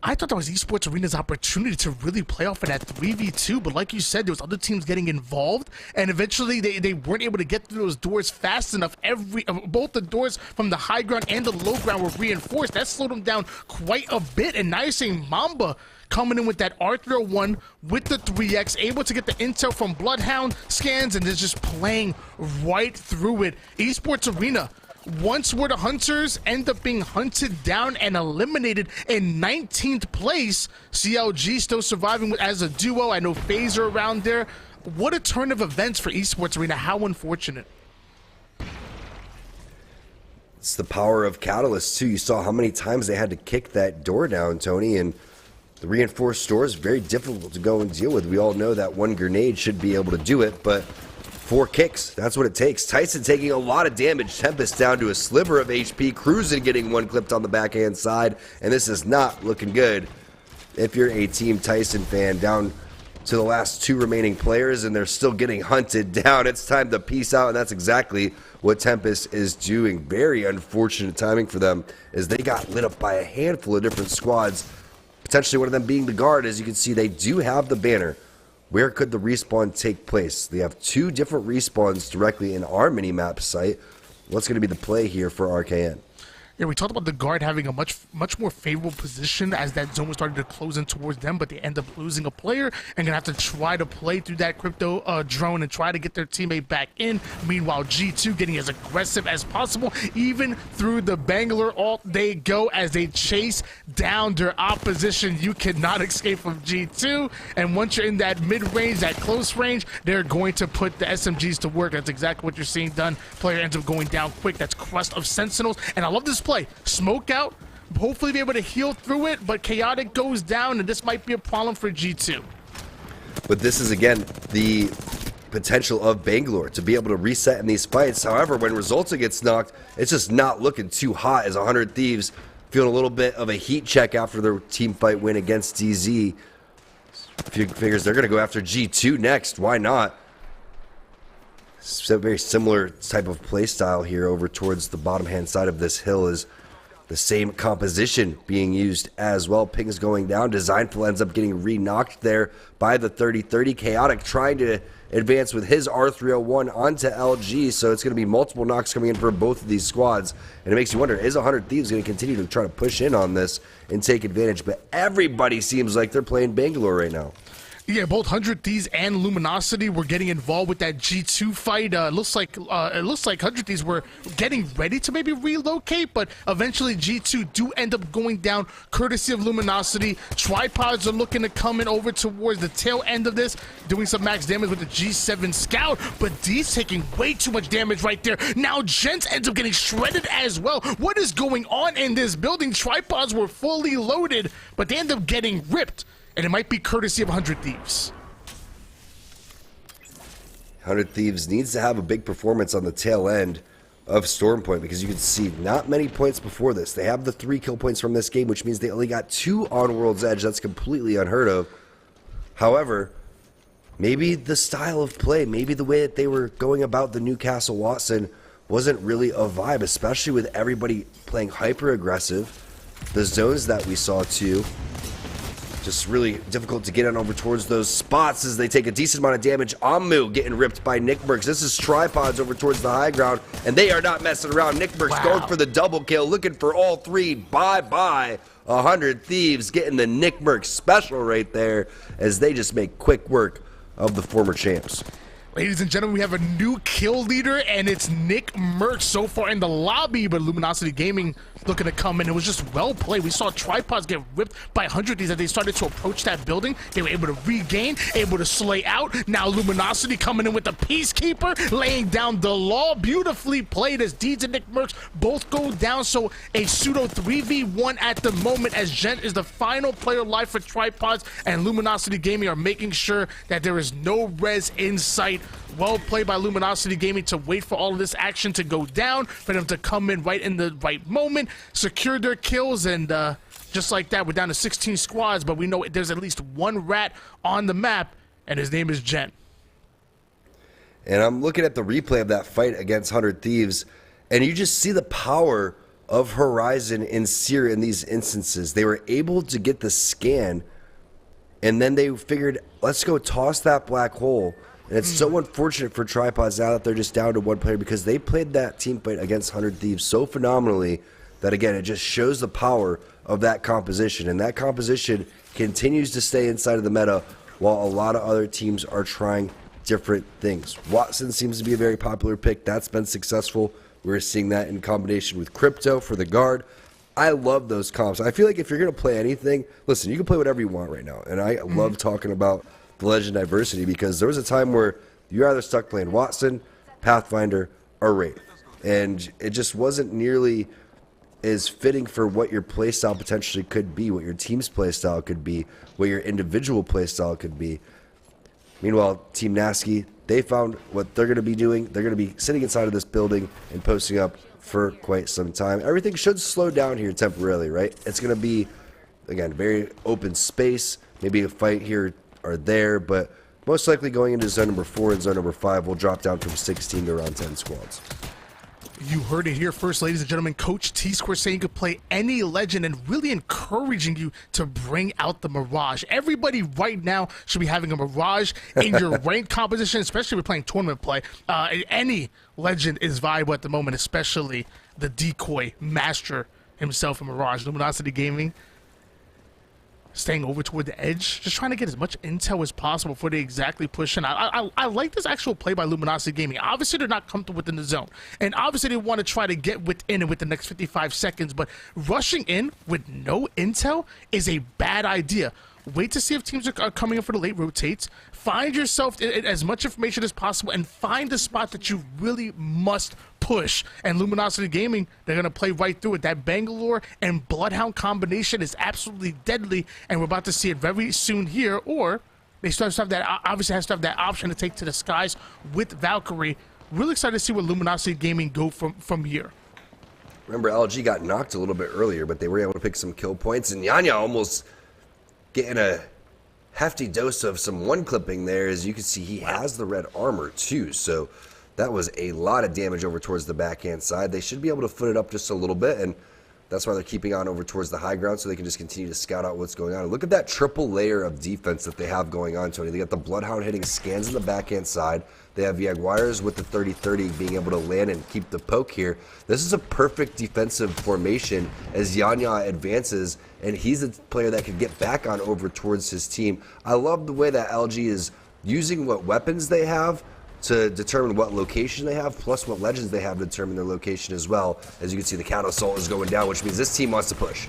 I thought that was Esports Arena's opportunity to really play off of that 3v2, but like you said, there was other teams getting involved, and eventually they weren't able to get through those doors fast enough. Both the doors from the high ground and the low ground were reinforced. That slowed them down quite a bit, and now you're seeing Mamba coming in with that R301 with the 3X, able to get the intel from Bloodhound scans, and they're just playing right through it. Esports Arena, once where the Hunters end up being hunted down and eliminated in 19th place. CLG still surviving as a duo. I know Phaser around there. What a turn of events for Esports Arena. How unfortunate. It's the power of Catalyst too. You saw how many times they had to kick that door down, Tony, and the reinforced door is very difficult to go and deal with. We all know that one grenade should be able to do it, but 4 kicks, that's what it takes. Tyson taking a lot of damage. Tempest down to a sliver of HP. Cruisin getting one clipped on the backhand side, and this is not looking good if you're a Team Tyson fan. Down to the last 2 remaining players, and they're still getting hunted down. It's time to peace out, and that's exactly what Tempest is doing. Very unfortunate timing for them, as they got lit up by a handful of different squads, potentially one of them being the guard. As you can see, they do have the banner. Where could the respawn take place? They have 2 different respawns directly in our mini-map site. What's going to be the play here for RKN? Yeah, we talked about the guard having a much more favorable position as that zone was starting to close in towards them, but they end up losing a player and gonna have to try to play through that crypto drone and try to get their teammate back in. Meanwhile, G2 getting as aggressive as possible, even through the Bangalore ult they go as they chase down their opposition. You cannot escape from G2, and once you're in that mid-range, that close range, they're going to put the SMGs to work. That's exactly what you're seeing done. Player ends up going down quick. That's Crust of Sentinels, and I love this play. Smoke out, hopefully be able to heal through it, but Chaotic goes down, and this might be a problem for G2. But this is, again, the potential of Bangalore to be able to reset in these fights. However, when Resulta gets knocked, it's just not looking too hot, as 100 Thieves feeling a little bit of a heat check after their team fight win against DZ. Figures they're going to go after G2 next. Why not? So very similar type of play style here over towards the bottom hand side of this hill is the same composition being used as well. Ping's going down. Designful ends up getting re-knocked there by the 30-30. Chaotic trying to advance with his R301 onto LG, so it's going to be multiple knocks coming in for both of these squads, and it makes you wonder, is 100 Thieves going to continue to try to push in on this and take advantage? But everybody seems like they're playing Bangalore right now. Yeah, both 100 Thieves and Luminosity were getting involved with that G2 fight. It looks like 100 Thieves were getting ready to maybe relocate, but eventually G2 do end up going down courtesy of Luminosity. Tripods are looking to come in over towards the tail end of this, doing some max damage with the G7 Scout, but D's taking way too much damage right there. Now Gents ends up getting shredded as well. What is going on in this building? Tripods were fully loaded, but they end up getting ripped. And it might be courtesy of 100 Thieves. 100 Thieves needs to have a big performance on the tail end of Stormpoint, because you can see not many points before this. They have the 3 kill points from this game, which means they only got 2 on World's Edge. That's completely unheard of. However, maybe the style of play, maybe the way that they were going about the Newcastle Watson wasn't really a vibe, especially with everybody playing hyper aggressive. the zones that we saw too. Just really difficult to get on over towards those spots as they take a decent amount of damage. Amu getting ripped by Nick Merckx. This is Tripods over towards the high ground, and they are not messing around. Nick Merckx going for the double kill, looking for all three. Bye-bye. 100 Thieves getting the Nick Merckx special right there as they just make quick work of the former champs. Ladies and gentlemen, we have a new kill leader, and it's Nick Merckx so far in the lobby, but Luminosity Gaming looking to come in. It was just well played. We saw Tripods get ripped by 100 as they started to approach that building. They were able to regain, able to slay out. Now Luminosity coming in with the Peacekeeper, laying down the law. Beautifully played as Deeds and Nick Merckx both go down. So a pseudo 3v1 at the moment as Gent is the final player alive for Tripods, and Luminosity Gaming are making sure that there is no res in sight. Well played by Luminosity Gaming to wait for all of this action to go down, for them to come in right in the right moment, secure their kills, and just like that, we're down to 16 squads, but we know there's at least one rat on the map, and his name is Gent. And I'm looking at the replay of that fight against 100 Thieves, and you just see the power of Horizon and Seer in these instances. They were able to get the scan, and then they figured, let's go toss that black hole. And it's so unfortunate for Tripods now that they're just down to one player, because they played that team fight against 100 Thieves so phenomenally that, again, it just shows the power of that composition. And that composition continues to stay inside of the meta while a lot of other teams are trying different things. Watson seems to be a very popular pick. That's been successful. We're seeing that in combination with Crypto for the guard. I love those comps. I feel like if you're going to play anything, listen, you can play whatever you want right now. And I love talking about the Legend diversity, because there was a time where you're either stuck playing Watson, Pathfinder, or Wraith, and it just wasn't nearly as fitting for what your playstyle potentially could be, what your team's playstyle could be, what your individual playstyle could be. Meanwhile, Team Nasky, they found what they're going to be doing. They're going to be sitting inside of this building and posting up for quite some time. Everything should slow down here temporarily, right? It's going to be, again, very open space, maybe a fight here are there, but most likely going into zone number 4 and zone number 5 will drop down from 16 to around 10 squads. You heard it here first, ladies and gentlemen. Coach T-Square saying you could play any legend and really encouraging you to bring out the Mirage. Everybody right now should be having a Mirage in your ranked composition, especially if you're playing tournament play. Any legend is viable at the moment, especially the decoy master himself in Mirage. Luminosity Gaming staying over toward the edge, just trying to get as much intel as possible before they exactly push in. I like this actual play by Luminosity Gaming. Obviously, they're not comfortable within the zone, and obviously they want to try to get within it with the next 55 seconds, but rushing in with no intel is a bad idea. Wait to see if teams are coming in for the late rotates. Find yourself in as much information as possible and find the spot that you really must push. And Luminosity Gaming, they're going to play right through it. That Bangalore and Bloodhound combination is absolutely deadly, and we're about to see it very soon here. Or they still have that, obviously has to have that option to take to the skies with Valkyrie. Really excited to see where Luminosity Gaming go from here. Remember, LG got knocked a little bit earlier, but they were able to pick some kill points, and Yanya almost getting a hefty dose of some one clipping there. As you can see, he has the red armor too, so that was a lot of damage over towards the backhand side. They should be able to foot it up just a little bit, and that's why they're keeping on over towards the high ground so they can just continue to scout out what's going on. And look at that triple layer of defense that they have going on, Tony. They got the Bloodhound hitting scans in the backhand side. They have Jaguars with the 30-30 being able to land and keep the poke here. This is a perfect defensive formation as Yanya advances, and he's a player that can get back on over towards his team. I love the way that LG is using what weapons they have to determine what location they have, plus what legends they have to determine their location as well. As you can see, the Counter Assault is going down, which means this team wants to push.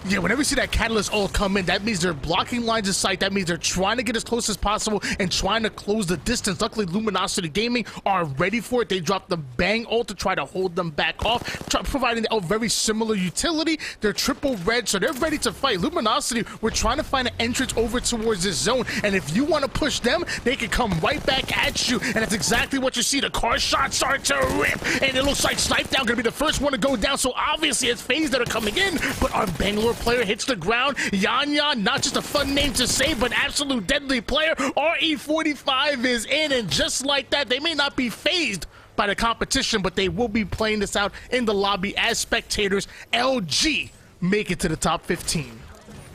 Yeah, whenever you see that Catalyst ult come in, that means they're blocking lines of sight. That means they're trying to get as close as possible and trying to close the distance. Luckily, Luminosity Gaming are ready for it. They dropped the Bang ult to try to hold them back off, providing a very similar utility. They're triple red, so they're ready to fight. Luminosity, we're trying to find an entrance over towards this zone, and if you want to push them, they can come right back at you, and that's exactly what you see. The car shots start to rip, and it looks like Snipe Down going to be the first one to go down, so obviously it's FaZe that are coming in, but our Bangalore player hits the ground. Yanya, not just a fun name to say, but absolute deadly player. RE45 is in, and just like that, they may not be phased by the competition, but they will be playing this out in the lobby as spectators. LG make it to the top 15.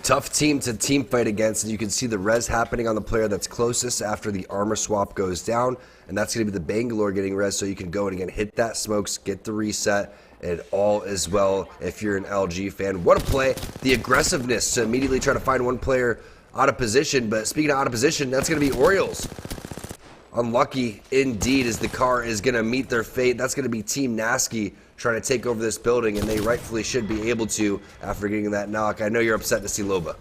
Tough team to team fight against, and you can see the res happening on the player that's closest after the armor swap goes down, and that's going to be the Bangalore getting res, so you can go and again hit that smokes, get the reset, and all is well if you're an LG fan. What a play. The aggressiveness to immediately try to find one player out of position, but speaking of out of position, that's going to be Orioles. Unlucky indeed as the car is going to meet their fate. That's going to be Team Nasky trying to take over this building, and they rightfully should be able to after getting that knock. I know you're upset to see Loba.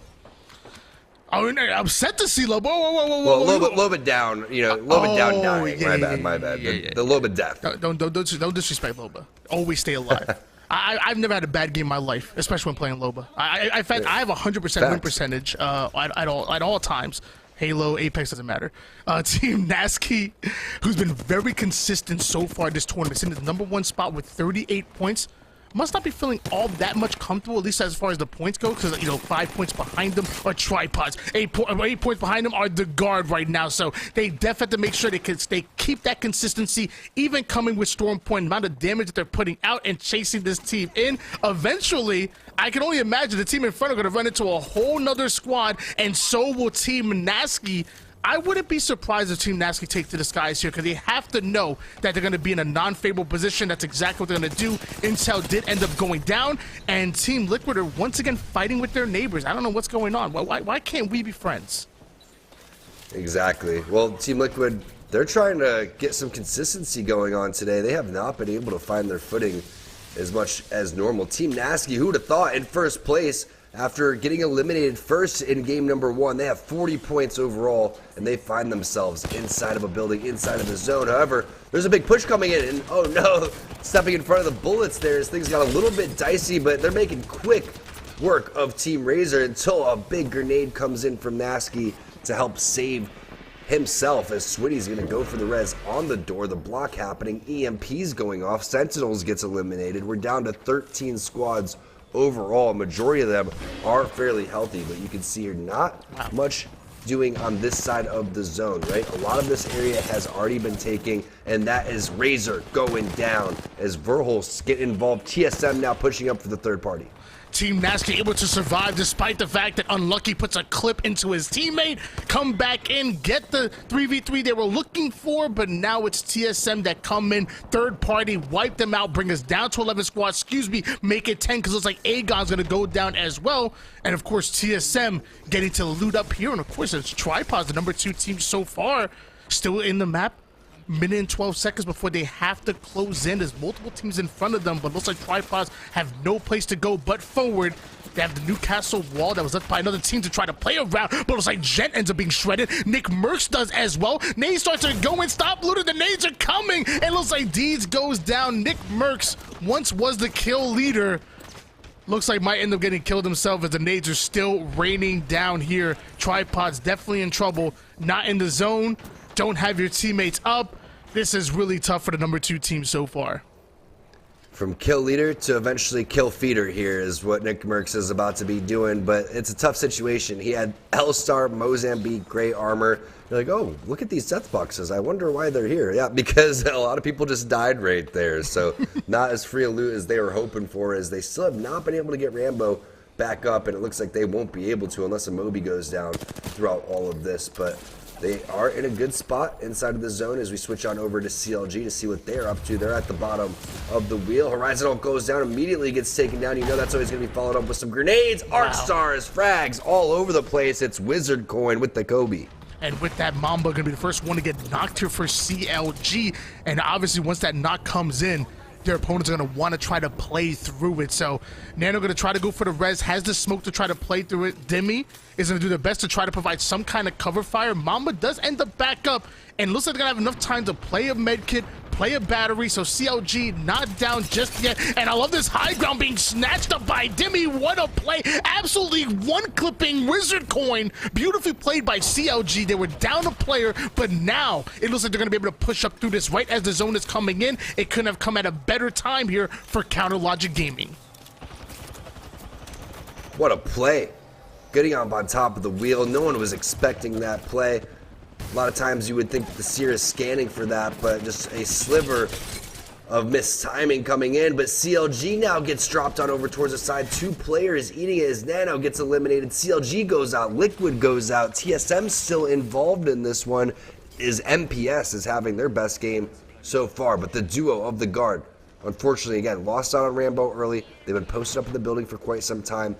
Oh, I'm upset to see Loba. Whoa. Well, Loba down, Loba down dying. My bad. The Loba death. Don't disrespect Loba. Always stay alive. I've never had a bad game in my life, especially when playing Loba. I have a 100% win percentage at all times. Halo, Apex, doesn't matter. Team Nasky, who's been very consistent so far this tournament, is in the #1 spot with 38 points. Must not be feeling all that much comfortable, at least as far as the points go, because 5 points behind them are tripods. 8 points behind them are the guard right now, so they definitely have to make sure they keep that consistency, even coming with Storm Point, the amount of damage that they're putting out and chasing this team in. Eventually, I can only imagine the team in front are going to run into a whole nother squad, and so will Team Nasky. I wouldn't be surprised if Team Nasky take to the skies here, because they have to know that they're going to be in a non-favorable position. That's exactly what they're going to do. Intel did end up going down, and Team Liquid are once again fighting with their neighbors. I don't know what's going on. Why can't we be friends? Exactly. Well, Team Liquid, they're trying to get some consistency going on today. They have not been able to find their footing as much as normal. Team Nasky, who would have thought, in first place after getting eliminated first in game #1. They have 40 points overall, and they find themselves inside of a building, inside of the zone. However, there's a big push coming in, and oh no, stepping in front of the bullets there as things got a little bit dicey, but they're making quick work of Team Razor until a big grenade comes in from Nasky to help save himself, as Switty's going to go for the res on the door. The block happening, EMP's going off, Sentinels gets eliminated. We're down to 13 squads overall. Majority of them are fairly healthy, but you can see here not much doing on this side of the zone, right? A lot of this area has already been taken, and that is Razor going down as Verholst get involved. TSM now pushing up for the third party. Team Nasky able to survive despite the fact that Unlucky puts a clip into his teammate, come back in, get the 3v3 they were looking for, but now it's TSM that come in, third party, wipe them out, bring us down to 11 squads, make it 10, because it looks like Aegon's going to go down as well, and of course TSM getting to loot up here, and of course it's Tripods, the #2 team so far, still in the map. Minute and 12 seconds before they have to close in. There's multiple teams in front of them, but looks like Tripods have no place to go but forward. They have the Newcastle wall that was left by another team to try to play around, but looks like Gent ends up being shredded. Nick Merckx does as well. Nades starts to go and stop looter. The nades are coming, and looks like Deeds goes down. Nick Merckx once was the kill leader. Looks like might end up getting killed himself as the nades are still raining down here. Tripods definitely in trouble. Not in the zone. Don't have your teammates up. This is really tough for the #2 team so far. From kill leader to eventually kill feeder here is what Nick Merckx is about to be doing, but it's a tough situation. He had L-Star, Mozambique, Gray Armor. You're like, oh, look at these death boxes. I wonder why they're here. Yeah, because a lot of people just died right there, so not as free a loot as they were hoping for, as they still have not been able to get Rambo back up, and it looks like they won't be able to unless a Moby goes down throughout all of this, but they are in a good spot inside of the zone as we switch on over to CLG to see what they're up to. They're at the bottom of the wheel. Horizontal goes down, immediately gets taken down. You know that's always going to be followed up with some grenades, arc stars, frags all over the place. It's Wizard Coin with the Kobe. And with that, Mamba going to be the first one to get knocked here for CLG. And obviously once that knock comes in, their opponents are going to want to try to play through it. So Nano going to try to go for the res, has the smoke to try to play through it. Demi is going to do their best to try to provide some kind of cover fire. Mamba does end up back up, and looks like they're going to have enough time to play a medkit, play a battery, so CLG not down just yet. And I love this high ground being snatched up by Demi. What a play. Absolutely one-clipping Wizard Coin. Beautifully played by CLG. They were down a player, but now it looks like they're going to be able to push up through this right as the zone is coming in. It couldn't have come at a better time here for Counter Logic Gaming. What a play. Getting up on top of the wheel. No one was expecting that play. A lot of times you would think that the Seer is scanning for that, but just a sliver of missed timing coming in, but CLG now gets dropped on over towards the side. 2 players eating it as Nano gets eliminated. CLG goes out, Liquid goes out. TSM still involved in this one, is MPS is having their best game so far, but the duo of the guard, unfortunately, again, lost out on Rambo early. They've been posted up in the building for quite some time.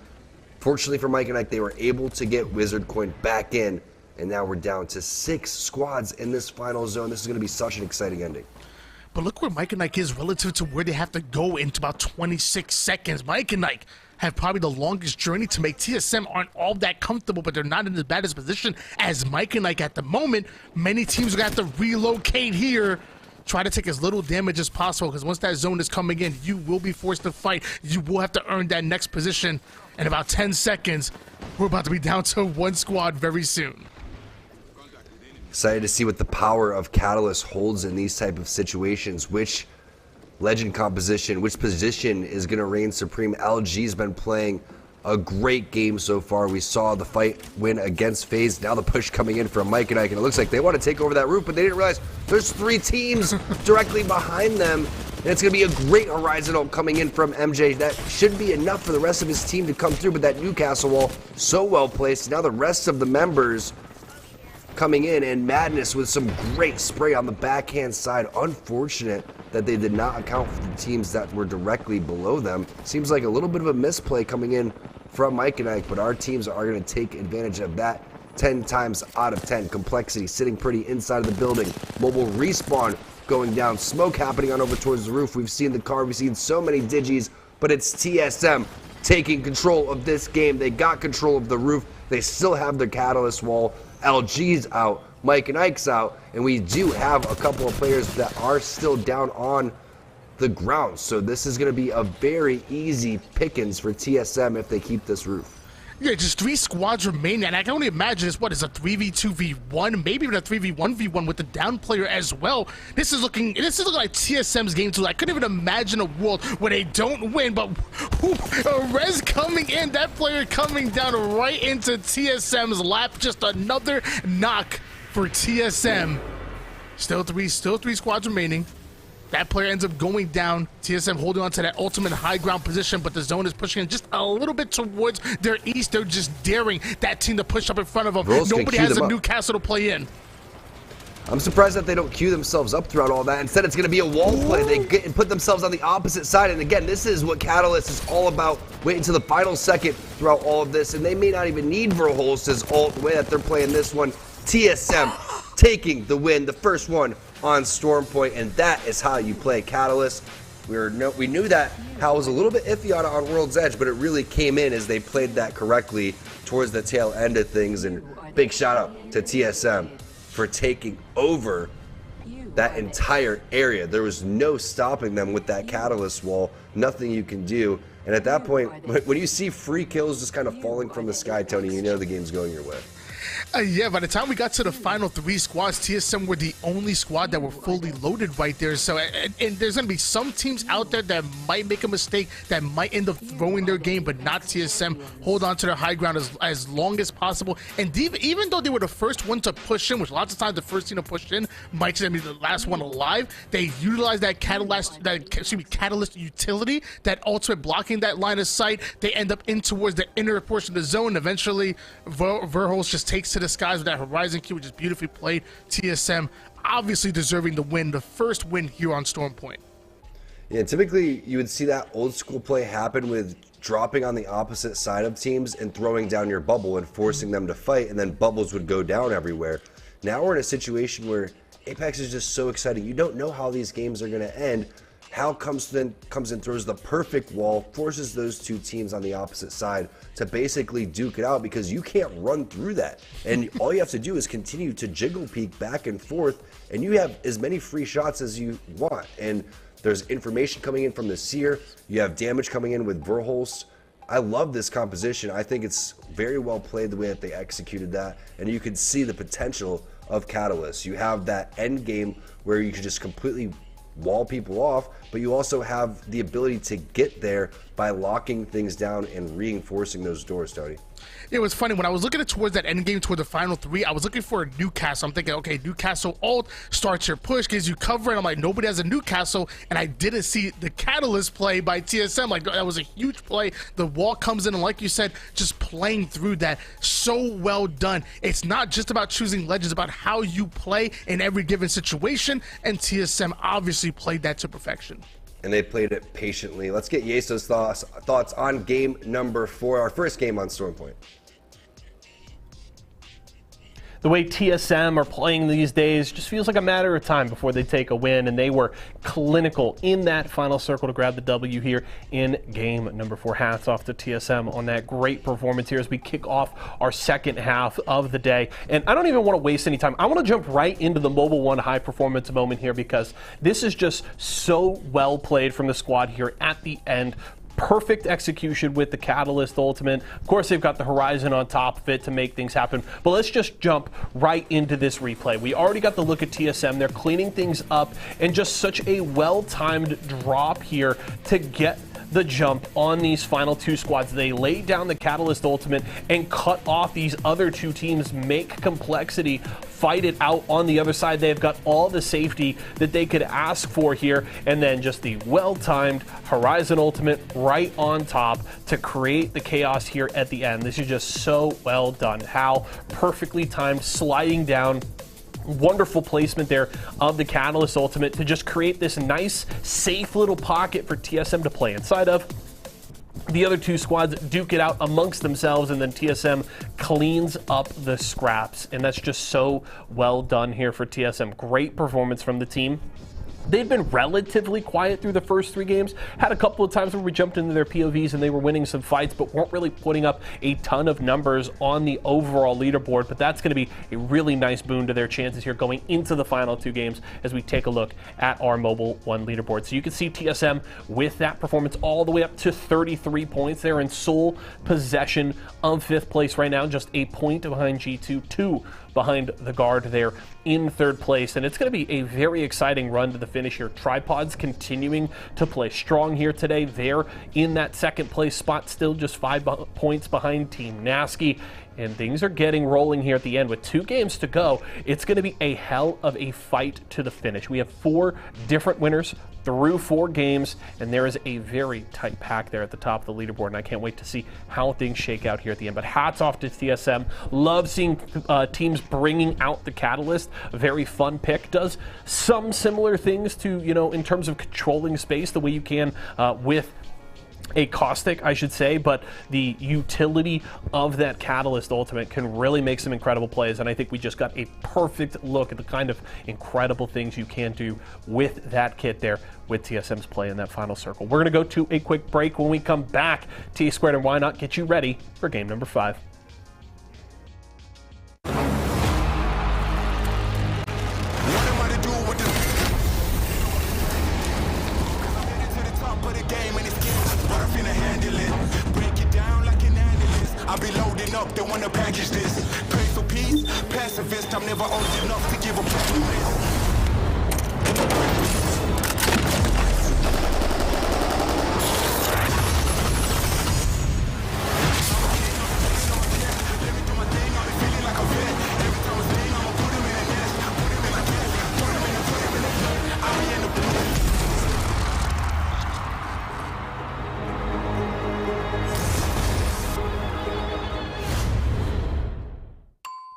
Fortunately for Mike and Ike, they were able to get Wizard Coin back in, and now we're down to 6 squads in this final zone. This is going to be such an exciting ending. But look where Mike and Ike is relative to where they have to go into about 26 seconds. Mike and Ike have probably the longest journey to make. TSM aren't all that comfortable, but they're not in as bad a position as Mike and Ike at the moment. Many teams are going to have to relocate here, try to take as little damage as possible, because once that zone is coming in, you will be forced to fight. You will have to earn that next position. In about 10 seconds, we're about to be down to 1 squad very soon. Excited to see what the power of Catalyst holds in these type of situations. Which legend composition, which position is going to reign supreme? LG's been playing a great game so far. We saw the fight win against FaZe. Now the push coming in from Mike and Ike, and it looks like they want to take over that roof, but they didn't realize there's 3 teams directly behind them. And it's going to be a great horizontal coming in from MJ. That should be enough for the rest of his team to come through, but that Newcastle wall so well placed. Now the rest of the members coming in, and Madness with some great spray on the backhand side. Unfortunate that they did not account for the teams that were directly below them. Seems like a little bit of a misplay coming in from Mike and Ike, but our teams are going to take advantage of that 10 times out of 10. Complexity sitting pretty inside of the building. Mobile respawn going down. Smoke happening on over towards the roof. We've seen the car, we've seen so many digis, but it's TSM taking control of this game. They got control of the roof. They still have their Catalyst wall. LG's out, Mike and Ike's out, and we do have a couple of players that are still down on the ground. So this is going to be a very easy pickings for TSM if they keep this roof. Yeah, just 3 squads remaining, and I can only imagine it's a 3v2v1, maybe even a 3v1v1 with the down player as well. This is looking like TSM's game too. I couldn't even imagine a world where they don't win, but Rez coming in, that player coming down right into TSM's lap. Just another knock for TSM. Still three squads remaining. That player ends up going down. TSM holding on to that ultimate high ground position, but the zone is pushing just a little bit towards their east. They're just daring that team to push up in front of them. Nobody has a Newcastle to play in. I'm surprised that they don't queue themselves up throughout all that. Instead, it's going to be a wall play. They get and put themselves on the opposite side. And again, this is what Catalyst is all about. Wait until the final second throughout all of this. And they may not even need Verholz's ult the way that they're playing this one. TSM taking the win, the first one on Storm Point, and that is how you play Catalyst. We knew that Hal was a little bit iffy on World's Edge, but it really came in as they played that correctly towards the tail end of things. And big shout out to TSM for taking over that entire area. There was no stopping them with that Catalyst wall. Nothing you can do. And at that point, when you see free kills just kind of falling from the sky, Tony, you know the game's going your way. Yeah, by the time we got to the final 3 squads, TSM were the only squad that were fully loaded right there. So, and there's going to be some teams out there that might make a mistake, that might end up throwing their game, but not TSM. Hold on to their high ground as long as possible. And even though they were the first one to push in, which lots of times the first team to push in might be the last one alive, they utilized that catalyst utility, that ultimate blocking that line of sight. They end up in towards the inner portion of the zone. Eventually, Verholz just takes to the skies with that Horizon Q, which is beautifully played. TSM obviously deserving the win, the first win here on Storm Point. Yeah, typically you would see that old school play happen with dropping on the opposite side of teams and throwing down your bubble and forcing them to fight, and then bubbles would go down everywhere. Now we're in a situation where Apex is just so exciting. You don't know how these games are going to end. Hal comes and throws the perfect wall, forces those 2 teams on the opposite side to basically duke it out, because you can't run through that. And all you have to do is continue to jiggle peek back and forth, and you have as many free shots as you want. And there's information coming in from the Seer. You have damage coming in with Verholz. I love this composition. I think it's very well played the way that they executed that. And you can see the potential of Catalyst. You have that end game where you can just completely wall people off, but you also have the ability to get there by locking things down and reinforcing those doors, Tony. It was funny when I was looking at towards that end game, toward the final three. I was looking for a Newcastle. I'm thinking, okay, Newcastle ult starts your push, gives you cover, and I'm like, nobody has a Newcastle, and I didn't see the catalyst play by TSM. Like, that was a huge play. The wall comes in, and like you said, just playing through that, so well done. It's not just about choosing legends, about how you play in every given situation, and TSM obviously played that to perfection. And they played it patiently. Let's get Yeso's thoughts on game number 4, our first game on Stormpoint. The way TSM are playing these days just feels like a matter of time before they take a win, and they were clinical in that final circle to grab the W here in game number 4. Hats off to TSM on that great performance here as we kick off our second half of the day. And I don't even want to waste any time. I want to jump right into the Mobile One high performance moment here, because this is just so well played from the squad here at the end. Perfect execution with the Catalyst ultimate. Of course, they've got the Horizon on top of it to make things happen. But let's just jump right into this replay. We already got the look at TSM. They're cleaning things up, and just such a well-timed drop here to get the jump on these final two squads. They lay down the Catalyst ultimate and cut off these other two teams, make Complexity fight it out on the other side. They've got all the safety that they could ask for here, and then just the well-timed Horizon ultimate right on top to create the chaos here at the end. This is just so well done. How perfectly timed, sliding down. Wonderful placement there of the Catalyst ultimate to just create this nice, safe little pocket for TSM to play inside of. The other two squads duke it out amongst themselves, and then TSM cleans up the scraps. And that's just so well done here for TSM. Great performance from the team. They've been relatively quiet through the first 3 games. Had a couple of times where we jumped into their POVs and they were winning some fights, but weren't really putting up a ton of numbers on the overall leaderboard. But that's going to be a really nice boon to their chances here going into the final 2 games as we take a look at our Mobile One leaderboard. So you can see TSM with that performance all the way up to 33 points. They're in sole possession of 5th place right now, just a point behind G2, 2 behind the Guard there in 3rd place. And it's going to be a very exciting run to the finish here. Tripods continuing to play strong here today. They're in that 2nd place spot, still just 5 points behind Team Nasky. And things are getting rolling here at the end with 2 games to go. It's going to be a hell of a fight to the finish. We have 4 different winners through 4 games, and there is a very tight pack there at the top of the leaderboard, and I can't wait to see how things shake out here at the end. But hats off to TSM. Love seeing teams bringing out the Catalyst. A very fun pick. Does some similar things to, in terms of controlling space, the way you can with a Caustic, I should say, but the utility of that Catalyst ultimate can really make some incredible plays, and I think we just got a perfect look at the kind of incredible things you can do with that kit there with TSM's play in that final circle. We're going to go to a quick break. When we come back, T-Squared and Why Not get you ready for game number 5. I'll be loading up, they wanna package this. Pray for peace, pacifist, I'm never old enough to give a promise.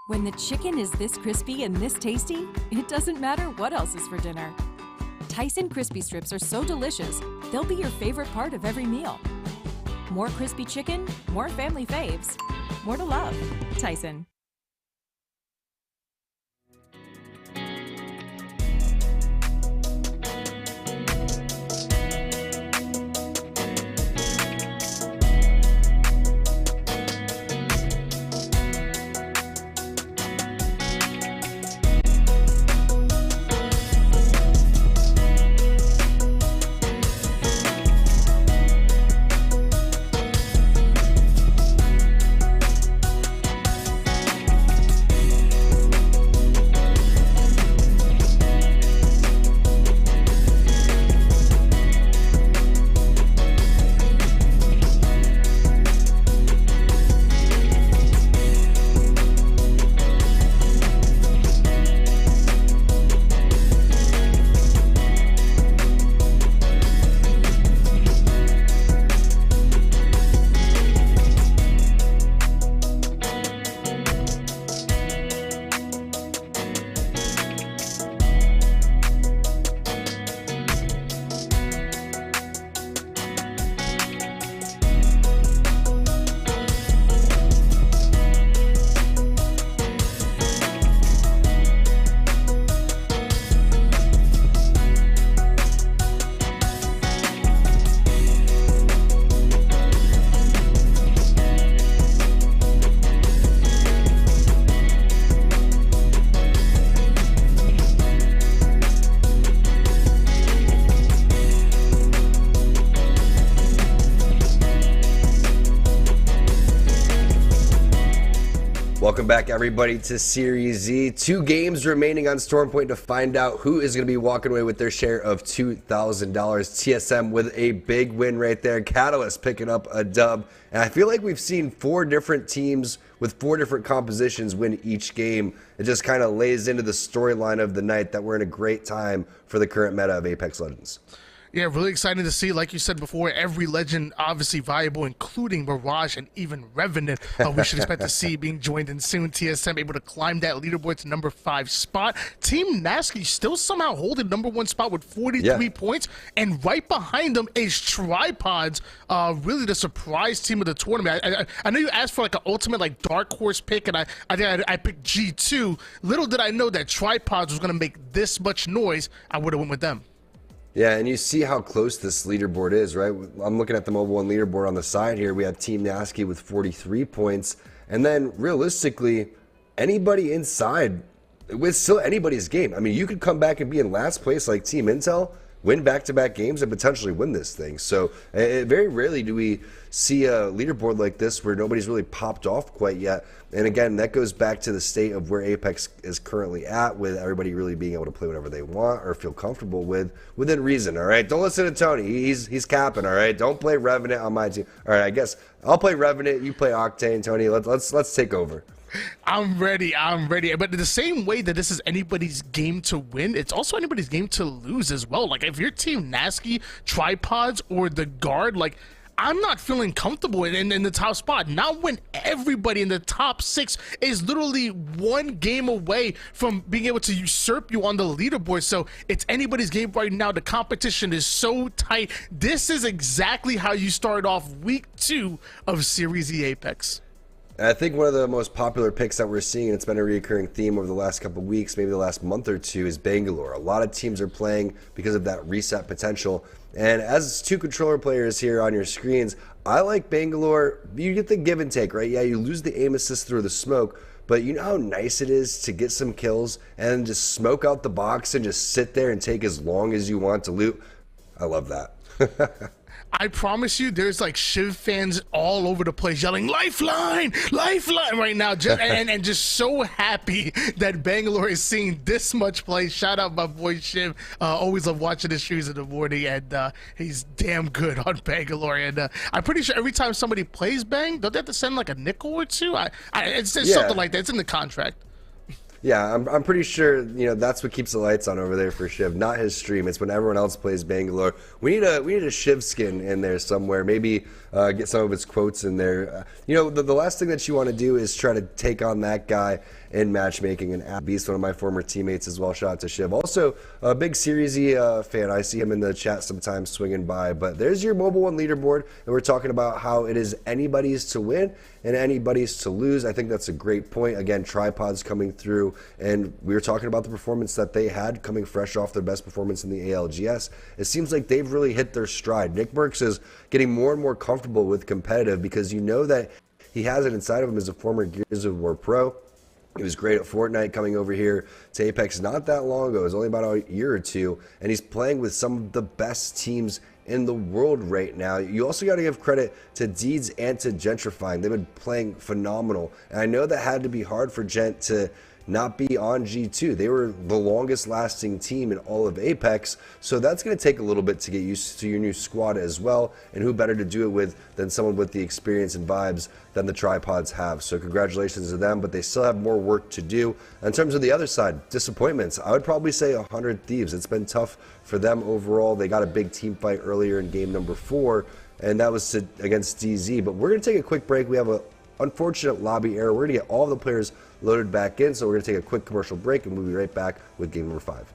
When the chicken is this crispy and this tasty, it doesn't matter what else is for dinner. Tyson crispy strips are so delicious, they'll be your favorite part of every meal. More crispy chicken, more family faves, more to love. Tyson. Welcome back, everybody, to Series Z. 2 games remaining on Stormpoint to find out who is going to be walking away with their share of $2,000. TSM with a big win right there. Catalyst picking up a dub. And I feel like we've seen 4 different teams with 4 different compositions win each game. It just kind of lays into the storyline of the night that we're in a great time for the current meta of Apex Legends. Yeah, really exciting to see. Like you said before, every legend obviously viable, including Mirage and even Revenant. We should expect to see being joined in soon. TSM able to climb that leaderboard to number 5 spot. Team Nasky still somehow holding number 1 spot with 43 points. And right behind them is Tripods, really the surprise team of the tournament. I know you asked for like an ultimate like dark horse pick, and I picked G2. Little did I know that Tripods was going to make this much noise. I would have went with them. Yeah, and you see how close this leaderboard is, right? I'm looking at the Mobile 1 leaderboard on the side here. We have Team Nasky with 43 points. And then, realistically, anybody inside, it's still anybody's game. I mean, you could come back and be in last place like Team Intel, win back-to-back games, and potentially win this thing. So very rarely do we see a leaderboard like this where nobody's really popped off quite yet. And again, that goes back to the state of where Apex is currently at, with everybody really being able to play whatever they want or feel comfortable with, within reason, all right? Don't listen to Tony. He's capping, all right? Don't play Revenant on my team. All right, I guess I'll play Revenant, you play Octane, Tony. Let's take over. I'm ready. But the same way that this is anybody's game to win, it's also anybody's game to lose as well. Like, if your team Nasky, Tripods, or the Guard, like, I'm not feeling comfortable in the top spot. Not when everybody in the top 6 is literally 1 game away from being able to usurp you on the leaderboard. So it's anybody's game right now. The competition is so tight. This is exactly how you start off week 2 of Series E Apex. I think one of the most popular picks that we're seeing, and it's been a recurring theme over the last couple of weeks, maybe the last month or two, is Bangalore. A lot of teams are playing because of that reset potential. And as 2 controller players here on your screens, I like Bangalore. You get the give and take, right? Yeah, you lose the aim assist through the smoke, but you know how nice it is to get some kills and just smoke out the box and just sit there and take as long as you want to loot. I love that. I promise you, there's like Shiv fans all over the place yelling "Lifeline, Lifeline" right now, and just so happy that Bangalore is seeing this much play. Shout out my boy Shiv. Always love watching his streams in the morning, and he's damn good on Bangalore. And I'm pretty sure every time somebody plays Bang, don't they have to send like a nickel or 2? It's something like that. It's in the contract. Yeah, I'm pretty sure, you know, that's what keeps the lights on over there for Shiv, not his stream. It's when everyone else plays Bangalore. We need a Shiv skin in there somewhere. Maybe get some of his quotes in there. You know, the last thing that you want to do is try to take on that guy in matchmaking. And Beast, one of my former teammates as well. Shout out to Shiv. Also, a big Series E fan. I see him in the chat sometimes swinging by. But there's your Mobile 1 leaderboard, and we're talking about how it is anybody's to win and anybody's to lose. I think that's a great point. Again, Tripods coming through, and we were talking about the performance that they had coming fresh off their best performance in the ALGS. It seems like they've really hit their stride. Nick Merckx is getting more and more comfortable with competitive, because you know that he has it inside of him as a former Gears of War pro. He was great at Fortnite, coming over here to Apex not that long ago. It was only about a year or 2, and he's playing with some of the best teams in the world right now. You also got to give credit to Deeds and to Gentrifying. They've been playing phenomenal, and I know that had to be hard for Gent to not be on G2. They were the longest lasting team in all of Apex, so that's going to take a little bit to get used to your new squad as well, and who better to do it with than someone with the experience and vibes than the Tripods have. So congratulations to them, but they still have more work to do. In terms of the other side, disappointments, I would probably say 100 Thieves. It's been tough for them overall. They got a big team fight earlier in game number 4, and that was against DZ. But we're going to take a quick break. We have a unfortunate lobby error. We're going to get all of the players loaded back in, so we're going to take a quick commercial break, and we'll be right back with game number 5.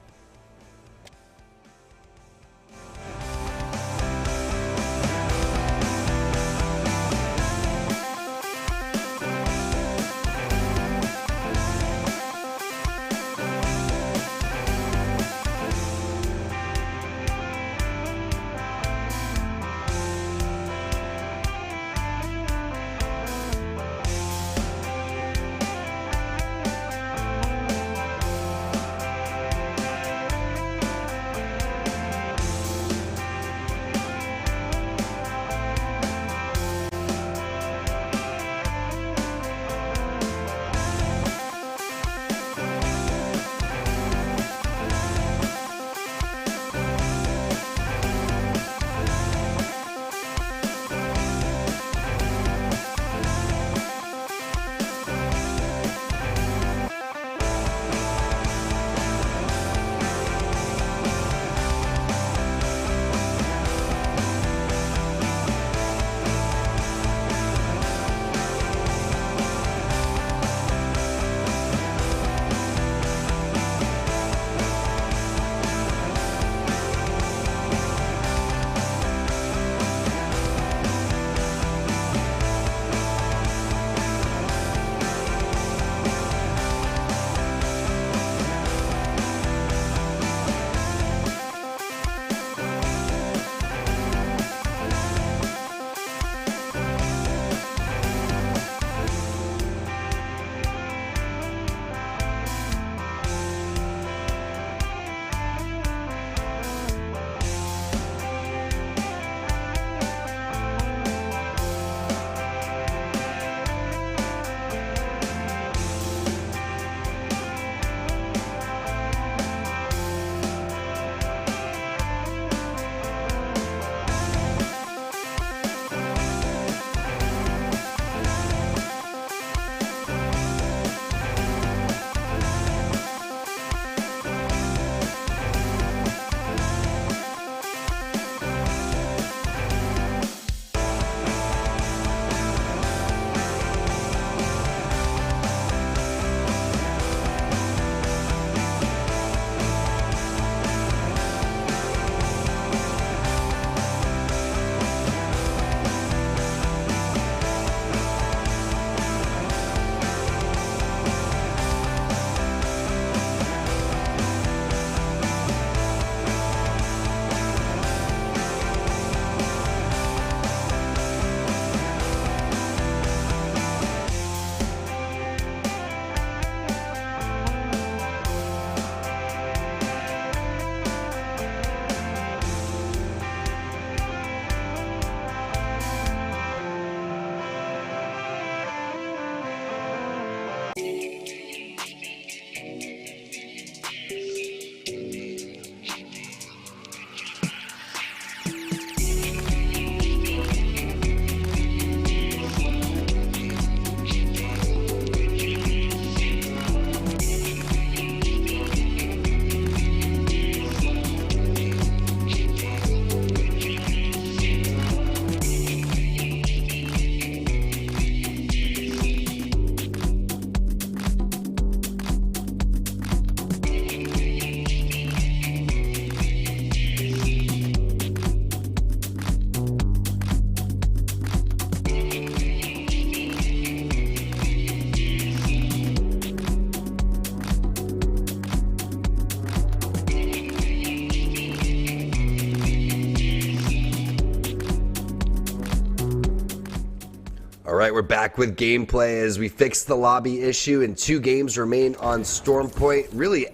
right, we're back with gameplay as we fix the lobby issue, and 2 games remain on Storm Point. Really,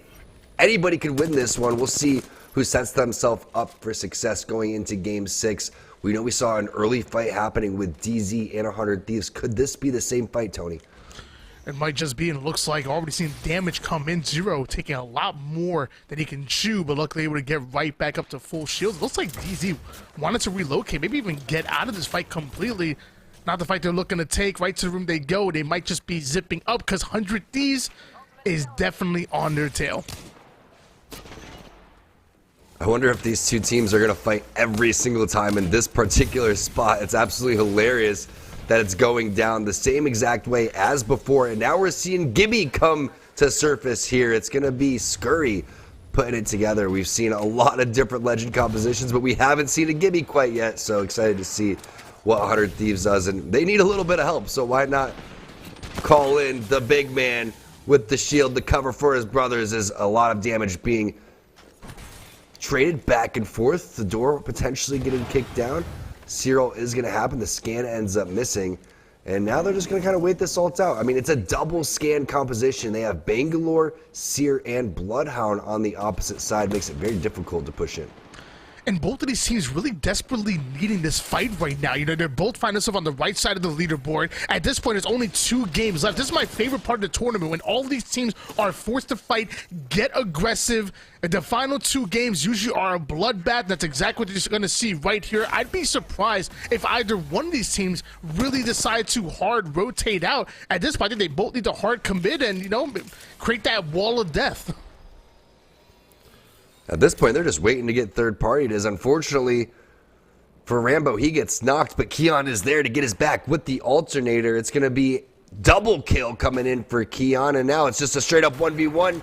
anybody could win this one. We'll see who sets themselves up for success going into Game 6. We know we saw an early fight happening with DZ and 100 Thieves. Could this be the same fight, Tony? It might just be, and it looks like already seen damage come in. Zero taking a lot more than he can chew, but luckily able to get right back up to full shield. It looks like DZ wanted to relocate, maybe even get out of this fight completely. Not the fight they're looking to take. Right to the room they go. They might just be zipping up because 100 Thieves is definitely on their tail. I wonder if these 2 teams are going to fight every single time in this particular spot. It's absolutely hilarious that it's going down the same exact way as before. And now we're seeing Gibby come to surface here. It's going to be Scurry putting it together. We've seen a lot of different legend compositions, but we haven't seen a Gibby quite yet. So excited to see what 100 Thieves does. And they need a little bit of help, so why not call in the big man with the shield to cover for his brothers, as a lot of damage being traded back and forth. The door potentially getting kicked down. Cyril is going to happen. The scan ends up missing. And now they're just going to kind of wait this ult out. I mean, it's a double scan composition. They have Bangalore, Seer, and Bloodhound on the opposite side. Makes it very difficult to push in. And both of these teams really desperately needing this fight right now. You know, they're both finding themselves on the right side of the leaderboard. At this point, there's only 2 games left. This is my favorite part of the tournament, when all these teams are forced to fight, get aggressive. The final 2 games usually are a bloodbath. That's exactly what you're going to see right here. I'd be surprised if either one of these teams really decide to hard rotate out. At this point, I think they both need to hard commit and, you know, create that wall of death. At this point, they're just waiting to get third partied, as unfortunately for Rambo, he gets knocked, but Keon is there to get his back with the alternator. It's going to be double kill coming in for Keon, and now it's just a straight up 1v1.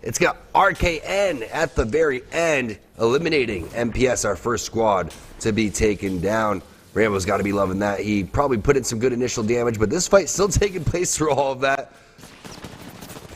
It's got RKN at the very end, eliminating MPS, our first squad, to be taken down. Rambo's got to be loving that. He probably put in some good initial damage, but this fight's still taking place through all of that.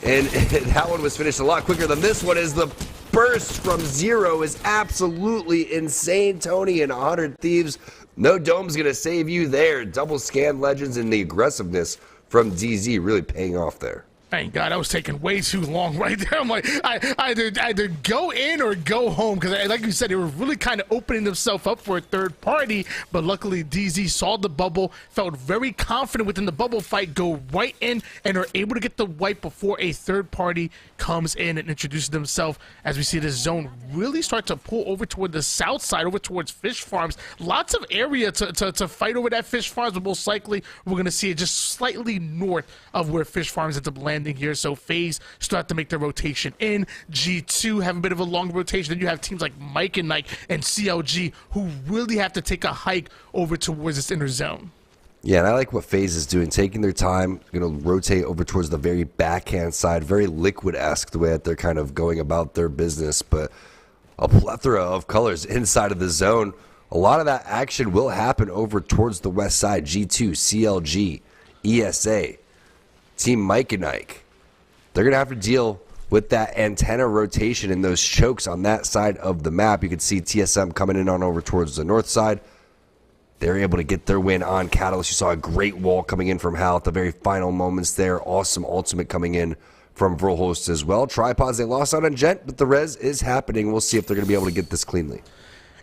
And that one was finished a lot quicker than this one. Is the burst from Zero is absolutely insane, Tony, and 100 Thieves. No dome's going to save you there. Double scan legends, and the aggressiveness from DZ really paying off there. Thank God, that was taking way too long right there. I'm like, I either go in or go home, because like you said, they were really kind of opening themselves up for a third party, but luckily DZ saw the bubble, felt very confident within the bubble fight, go right in, and are able to get the wipe before a third party comes in and introduces themselves. As we see this zone really start to pull over toward the south side, over towards fish farms. Lots of area to fight over that fish farms, but most likely we're going to see it just slightly north of where fish farms ends up landing here. So FaZe start to make their rotation in. G2 have a bit of a long rotation. Then you have teams like Mike and Nike and CLG who really have to take a hike over towards this inner zone. Yeah, and I like what FaZe is doing, taking their time, going to rotate over towards the very backhand side, very Liquid-esque the way that they're kind of going about their business, but a plethora of colors inside of the zone. A lot of that action will happen over towards the west side. G2, CLG, ESA, Team Mike and Ike. They're going to have to deal with that antenna rotation and those chokes on that side of the map. You can see TSM coming in on over towards the north side. They're able to get their win on Catalyst. You saw a great wall coming in from Hal at the very final moments there. Awesome ultimate coming in from Vrolhost as well. Tripods, they lost out on Gent, but the res is happening. We'll see if they're going to be able to get this cleanly.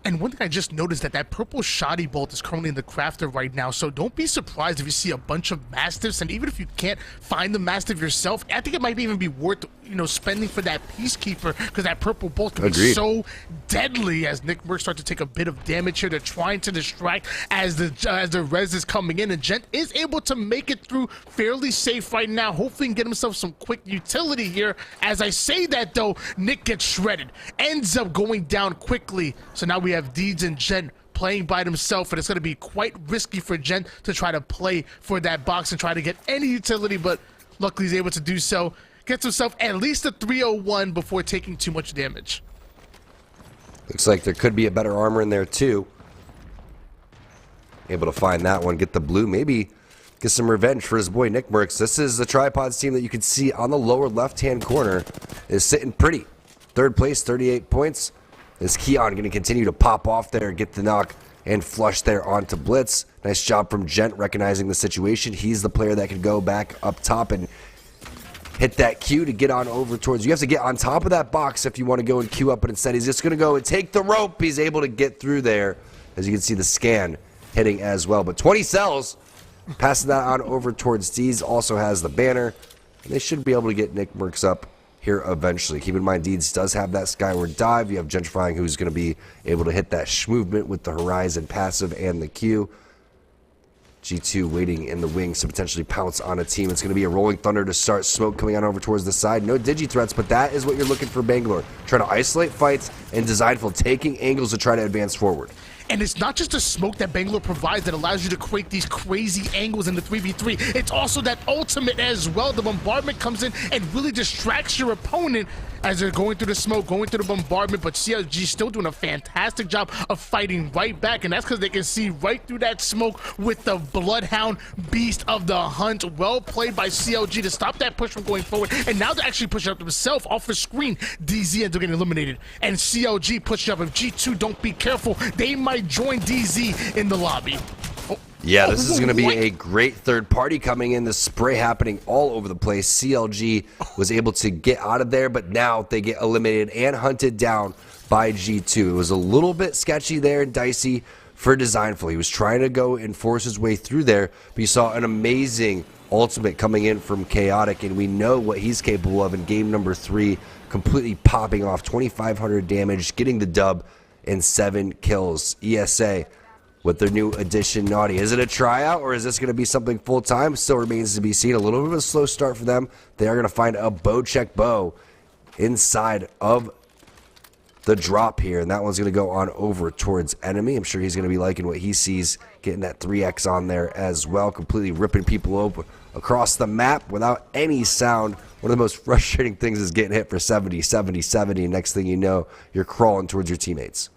And one thing I just noticed that purple shoddy bolt is currently in the crafter right now, so don't be surprised if you see a bunch of Mastiffs, and even if you can't find the Mastiff yourself, I think it might even be worth, you know, spending for that Peacekeeper, because that purple bolt can be so deadly. As Nick Merck starts to take a bit of damage here, they're trying to distract as the res is coming in, and Gent is able to make it through fairly safe right now. Hopefully he can get himself some quick utility here. As I say that though, Nick gets shredded, ends up going down quickly, so now we have Deeds and Gent playing by themselves, and it's going to be quite risky for Gent to try to play for that box and try to get any utility, but luckily he's able to do so. Gets himself at least a 301 before taking too much damage. Looks like there could be a better armor in there too. Able to find that one, get the blue, maybe get some revenge for his boy Nick Merckx. This is the Tripods team that you can see on the lower left-hand corner is sitting pretty. Third place, 38 points. Is Keon going to continue to pop off there and get the knock and flush there onto Blitz. Nice job from Gent recognizing the situation. He's the player that can go back up top and hit that Q to get on over towards. You have to get on top of that box if you want to go and queue up, but instead he's just going to go and take the rope. He's able to get through there. As you can see, the scan hitting as well. But 20 cells, passing that on over towards Deeds, also has the banner. And they should be able to get Nick Merckx up here eventually. Keep in mind, Deeds does have that skyward dive. You have Gentrifying, who's going to be able to hit that movement with the Horizon passive and the Q. G2 waiting in the wings to potentially pounce on a team. It's going to be a Rolling Thunder to start. Smoke coming on over towards the side. No digi threats, but that is what you're looking for Bangalore. Trying to isolate fights and Designful taking angles to try to advance forward. And it's not just the smoke that Bangalore provides that allows you to create these crazy angles in the 3v3. It's also that ultimate as well. The bombardment comes in and really distracts your opponent as they're going through the smoke, going through the bombardment, but CLG still doing a fantastic job of fighting right back, and that's because they can see right through that smoke with the Bloodhound Beast of the Hunt. Well played by CLG to stop that push from going forward, and now they're actually pushing up themselves off the screen. DZ ends up getting eliminated, and CLG pushing up. If G2 don't be careful, they might join DZ in the lobby. Yeah, this is going to be a great third party coming in. The spray happening all over the place. CLG was able to get out of there, but now they get eliminated and hunted down by G2. It was a little bit sketchy there and dicey for Designful. He was trying to go and force his way through there, but you saw an amazing ultimate coming in from Chaotic, and we know what he's capable of in game number 3, completely popping off 2,500 damage, getting the dub, and 7 kills. ESA with their new addition, Naughty. Is it a tryout, or is this going to be something full-time? Still remains to be seen. A little bit of a slow start for them. They are going to find a bow check bow inside of the drop here, and that one's going to go on over towards Enemy. I'm sure he's going to be liking what he sees, getting that 3x on there as well, completely ripping people open across the map without any sound. One of the most frustrating things is getting hit for 70, 70, 70, and next thing you know, you're crawling towards your teammates.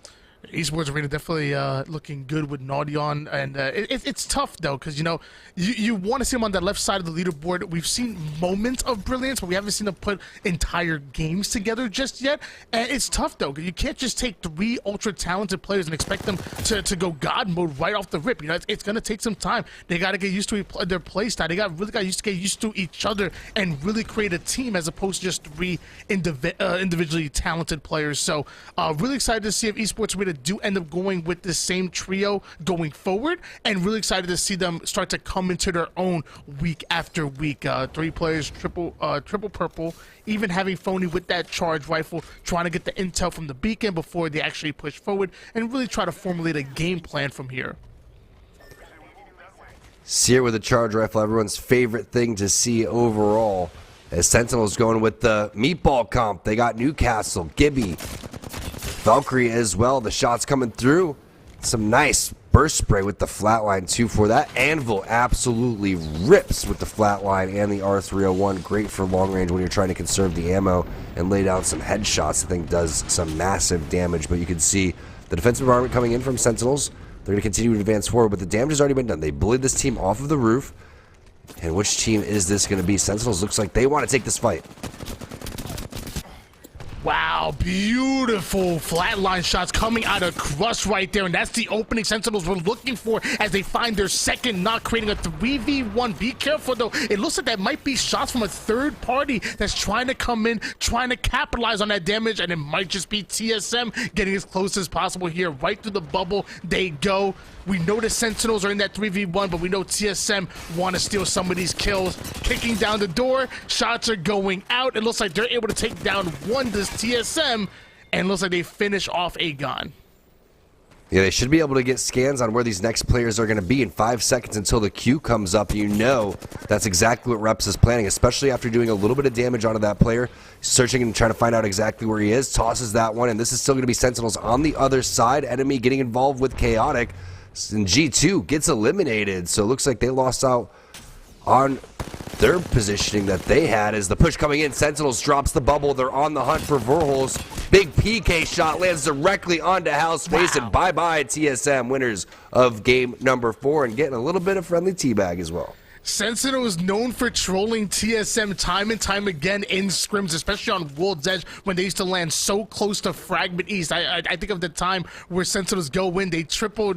Esports Arena definitely looking good with Naughty on, and it's tough though, because you want to see him on that left side of the leaderboard. We've seen moments of brilliance, but we haven't seen them put entire games together just yet, and it's tough though, because you can't just take 3 ultra talented players and expect them to go god mode right off the rip. It's going to take some time. They got to get used to their play style. They really got to get used to each other and really create a team as opposed to just 3 individually talented players. So really excited to see if Esports Arena do end up going with the same trio going forward, and really excited to see them start to come into their own week after week. 3 players, triple purple, even having Phony with that charge rifle, trying to get the intel from the beacon before they actually push forward and really try to formulate a game plan from here. Sear with a charge rifle, everyone's favorite thing to see overall. As Sentinel's going with the meatball comp, they got Newcastle, Gibby, Valkyrie as well. The shots coming through. Some nice burst spray with the flatline too for that. Anvil absolutely rips with the flatline and the R301. Great for long range when you're trying to conserve the ammo and lay down some headshots. I think does some massive damage, but you can see the defensive environment coming in from Sentinels. They're going to continue to advance forward, but the damage has already been done. They bullied this team off of the roof. And which team is this going to be? Sentinels looks like they want to take this fight. Wow, beautiful flatline shots coming out of Crush right there, and that's the opening Sentinels were looking for as they find their second knock, creating a 3v1. Be careful though, it looks like that might be shots from a third party that's trying to come in, trying to capitalize on that damage, and it might just be TSM getting as close as possible here. Right through the bubble they go. We know the Sentinels are in that 3v1, but we know TSM want to steal some of these kills. Kicking down the door, shots are going out. It looks like they're able to take down one this TSM, and it looks like they finish off a gun. Yeah, they should be able to get scans on where these next players are going to be in 5 seconds until the queue comes up. You know that's exactly what Reps is planning, especially after doing a little bit of damage onto that player. Searching and trying to find out exactly where he is. Tosses that one, and this is still going to be Sentinels on the other side. Enemy getting involved with Chaotic. And G2 gets eliminated, so it looks like they lost out on their positioning that they had. As the push coming in, Sentinels drops the bubble. They're on the hunt for Verholz. Big PK shot lands directly onto Hal's face, and bye-bye TSM, winners of game number 4, and getting a little bit of friendly teabag as well. Sentinel is known for trolling TSM time and time again in scrims, especially on World's Edge when they used to land so close to Fragment East. I think of the time where Sentinels go in, they triple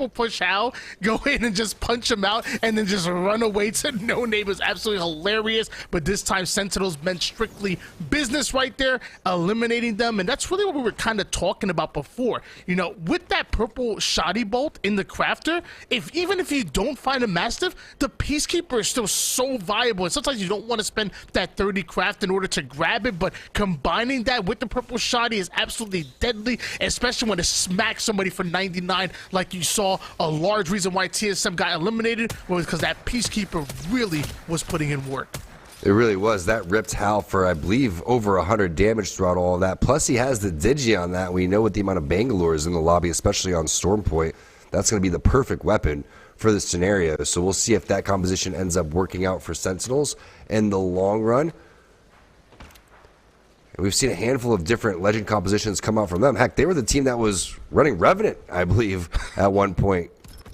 push Hal, go in and just punch him out, and then just run away to No Name. It was absolutely hilarious. But this time Sentinels meant strictly business right there, eliminating them, and that's really what we were kind of talking about before. You know, with that purple shoddy bolt in the crafter, even if you don't find a Mastiff, the Peacekeeper is still so viable, and sometimes you don't want to spend that 30 craft in order to grab it, but combining that with the purple shoddy is absolutely deadly, especially when it smacks somebody for 99 like you saw. A large reason why TSM got eliminated was because that Peacekeeper really was putting in work. It really was. That ripped Hal for, I believe, over 100 damage throughout all of that. Plus, he has the Digi on that. We know what the amount of Bangalore is in the lobby, especially on Storm Point. That's going to be the perfect weapon for this scenario. So we'll see if that composition ends up working out for Sentinels in the long run. And we've seen a handful of different Legend compositions come out from them. Heck, they were the team that was running Revenant, I believe, at one point,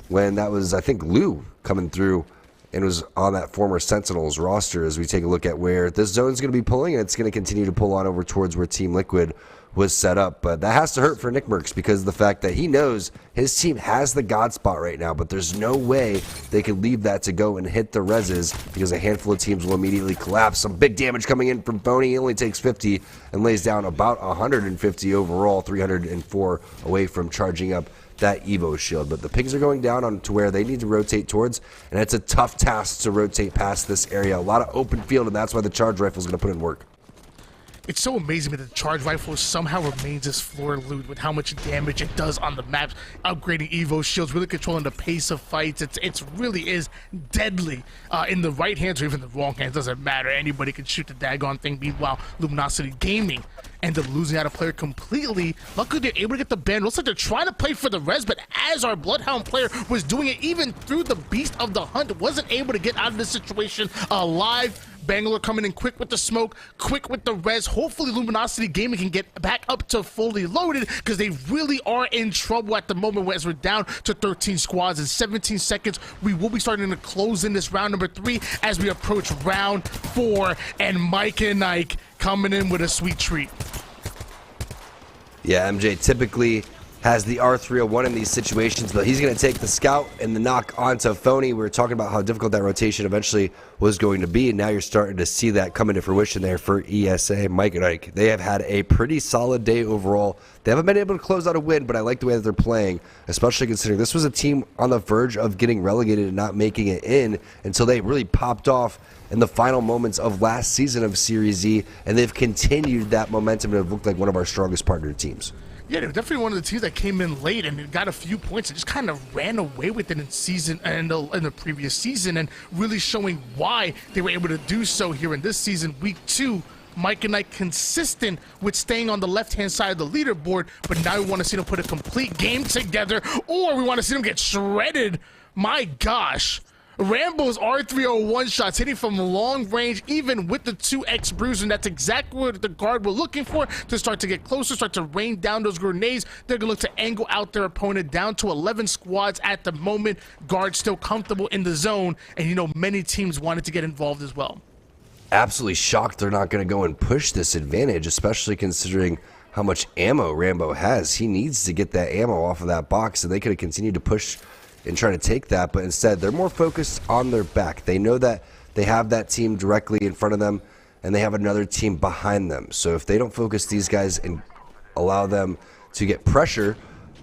when that was, I think, Lou coming through and was on that former Sentinels roster. As we take a look at where this zone is going to be pulling, and it's going to continue to pull on over towards where Team Liquid was set up. But that has to hurt for Nick Merckx because of the fact that he knows his team has the God spot right now, but there's no way they could leave that to go and hit the reses because a handful of teams will immediately collapse. Some big damage coming in from Phony. He only takes 50 and lays down about 150 overall, 304 away from charging up that Evo shield. But the pigs are going down on to where they need to rotate towards, and it's a tough task to rotate past this area. A lot of open field, and that's why the charge rifle is going to put in work. It's so amazing that the charge rifle somehow remains as floor loot with how much damage it does on the maps. Upgrading Evo shields, really controlling the pace of fights. It really is deadly in the right hands or even the wrong hands. Doesn't matter. Anybody can shoot the daggone thing. Meanwhile, Luminosity Gaming ended up losing out a player completely. Luckily, they're able to get the ban. Looks like they're trying to play for the res, but as our Bloodhound player was doing it, even through the Beast of the Hunt, wasn't able to get out of this situation alive. Bangalore coming in quick with the smoke, quick with the res. Hopefully Luminosity Gaming can get back up to fully loaded because they really are in trouble at the moment as we're down to 13 squads. In 17 seconds, we will be starting to close in this round number 3 as we approach round 4, and Mike and Ike coming in with a sweet treat. Yeah, MJ typically has the R301 in these situations, but he's going to take the scout and the knock onto Phony. We were talking about how difficult that rotation eventually was going to be, and now you're starting to see that come into fruition there for ESA. Mike and Ike, they have had a pretty solid day overall. They haven't been able to close out a win, but I like the way that they're playing, especially considering this was a team on the verge of getting relegated and not making it in until they really popped off in the final moments of last season of Series E, and they've continued that momentum and have looked like one of our strongest partner teams. Yeah, they're definitely one of the teams that came in late and got a few points and just kind of ran away with it in the previous season, and really showing why they were able to do so here in this season, week 2. Mike and Ike consistent with staying on the left-hand side of the leaderboard, but now we want to see them put a complete game together, or we want to see them get shredded. My gosh. Rambo's R301 shots hitting from long range, even with the 2x bruiser, and that's exactly what the guard were looking for to start to get closer, start to rain down those grenades. They're going to look to angle out their opponent down to 11 squads at the moment. Guard still comfortable in the zone, and you know many teams wanted to get involved as well. Absolutely shocked they're not going to go and push this advantage, especially considering how much ammo Rambo has. He needs to get that ammo off of that box, and they could have continued to push and try to take that, but instead they're more focused on their back. They know that they have that team directly in front of them, and they have another team behind them. So if they don't focus these guys and allow them to get pressure,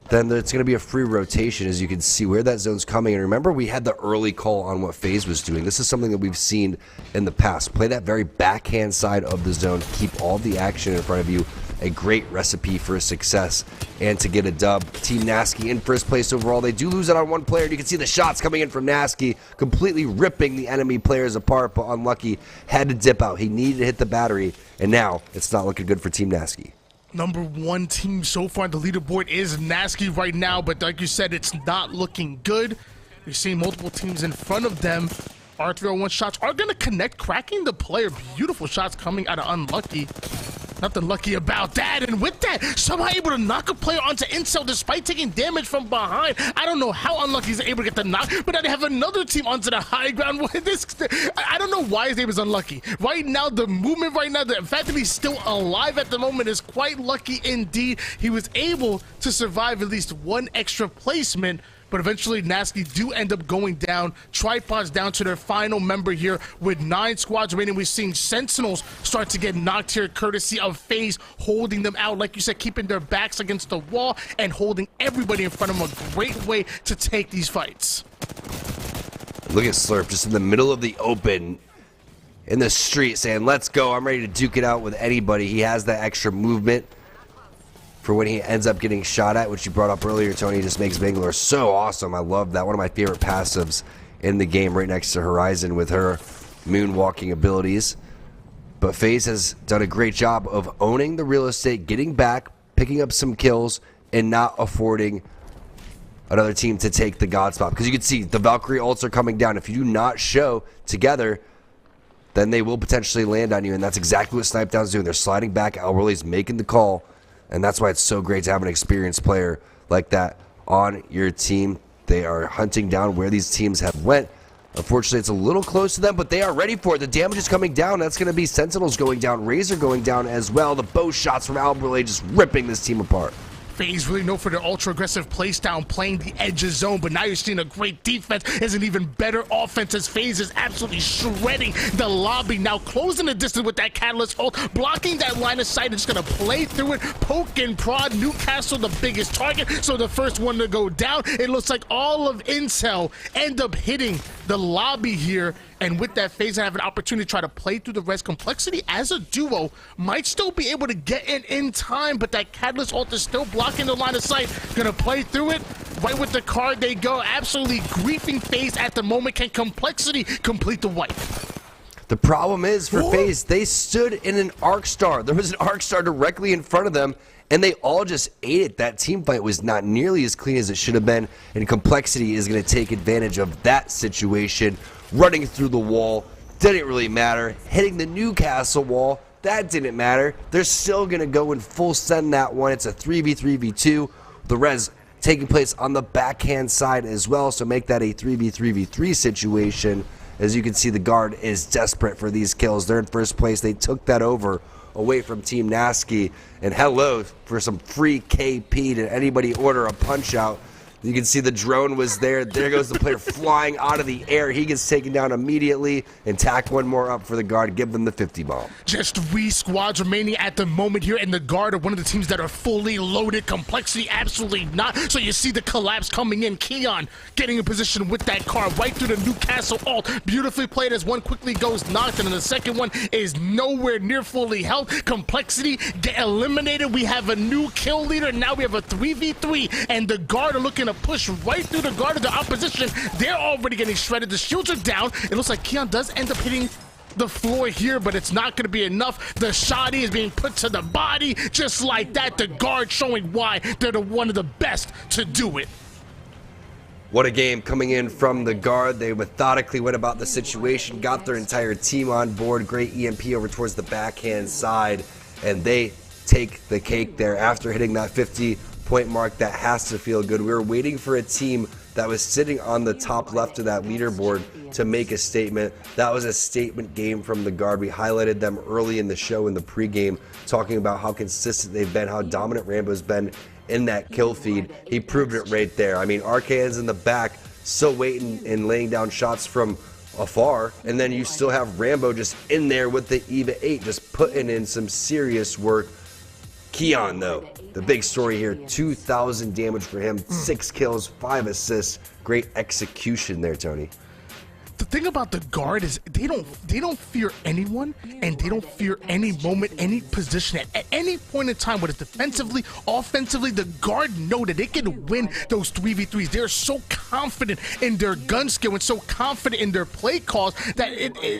then it's going to be a free rotation, as you can see where that zone's coming. And remember, we had the early call on what FaZe was doing. This is something that we've seen in the past. Play that very backhand side of the zone, keep all the action in front of you. A great recipe for success and to get a dub. Team Nasky in first place overall. They do lose out on one player. You can see the shots coming in from Nasky, completely ripping the enemy players apart, but unlucky. Had to dip out. He needed to hit the battery, and now it's not looking good for Team Nasky. Number 1 team so far on the leaderboard is Nasky right now, but like you said, it's not looking good. You're seeing multiple teams in front of them. R301 shots are going to connect, cracking the player. Beautiful shots coming out of Unlucky. Nothing lucky about that, and with that, somehow able to knock a player onto Incel despite taking damage from behind. I don't know how unlucky he's able to get the knock, but then they have another team onto the high ground. I don't know why his name is unlucky. Right now, the movement right now, the fact that he's still alive at the moment is quite lucky indeed. He was able to survive at least one extra placement, but eventually Nasty do end up going down. Tripods down to their final member here with 9 squads remaining. We're seeing Sentinels start to get knocked here courtesy of FaZe holding them out, like you said, keeping their backs against the wall and holding everybody in front of them. A great way to take these fights. Look at Slurp just in the middle of the open in the street saying, let's go, I'm ready to duke it out with anybody. He has that extra movement for when he ends up getting shot at, which you brought up earlier, Tony. Just makes Bangalore so awesome. I love that. One of my favorite passives in the game, right next to Horizon with her moonwalking abilities. But FaZe has done a great job of owning the real estate, getting back, picking up some kills, and not affording another team to take the God spot. Because you can see the Valkyrie ults are coming down. If you do not show together, then they will potentially land on you, and that's exactly what Snipedown's doing. They're sliding back. Alworley's making the call. And that's why it's so great to have an experienced player like that on your team. They are hunting down where these teams have went. Unfortunately, it's a little close to them, but they are ready for it. The damage is coming down. That's going to be Sentinels going down, Razor going down as well. The bow shots from Alworley just ripping this team apart. FaZe really known for their ultra-aggressive playstyle, playing the edge of zone, but now you're seeing a great defense as an even better offense as FaZe is absolutely shredding the lobby, now closing the distance with that Catalyst ult, blocking that line of sight. It's going to play through it, poke and prod. Newcastle the biggest target, so the first one to go down. It looks like all of Incel end up hitting the lobby here, and with that, FaZe have an opportunity to try to play through the res. Complexity as a duo might still be able to get in time, but that Catalyst ult is still blocking the line of sight. Gonna play through it. Right with the card they go. Absolutely griefing FaZe at the moment. Can Complexity complete the wipe? The problem is for FaZe, they stood in an Arc Star. There was an Arc Star directly in front of them, and they all just ate it. That team fight was not nearly as clean as it should have been, and Complexity is going to take advantage of that situation. Running through the wall, didn't really matter. Hitting the Newcastle wall, that didn't matter. They're still going to go and full send that one. It's a 3v3v2. The res taking place on the backhand side as well, so make that a 3v3v3 situation. As you can see, the guard is desperate for these kills. They're in first place. They took that over away from Team Nasky. And hello for some free KP. Did anybody order a punch out? You can see the drone was there. There goes the player flying out of the air. He gets taken down immediately and tack one more up for the guard. Give them the 50 bomb. Just 3 squads remaining at the moment here, and the guard are one of the teams that are fully loaded. Complexity absolutely not. So you see the collapse coming in. Keon getting in position with that car right through the Newcastle ult. Beautifully played as one quickly goes knocked, and then the second one is nowhere near fully held. Complexity get eliminated. We have a new kill leader. Now we have a 3v3, and the guard are looking to push right through the guard of the opposition. They're already getting shredded. The shields are down. It looks like Keon does end up hitting the floor here, but it's not going to be enough. The shoddy is being put to the body. Just like that, the guard showing why they're one of the best to do it. What a game coming in from the guard. They methodically went about the situation, got their entire team on board. Great EMP over towards the backhand side, and they take the cake there after hitting that 50-point mark. That has to feel good. We were waiting for a team that was sitting on the top left of that leaderboard to make a statement. That was a statement game from the guard. We highlighted them early in the show in the pregame, talking about how consistent they've been, how dominant Rambo's been in that kill feed. He proved it right there. I mean, Arcane's in the back, still waiting and laying down shots from afar, and then you still have Rambo just in there with the EVA 8, just putting in some serious work. Keon, though, the big story here, 2,000 damage for him, 6 kills, 5 assists. Great execution there, Tony. The thing about the guard is they don't fear anyone, and they don't fear any moment, any position at any point in time, whether it's defensively, offensively. The guard know that they can win those 3v3s. They're so confident in their gun skill and so confident in their play calls that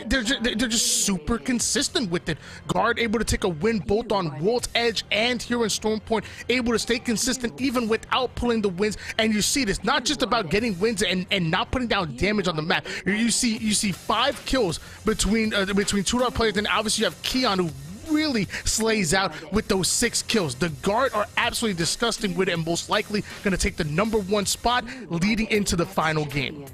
they're just super consistent with it. Guard able to take a win both on World's Edge and here in Storm Point, able to stay consistent even without pulling the wins. And you see this, not just about getting wins and not putting down damage on the map. You see 5 kills between two of our players, and obviously you have Keon, who really slays out with those 6 kills. The guard are absolutely disgusting with it and most likely going to take the #1 spot leading into the final game.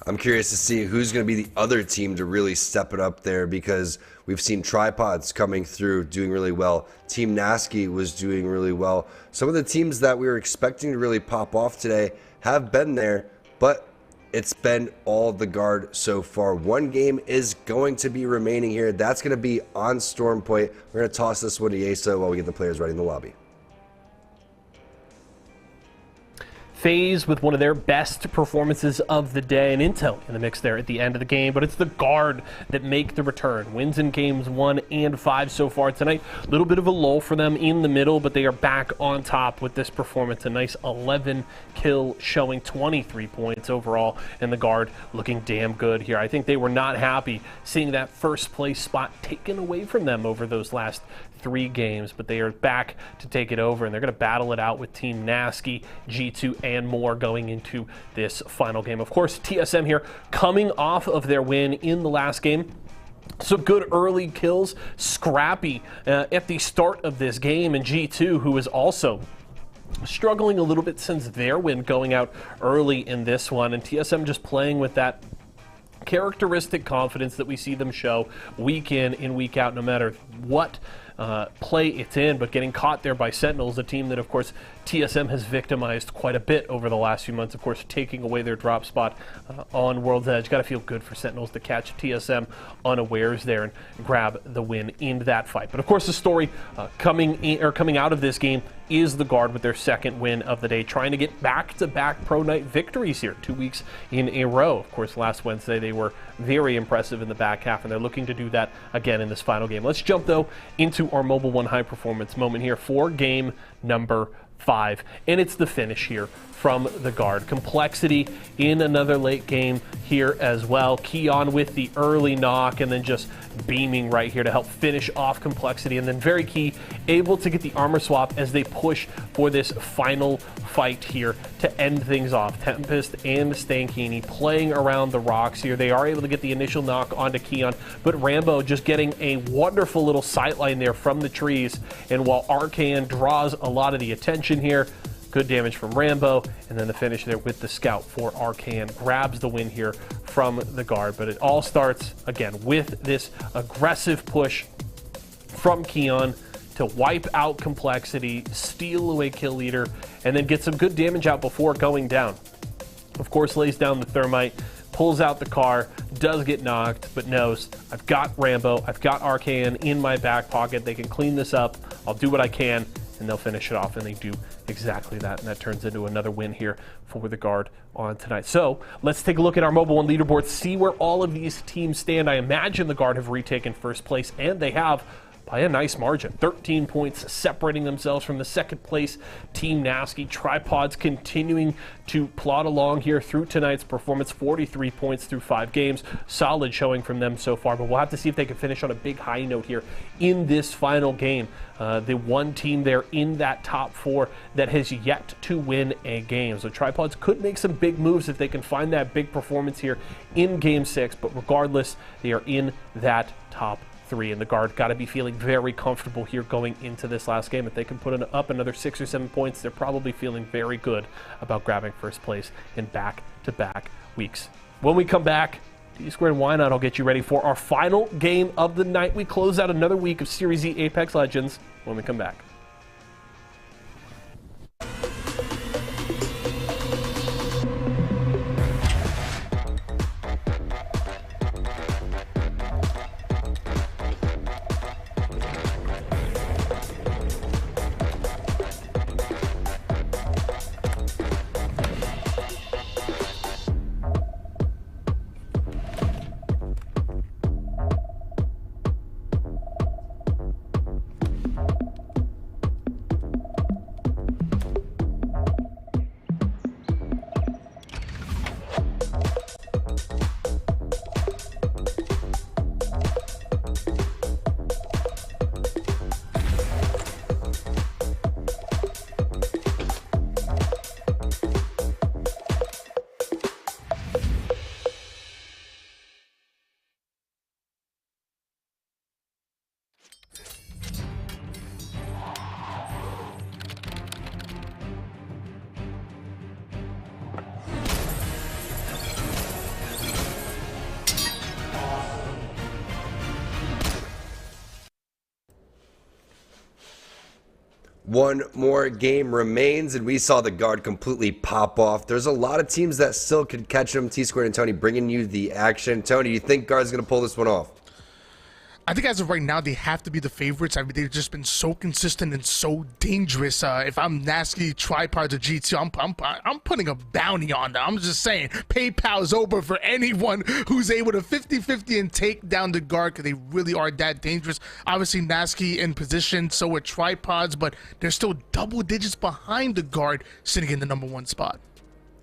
I'm curious to see who's going to be the other team to really step it up there, because we've seen Tripods coming through doing really well. Team Nasky was doing really well. Some of the teams that we were expecting to really pop off today have been there, but it's been all the guard so far. One game is going to be remaining here. That's going to be on Storm Point. We're going to toss this one to Yeso while we get the players ready in the lobby. FaZe with one of their best performances of the day, and Intel in the mix there at the end of the game, but it's the guard that make the return. Wins in games 1 and 5 so far tonight. A little bit of a lull for them in the middle, but they are back on top with this performance. A nice 11 kill showing, 23 points overall, and the guard looking damn good here. I think they were not happy seeing that first place spot taken away from them over those last 3 games, but they are back to take it over, and they're going to battle it out with Team Nasky, G2, and more going into this final game. Of course, TSM here coming off of their win in the last game. So good early kills, scrappy at the start of this game, and G2, who is also struggling a little bit since their win going out early in this one, and TSM just playing with that characteristic confidence that we see them show week in, week out, no matter what play it's in, but getting caught there by Sentinels, a team that, of course, TSM has victimized quite a bit over the last few months, of course, taking away their drop spot on World's Edge. Got to feel good for Sentinels to catch TSM unawares there and grab the win in that fight. But, of course, the story coming out of this game is the guard with their second win of the day, trying to get back-to-back Pro Night victories here, 2 weeks in a row. Of course, last Wednesday they were very impressive in the back half, and they're looking to do that again in this final game. Let's jump, though, into our Mobile One high performance moment here for game number 5, and it's the finish here from the guard. Complexity in another late game here as well. Keon with the early knock, and then just beaming right here to help finish off Complexity, and then very key, able to get the armor swap as they push for this final fight here to end things off. Tempest and Stankini playing around the rocks here. They are able to get the initial knock onto Keon, but Rambo just getting a wonderful little sightline there from the trees, and while Arcan draws a lot of the attention here, good damage from Rambo, and then the finish there with the scout for Arcan grabs the win here from the guard. But it all starts, again, with this aggressive push from Keon to wipe out Complexity, steal away Kill Leader, and then get some good damage out before going down. Of course, lays down the Thermite, pulls out the car, does get knocked, but knows, I've got Rambo, I've got Arcan in my back pocket, they can clean this up, I'll do what I can, and they'll finish it off, and they do exactly that, and that turns into another win here for the guard on tonight. So let's take a look at our Mobile One leaderboard, see where all of these teams stand. I imagine the guard have retaken first place, and they have by a nice margin. 13 points separating themselves from the second place Team Nasky. Tripods continuing to plod along here through tonight's performance. 43 points through 5 games. Solid showing from them so far, but we'll have to see if they can finish on a big high note here in this final game. The one team there in that top 4 that has yet to win a game. So Tripods could make some big moves if they can find that big performance here in Game 6, but regardless, they are in that top 3, and the guard got to be feeling very comfortable here going into this last game. If they can put up another 6 or 7 points, they're probably feeling very good about grabbing first place in back-to-back weeks. When we come back, D-Squared and Why Not, I'll get you ready for our final game of the night. We close out another week of Series E Apex Legends when we come back. One more game remains, and we saw the guard completely pop off. There's a lot of teams that still could catch him. T-Squared and Tony bringing you the action. Tony, do you think guard's going to pull this one off? I think as of right now, they have to be the favorites. I mean, they've just been so consistent and so dangerous. If I'm Nasky, Tripods, or G2, I'm putting a bounty on them. I'm just saying, PayPal's over for anyone who's able to 50-50 and take down the guard because they really are that dangerous. Obviously, Nasky in position, so are Tripods, but they're still double digits behind the guard, sitting in the #1 spot.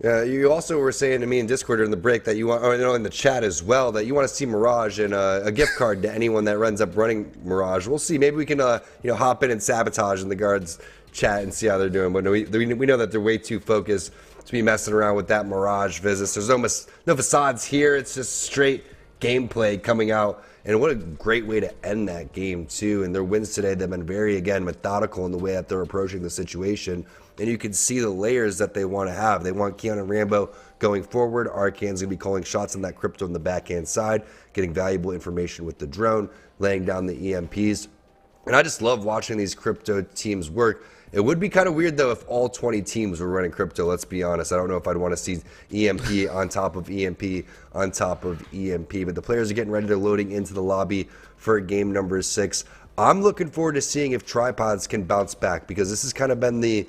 You also were saying to me in Discord during the break that you want, or in the chat as well, that you want to see Mirage and a gift card to anyone that ends up running Mirage. We'll see. Maybe we can, hop in and sabotage in the guards chat and see how they're doing. But we know that they're way too focused to be messing around with that Mirage visits. There's almost no facades here. It's just straight gameplay coming out. And what a great way to end that game, too. And their wins today, they've been very, again, methodical in the way that they're approaching the situation. And you can see the layers that they want to have. They want Keon and Rambo going forward. Arcane's going to be calling shots on that crypto on the backhand side, getting valuable information with the drone, laying down the EMPs. And I just love watching these crypto teams work. It would be kind of weird, though, if all 20 teams were running crypto, let's be honest. I don't know if I'd want to see EMP on top of EMP on top of EMP. But the players are getting ready to loading into the lobby for game number 6. I'm looking forward to seeing if Tripods can bounce back, because this has kind of been the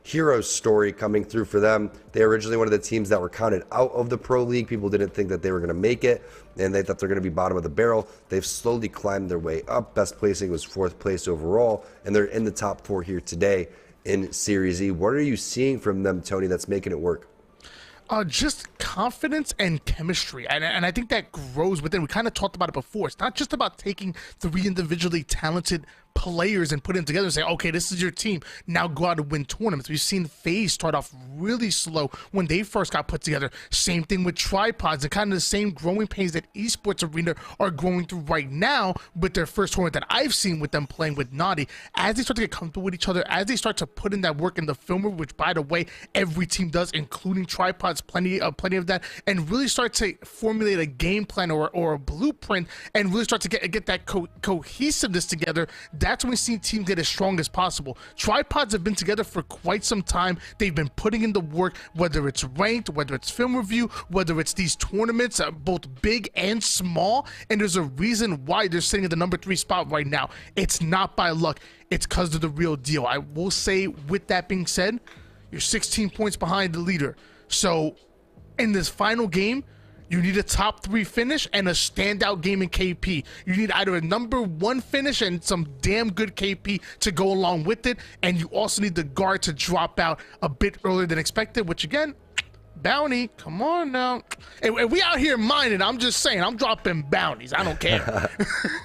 hero story coming through for them. They originally one of the teams that were counted out of the Pro League. People didn't think that they were going to make it, and they thought they're going to be bottom of the barrel. They've slowly climbed their way up. Best placing was 4th place overall, and they're in the top 4 here today in Series E. What are you seeing from them, Tony, that's making it work? Just confidence and chemistry, and I think that grows within. We kind of talked about it before. It's not just about taking 3 individually talented players and put them together and say, okay, this is your team, now go out and win tournaments. We've seen FaZe start off really slow when they first got put together. Same thing with Tripods, and kind of the same growing pains that Esports Arena are going through right now with their first tournament that I've seen with them playing with Naughty. As they start to get comfortable with each other, as they start to put in that work in the filmer, which by the way every team does, including Tripods, plenty of that, and really start to formulate a game plan or a blueprint and really start to get that cohesiveness together. That's when we see teams get as strong as possible. Tripods have been together for quite some time. They've been putting in the work, whether it's ranked, whether it's film review, whether it's these tournaments, both big and small, and there's a reason why they're sitting at the #3 spot right now. It's not by luck. It's because of the real deal. I will say, with that being said, you're 16 points behind the leader. So in this final game, you need a top 3 finish and a standout game in KP. You need either a #1 finish and some damn good KP to go along with it, and you also need the guard to drop out a bit earlier than expected, which again, bounty, come on now. And we out here mining, I'm just saying, I'm dropping bounties, I don't care.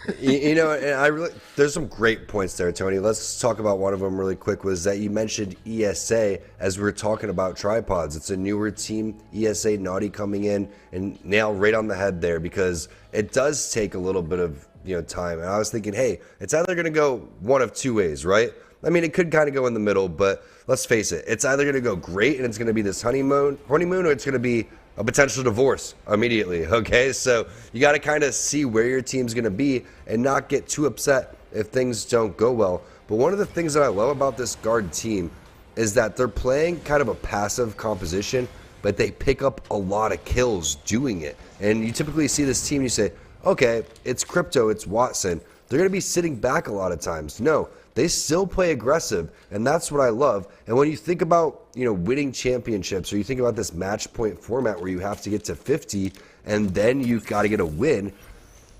And there's some great points there, Tony. Let's talk about one of them really quick. Was that you mentioned ESA as we were talking about Tripods. It's a newer team, ESA, Naughty coming in and nail right on the head there, because it does take a little bit of time. And I was thinking, hey, it's either going to go one of 2 ways, right? I mean, it could kind of go in the middle, but let's face it, it's either going to go great and it's going to be this honeymoon, or it's going to be a potential divorce immediately, okay? So you got to kind of see where your team's going to be and not get too upset if things don't go well. But one of the things that I love about this guard team is that they're playing kind of a passive composition, but they pick up a lot of kills doing it. And you typically see this team, you say, okay, it's Crypto, it's Watson. They're going to be sitting back a lot of times. No, they still play aggressive, and that's what I love. And when you think about, winning championships, or you think about this match point format where you have to get to 50 and then you've got to get a win,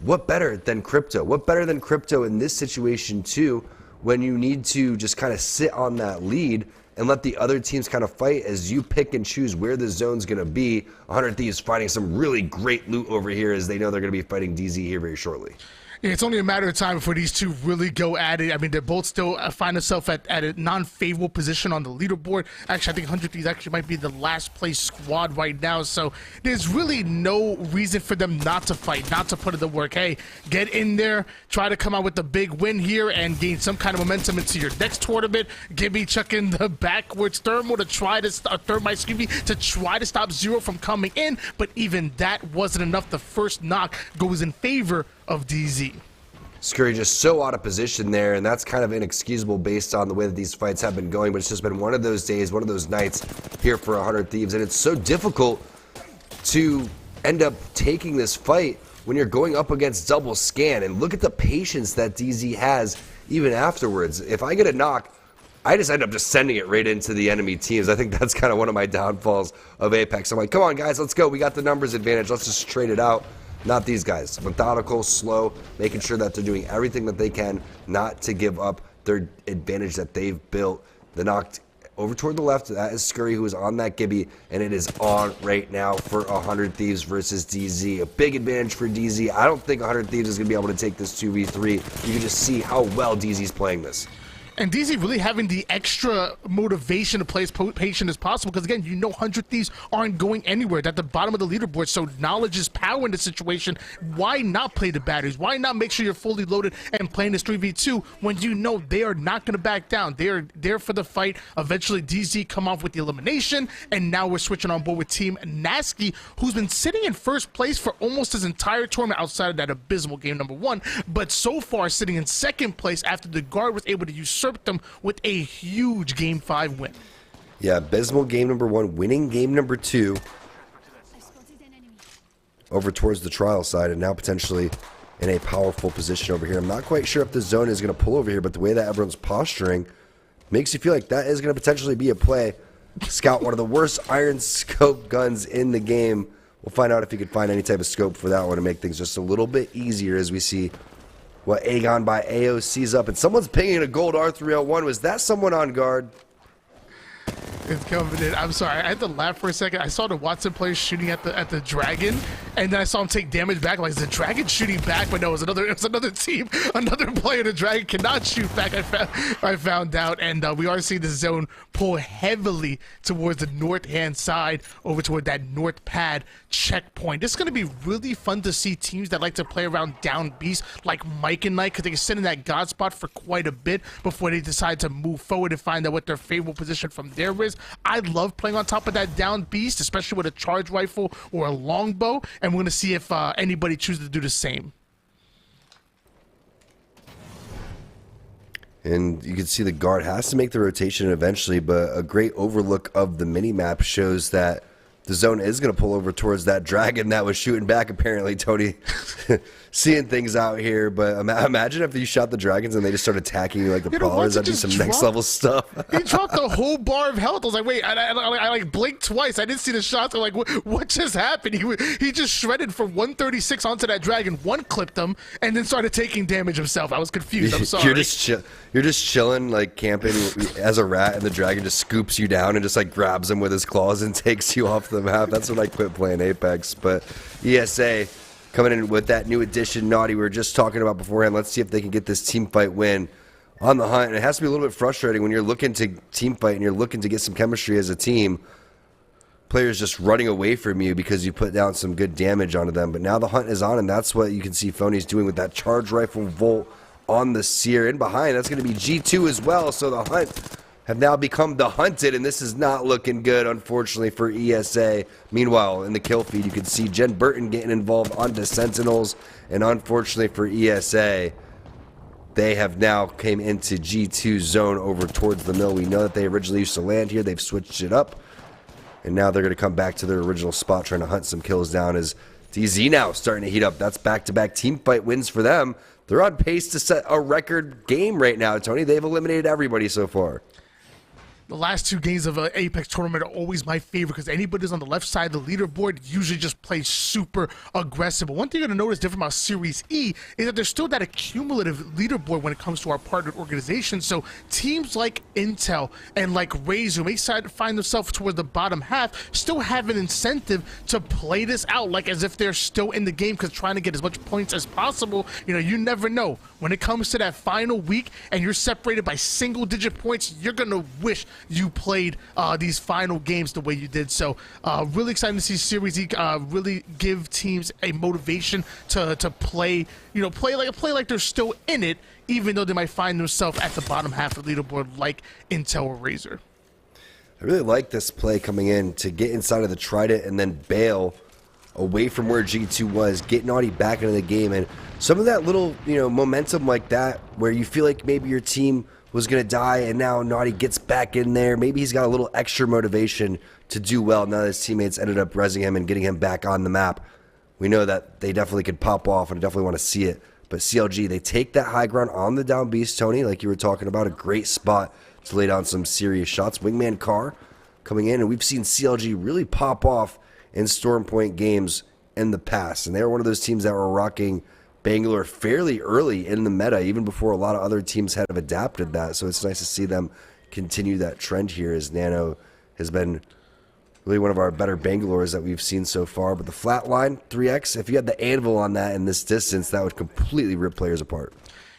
what better than Crypto? What better than Crypto in this situation too, when you need to just kind of sit on that lead and let the other teams kind of fight as you pick and choose where the zone's going to be. 100 Thieves finding some really great loot over here as they know they're going to be fighting DZ here very shortly. Yeah, it's only a matter of time before these two really go at it. I mean, they're both still find themselves at a non-favorable position on the leaderboard. Actually, I think 100 Thieves actually might be the last place squad right now. So there's really no reason for them not to fight, not to put in the work. Hey, get in there, try to come out with the big win here and gain some kind of momentum into your next tournament. Gibby chucking the backwards thermal to try to stop Zero from coming in, but even that wasn't enough. The first knock goes in favor of DZ. Scurry just so out of position there, and that's kind of inexcusable based on the way that these fights have been going, but it's just been one of those days, one of those nights here for 100 Thieves, and it's so difficult to end up taking this fight when you're going up against double scan. And look at the patience that DZ has even afterwards. If I get a knock, I just end up just sending it right into the enemy teams. I think that's kind of one of my downfalls of Apex. I'm like, come on guys, let's go. We got the numbers advantage. Let's just trade it out. Not these guys. Methodical, slow, making sure that they're doing everything that they can not to give up their advantage that they've built. The knocked over toward the left, that is Scurry, who is on that Gibby, and it is on right now for 100 Thieves versus DZ. A big advantage for DZ. I don't think 100 Thieves is going to be able to take this 2v3. You can just see how well DZ's playing this. And DZ really having the extra motivation to play as patient as possible, because again, you know 100 Thieves aren't going anywhere. They're at the bottom of the leaderboard, so knowledge is power in the situation. Why not play the batteries? Why not make sure you're fully loaded and playing this 3v2 when you know they are not going to back down? They are there for the fight. Eventually, DZ come off with the elimination, and now we're switching on board with Team Nasky, who's been sitting in first place for almost his entire tournament outside of that abysmal game number 1, but so far sitting in second place after the guard was able to usurp them with a huge game 5 win. Yeah, abysmal game number 1, winning game number 2 over towards the trial side, and now potentially in a powerful position over here. I'm not quite sure if the zone is going to pull over here, but the way that everyone's posturing makes you feel like that is going to potentially be a play. Scout, one of the worst iron scope guns in the game. We'll find out if he could find any type of scope for that one to make things just a little bit easier as we see what Aegon by AOC's up. And someone's pinging a gold R301. Was that someone on guard? It's coming in. I'm sorry, I had to laugh for a second. I saw the Watson player shooting at the dragon, and then I saw him take damage back. I'm like, is the dragon shooting back? But no, it was another team, another player. The dragon cannot shoot back. I found out, and we are seeing the zone pull heavily towards the north-hand side, over toward that north pad checkpoint. This is going to be really fun to see teams that like to play around down beast, like Mike and Knight, because they can sit in that god spot for quite a bit before they decide to move forward and find out what their favorable position from there is. I love playing on top of that down beast, especially with a charge rifle or a longbow, and we're going to see if anybody chooses to do the same. And you can see the guard has to make the rotation eventually, but a great overlook of the mini-map shows that the zone is going to pull over towards that dragon that was shooting back, apparently. Tony seeing things out here, but imagine if you shot the dragons and they just started attacking you like the prowlers. That'd be some next level stuff. He dropped the whole bar of health. I was like, wait, I like blinked twice. I didn't see the shots. I'm like, what just happened? He just shredded from 136 onto that dragon, one clipped him, and then started taking damage himself. I was confused. I'm sorry. You're just chilling, like camping as a rat, and the dragon just scoops you down and just like grabs him with his claws and takes you off the map. That's when I quit playing Apex. But ESA coming in with that new addition, Naughty, we were just talking about beforehand. Let's see if they can get this team fight win on the hunt. And it has to be a little bit frustrating when you're looking to team fight and you're looking to get some chemistry as a team. Players just running away from you because you put down some good damage onto them. But now the hunt is on, and that's what you can see Phony's doing with that charge rifle Volt on the Seer. In behind, that's going to be G2 as well. So the hunt have now become the hunted, and this is not looking good, unfortunately, for ESA. Meanwhile, in the kill feed, you can see Jen Burton getting involved onto Sentinels, and unfortunately for ESA, they have now came into G2 zone over towards the mill. We know that they originally used to land here. They've switched it up, and now they're going to come back to their original spot, trying to hunt some kills down as DZ now starting to heat up. That's back-to-back team fight wins for them. They're on pace to set a record game right now, Tony. They've eliminated everybody so far. The last 2 games of an Apex tournament are always my favorite because anybody who's on the left side of the leaderboard usually just plays super aggressive. But one thing you're going to notice different about Series E is that there's still that accumulative leaderboard when it comes to our partnered organizations. So teams like Intel and like Raze, who may find themselves towards the bottom half, still have an incentive to play this out like as if they're still in the game, because trying to get as much points as possible. You know, you never know. When it comes to that final week and you're separated by single-digit points, you're going to wish you played these final games the way you did. So really excited to see Series E really give teams a motivation to play, play like they're still in it, even though they might find themselves at the bottom half of the leaderboard like Intel or Razer. I really like this play coming in to get inside of the Trident and then bail away from where G2 was, get Naughty back into the game, and some of that little, momentum like that where you feel like maybe your team was going to die and now Naughty gets back in there. Maybe he's got a little extra motivation to do well now that his teammates ended up rezzing him and getting him back on the map. We know that they definitely could pop off and definitely want to see it. But CLG, they take that high ground on the down beast, Tony, like you were talking about, a great spot to lay down some serious shots. Wingman Carr coming in, and we've seen CLG really pop off in Storm Point games in the past. And they were one of those teams that were rocking Bangalore fairly early in the meta, even before a lot of other teams had adapted that. So it's nice to see them continue that trend here, as Nano has been really one of our better Bangalores that we've seen so far. But the flat line, 3x, if you had the anvil on that in this distance, that would completely rip players apart.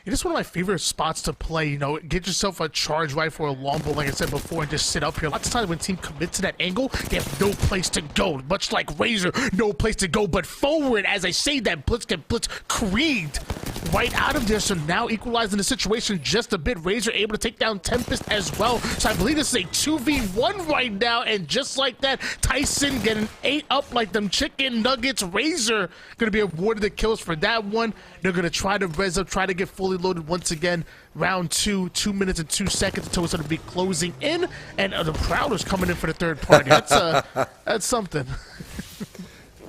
It is one of my favorite spots to play. Get yourself a charge rifle or a longbow, like I said before, and just sit up here. Lots of times when team commits to that angle, they have no place to go. Much like Razor, no place to go but forward. As I say that, Blitz get Blitz creamed right out of there. So now equalizing the situation just a bit. Razor able to take down Tempest as well. So I believe this is a 2v1 right now. And just like that, Tyson getting 8 up like them chicken nuggets. Razor going to be awarded the kills for that one. They're going to try to res up, try to get fully loaded once again. Round 2, 2 minutes and 2 seconds until it's going to be closing in. And the Prowler's coming in for the third party. That's something.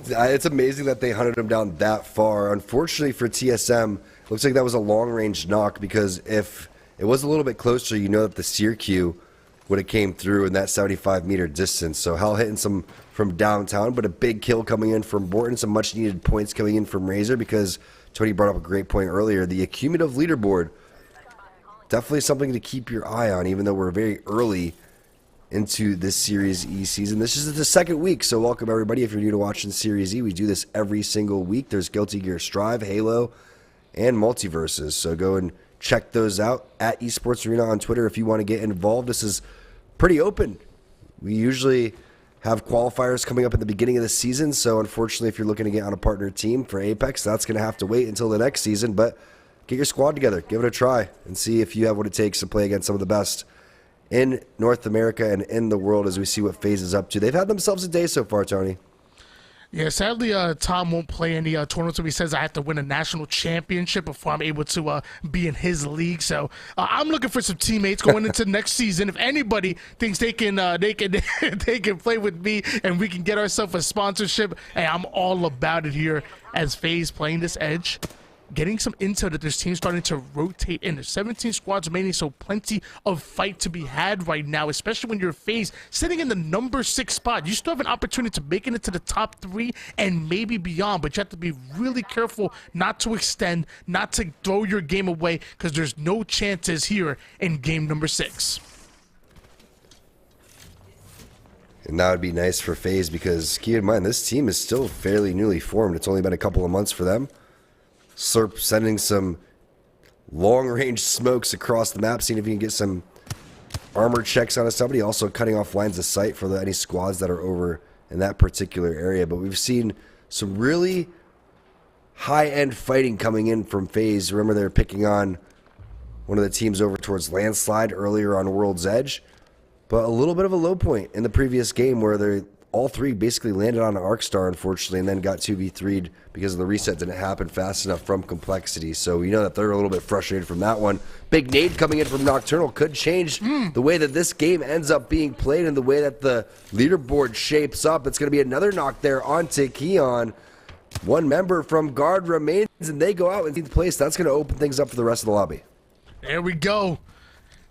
It's amazing that they hunted him down that far. Unfortunately for TSM, looks like that was a long-range knock, because if it was a little bit closer, that the Seer Q would have came through in that 75-meter distance. So Hell hitting some from downtown, but a big kill coming in from Borton, some much-needed points coming in from Razor, because Tony brought up a great point earlier. The accumulative leaderboard, definitely something to keep your eye on, even though we're very early into this Series E season. This is the second week, so welcome everybody. If you're new to watching Series E, we do this every single week. There's Guilty Gear Strive, Halo, and Multiverses, so go and check those out at Esports Arena on Twitter if you want to get involved. This is pretty open. We usually have qualifiers coming up at the beginning of the season, so unfortunately if you're looking to get on a partner team for Apex, that's going to have to wait until the next season, but get your squad together, give it a try, and see if you have what it takes to play against some of the best in North America and in the world, as we see what FaZe is up to. They've had themselves a day so far, Tony. Yeah, sadly, Tom won't play any tournaments. He says I have to win a national championship before I'm able to be in his league. So I'm looking for some teammates going into next season. If anybody thinks they can they can play with me and we can get ourselves a sponsorship, hey, I'm all about it here. As FaZe playing this edge, getting some intel that this team's starting to rotate in. There's 17 squads remaining, so plenty of fight to be had right now, especially when you're FaZe sitting in the number 6 spot. You still have an opportunity to make it into the top 3 and maybe beyond, but you have to be really careful not to extend, not to throw your game away, because there's no chances here in game number 6. And that would be nice for FaZe, because keep in mind, this team is still fairly newly formed. It's only been a couple of months for them. Slurp sending some long-range smokes across the map, seeing if you can get some armor checks on somebody. Also cutting off lines of sight for any squads that are over in that particular area. But we've seen some really high-end fighting coming in from FaZe. Remember, they were picking on one of the teams over towards Landslide earlier on World's Edge. But a little bit of a low point in the previous game where they all three basically landed on an Arcstar, unfortunately, and then got 2v3'd because the reset didn't happen fast enough from Complexity. So we know that they're a little bit frustrated from that one. Big nade coming in from Nocturnal could change the way that this game ends up being played and the way that the leaderboard shapes up. It's going to be another knock there onto Keon. One member from Guard remains, and they go out in 10th place. That's going to open things up for the rest of the lobby. There we go.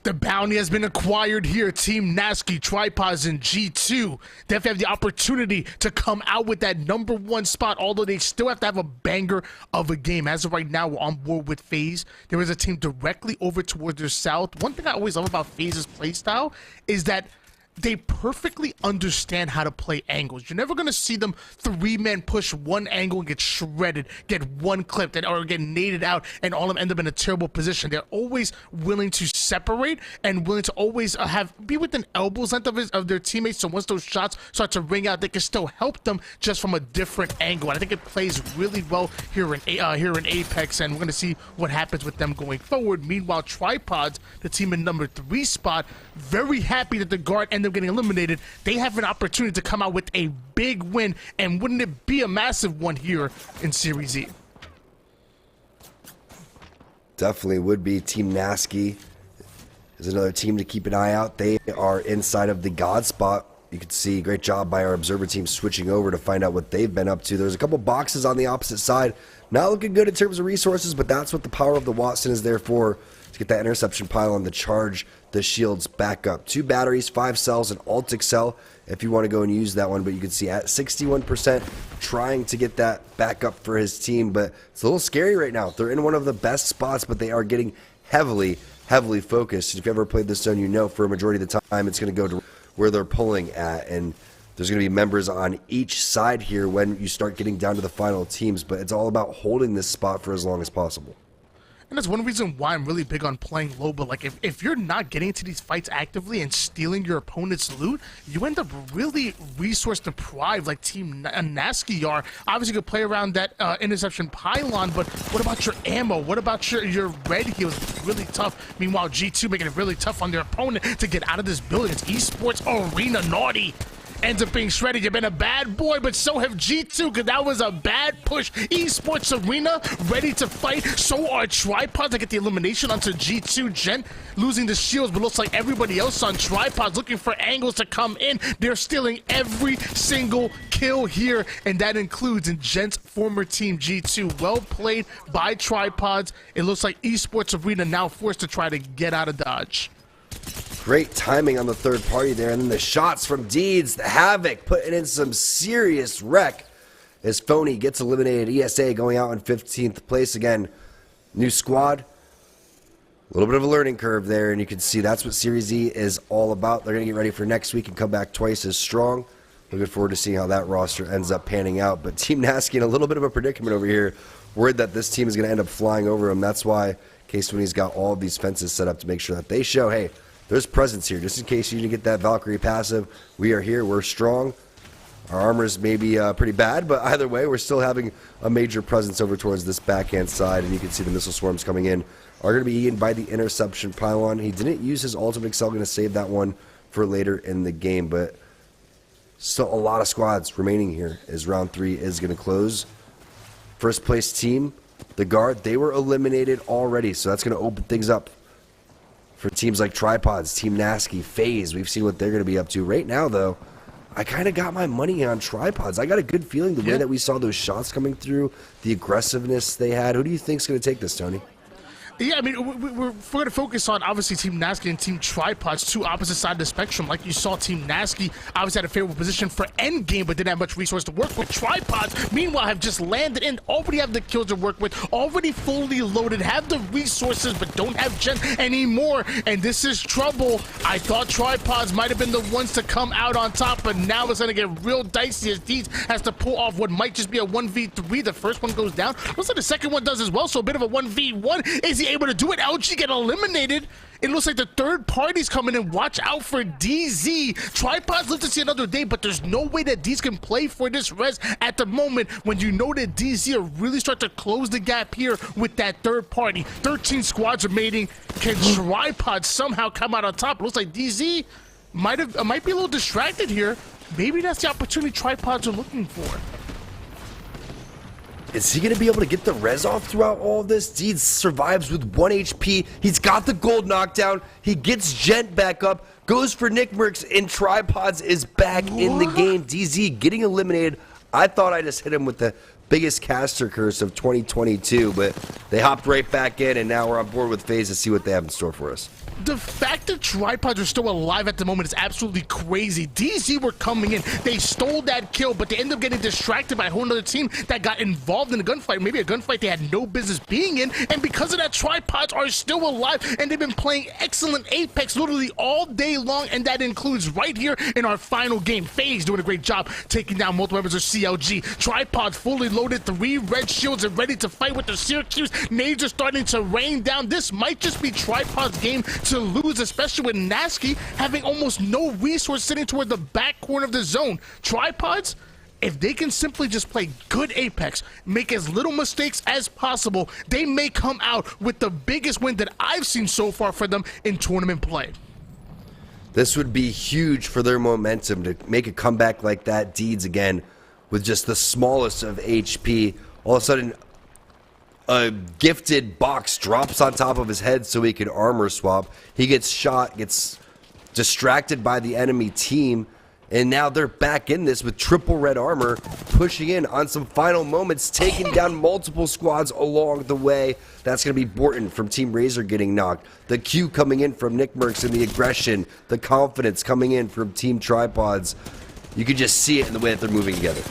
The bounty has been acquired here. Team Nasky, Tripods, and G2 definitely have the opportunity to come out with that number 1 spot, although they still have to have a banger of a game. As of right now, we're on board with FaZe. There is a team directly over towards their south. One thing I always love about FaZe's playstyle is that they perfectly understand how to play angles. You're never going to see them 3-man push one angle and get shredded, get one clipped, or get naded out, and all of them end up in a terrible position. They're always willing to separate and willing to always be within elbows length of their teammates. So once those shots start to ring out, they can still help them just from a different angle. And I think it plays really well here in Apex, and we're going to see what happens with them going forward. Meanwhile, Tripods, the team in number 3 spot, very happy that the guard ended up getting eliminated. They have an opportunity to come out with a big win, and wouldn't it be a massive one here in Series E? Definitely would be. Team Nasky is another team to keep an eye out. They are inside of the God spot. You can see, great job by our observer team switching over to find out what they've been up to. There's a couple boxes on the opposite side. Not looking good in terms of resources, but that's what the power of the Watson is there for, to get that interception pylon to charge the shields back up. 2 batteries, 5 cells, and Altic cell if you want to go and use that one. But you can see at 61% trying to get that back up for his team. But it's a little scary right now. They're in one of the best spots, but they are getting heavily focused. If you ever played this zone, you know for a majority of the time it's going to go to where they're pulling at. And there's going to be members on each side here when you start getting down to the final teams. But it's all about holding this spot for as long as possible. And that's one reason why I'm really big on playing low. But like, if you're not getting into these fights actively and stealing your opponent's loot, you end up really resource deprived, like Team Nasky are. Obviously, you could play around that interception pylon, but what about your ammo? What about your red heals? It's really tough. Meanwhile, G2 making it really tough on their opponent to get out of this building. It's Esports Arena. Naughty ends up being shredded. You've been a bad boy, but so have G2, because that was a bad push. Esports Arena ready to fight. So are Tripods to get the elimination onto G2. Gent losing the shields, but looks like everybody else on Tripods looking for angles to come in. They're stealing every single kill here, and that includes in Gent's former team G2. Well played by Tripods. It looks like Esports Arena now forced to try to get out of Dodge. Great timing on the third party there, and then the shots from Deeds, the Havoc putting in some serious wreck as Phony gets eliminated. ESA going out in 15th place again. New squad, a little bit of a learning curve there, and you can see that's what Series E is all about. They're going to get ready for next week and come back twice as strong. Looking forward to seeing how that roster ends up panning out. But Team Nasky in a little bit of a predicament over here, worried that this team is going to end up flying over him. That's why K-Sweeney's got all of these fences set up to make sure that they show, hey, there's presence here. Just in case you didn't get that Valkyrie passive, we are here. We're strong. Our armor's maybe pretty bad, but either way, we're still having a major presence over towards this backhand side, and you can see the missile swarms coming in are going to be eaten by the interception pylon. He didn't use his ultimate cell, going to save that one for later in the game, but still a lot of squads remaining here as round 3 is going to close. First place team, the Guard, they were eliminated already, so that's going to open things up for teams like Tripods, Team Nasky, FaZe. We've seen what they're going to be up to. Right now, though, I kind of got my money on Tripods. I got a good feeling the way that we saw those shots coming through, the aggressiveness they had. Who do you think's going to take this, Tony? Yeah, I mean, we're going to focus on, obviously, Team Nasky and Team Tripods, 2 opposite sides of the spectrum. Like you saw, Team Nasky obviously had a favorable position for endgame, but didn't have much resource to work with. Tripods, meanwhile, have just landed in, already have the kills to work with, already fully loaded, have the resources, but don't have Gen anymore, and this is trouble. I thought Tripods might have been the ones to come out on top, but now it's going to get real dicey as Deeds has to pull off what might just be a 1v3. The first one goes down. Looks like the second one does as well, so a bit of a 1v1. Is he able to do it? LG get eliminated. It looks like the third party's coming in. Watch out for DZ. Tripods live to see another day, but there's no way that DZ can play for this res at the moment when you know that DZ are really start to close the gap here with that third party. 13 squads remaining. Can Tripods somehow come out on top? It looks like DZ might be a little distracted here. Maybe that's the opportunity Tripods are looking for. Is he going to be able to get the res off throughout all of this? Deeds survives with 1 HP. He's got the gold knockdown. He gets Gent back up, goes for Nick Mercs, and Tripods is back in the game. DZ getting eliminated. I thought I just hit him with the biggest caster curse of 2022, but they hopped right back in, and now we're on board with FaZe to see what they have in store for us. The fact that Tripods are still alive at the moment is absolutely crazy. DZ were coming in. They stole that kill, but they ended up getting distracted by a whole other team that got involved in a gunfight. Maybe a gunfight they had no business being in. And because of that, Tripods are still alive, and they've been playing excellent Apex literally all day long, and that includes right here in our final game. FaZe doing a great job taking down multiple members of CLG. Tripods fully loaded, 3 red shields and ready to fight with the Syracuse. Nades are starting to rain down. This might just be Tripods' game to lose, especially with Nasky having almost no resource sitting toward the back corner of the zone. Tripods, if they can simply just play good Apex, make as little mistakes as possible, they may come out with the biggest win that I've seen so far for them in tournament play. This would be huge for their momentum to make a comeback like that. Deeds again with just the smallest of HP. All of a sudden, a gifted box drops on top of his head so he can armor swap. He gets shot, gets distracted by the enemy team, and now they're back in this with triple red armor, pushing in on some final moments, taking down multiple squads along the way. That's going to be Borton from Team Razor getting knocked. The Q coming in from Nick Merckx and the aggression, the confidence coming in from Team Tripods. You can just see it in the way that they're moving together.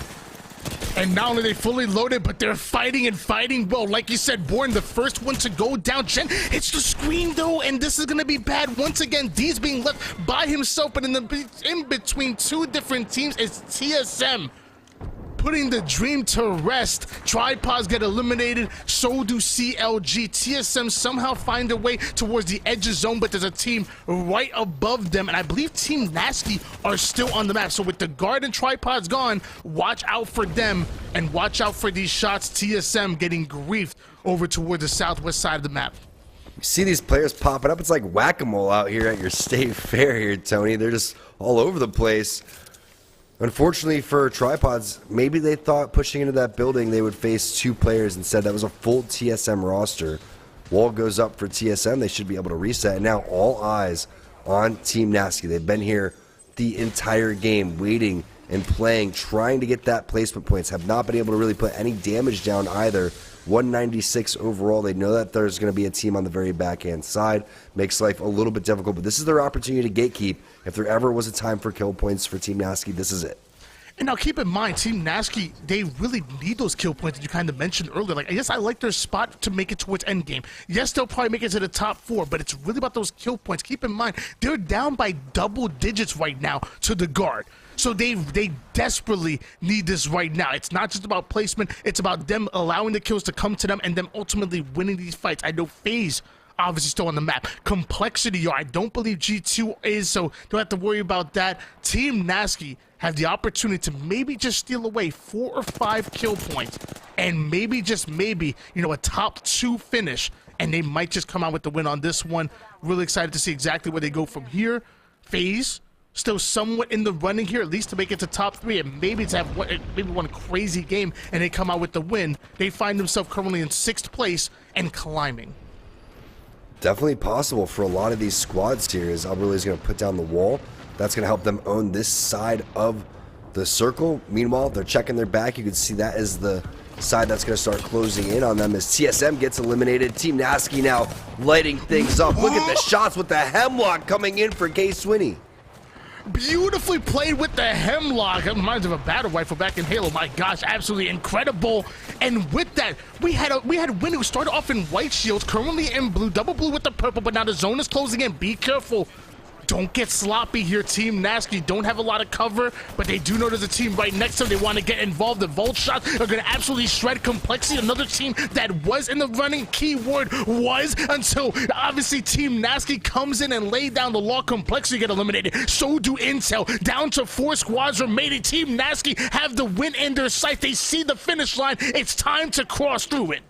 And not only are they fully loaded, but they're fighting and fighting well. Like you said, Born, the first one to go down. Jen hits the screen, though, and this is going to be bad. Once again, D's being left by himself, but in between two different teams is TSM. Putting the dream to rest. Tripods get eliminated, so do CLG. TSM somehow find their way towards the edge of zone, but there's a team right above them, and I believe Team Nasty are still on the map. So with the guard and Tripods gone, watch out for them, and watch out for these shots. TSM getting griefed over toward the southwest side of the map. You see these players popping up. It's like whack-a-mole out here at your state fair here, Tony. They're just all over the place. Unfortunately for Tripods, maybe they thought pushing into that building they would face two players. Instead, that was a full TSM roster. Wall goes up for TSM. They should be able to reset. And now all eyes on Team Nasty. They've been here the entire game, waiting and playing, trying to get that placement points. Have not been able to really put any damage down either. 196 overall. They know that there's going to be a team on the very backhand side. Makes life a little bit difficult, but this is their opportunity to gatekeep. If there ever was a time for kill points for Team Nasty, this is it. And now keep in mind, Team Nasty, they really need those kill points that you kind of mentioned earlier. Like, I guess I like their spot to make it towards endgame. Yes, they'll probably make it to the top 4, but it's really about those kill points. Keep in mind, they're down by double digits right now to the guard. So they desperately need this right now. It's not just about placement. It's about them allowing the kills to come to them and them ultimately winning these fights. I know FaZe obviously still on the map. Complexity, I don't believe G2 is, so don't have to worry about that. Team Nasty have the opportunity to maybe just steal away 4 or 5 kill points and maybe, just maybe, you know, a top 2 finish, and they might just come out with the win on this one. Really excited to see exactly where they go from here. FaZe still somewhat in the running here, at least to make it to top 3, and maybe to have maybe one crazy game and they come out with the win. They find themselves currently in 6th place and climbing. Definitely possible for a lot of these squads here, as Alberley is going to put down the wall. That's going to help them own this side of the circle. Meanwhile, they're checking their back. You can see that is the side that's going to start closing in on them as TSM gets eliminated. Team Nasty now lighting things up. Look at the shots with the hemlock coming in for K Swinney. Beautifully played with the hemlock. It reminds me of a battle rifle back in Halo. My gosh, absolutely incredible. And with that, we had Win who started off in white shields, currently in blue, double blue with the purple, but now the zone is closing in. Be careful. Don't get sloppy here, Team Nasty. Don't have a lot of cover, but they do know there's a team right next to them. They want to get involved. The Volt shots are going to absolutely shred Complexity. Another team that was in the running, keyword was, until obviously Team Nasty comes in and lay down the law. Complexity get eliminated. So do Intel. Down to 4 squads remaining. Team Nasty have the win in their sight. They see the finish line. It's time to cross through it.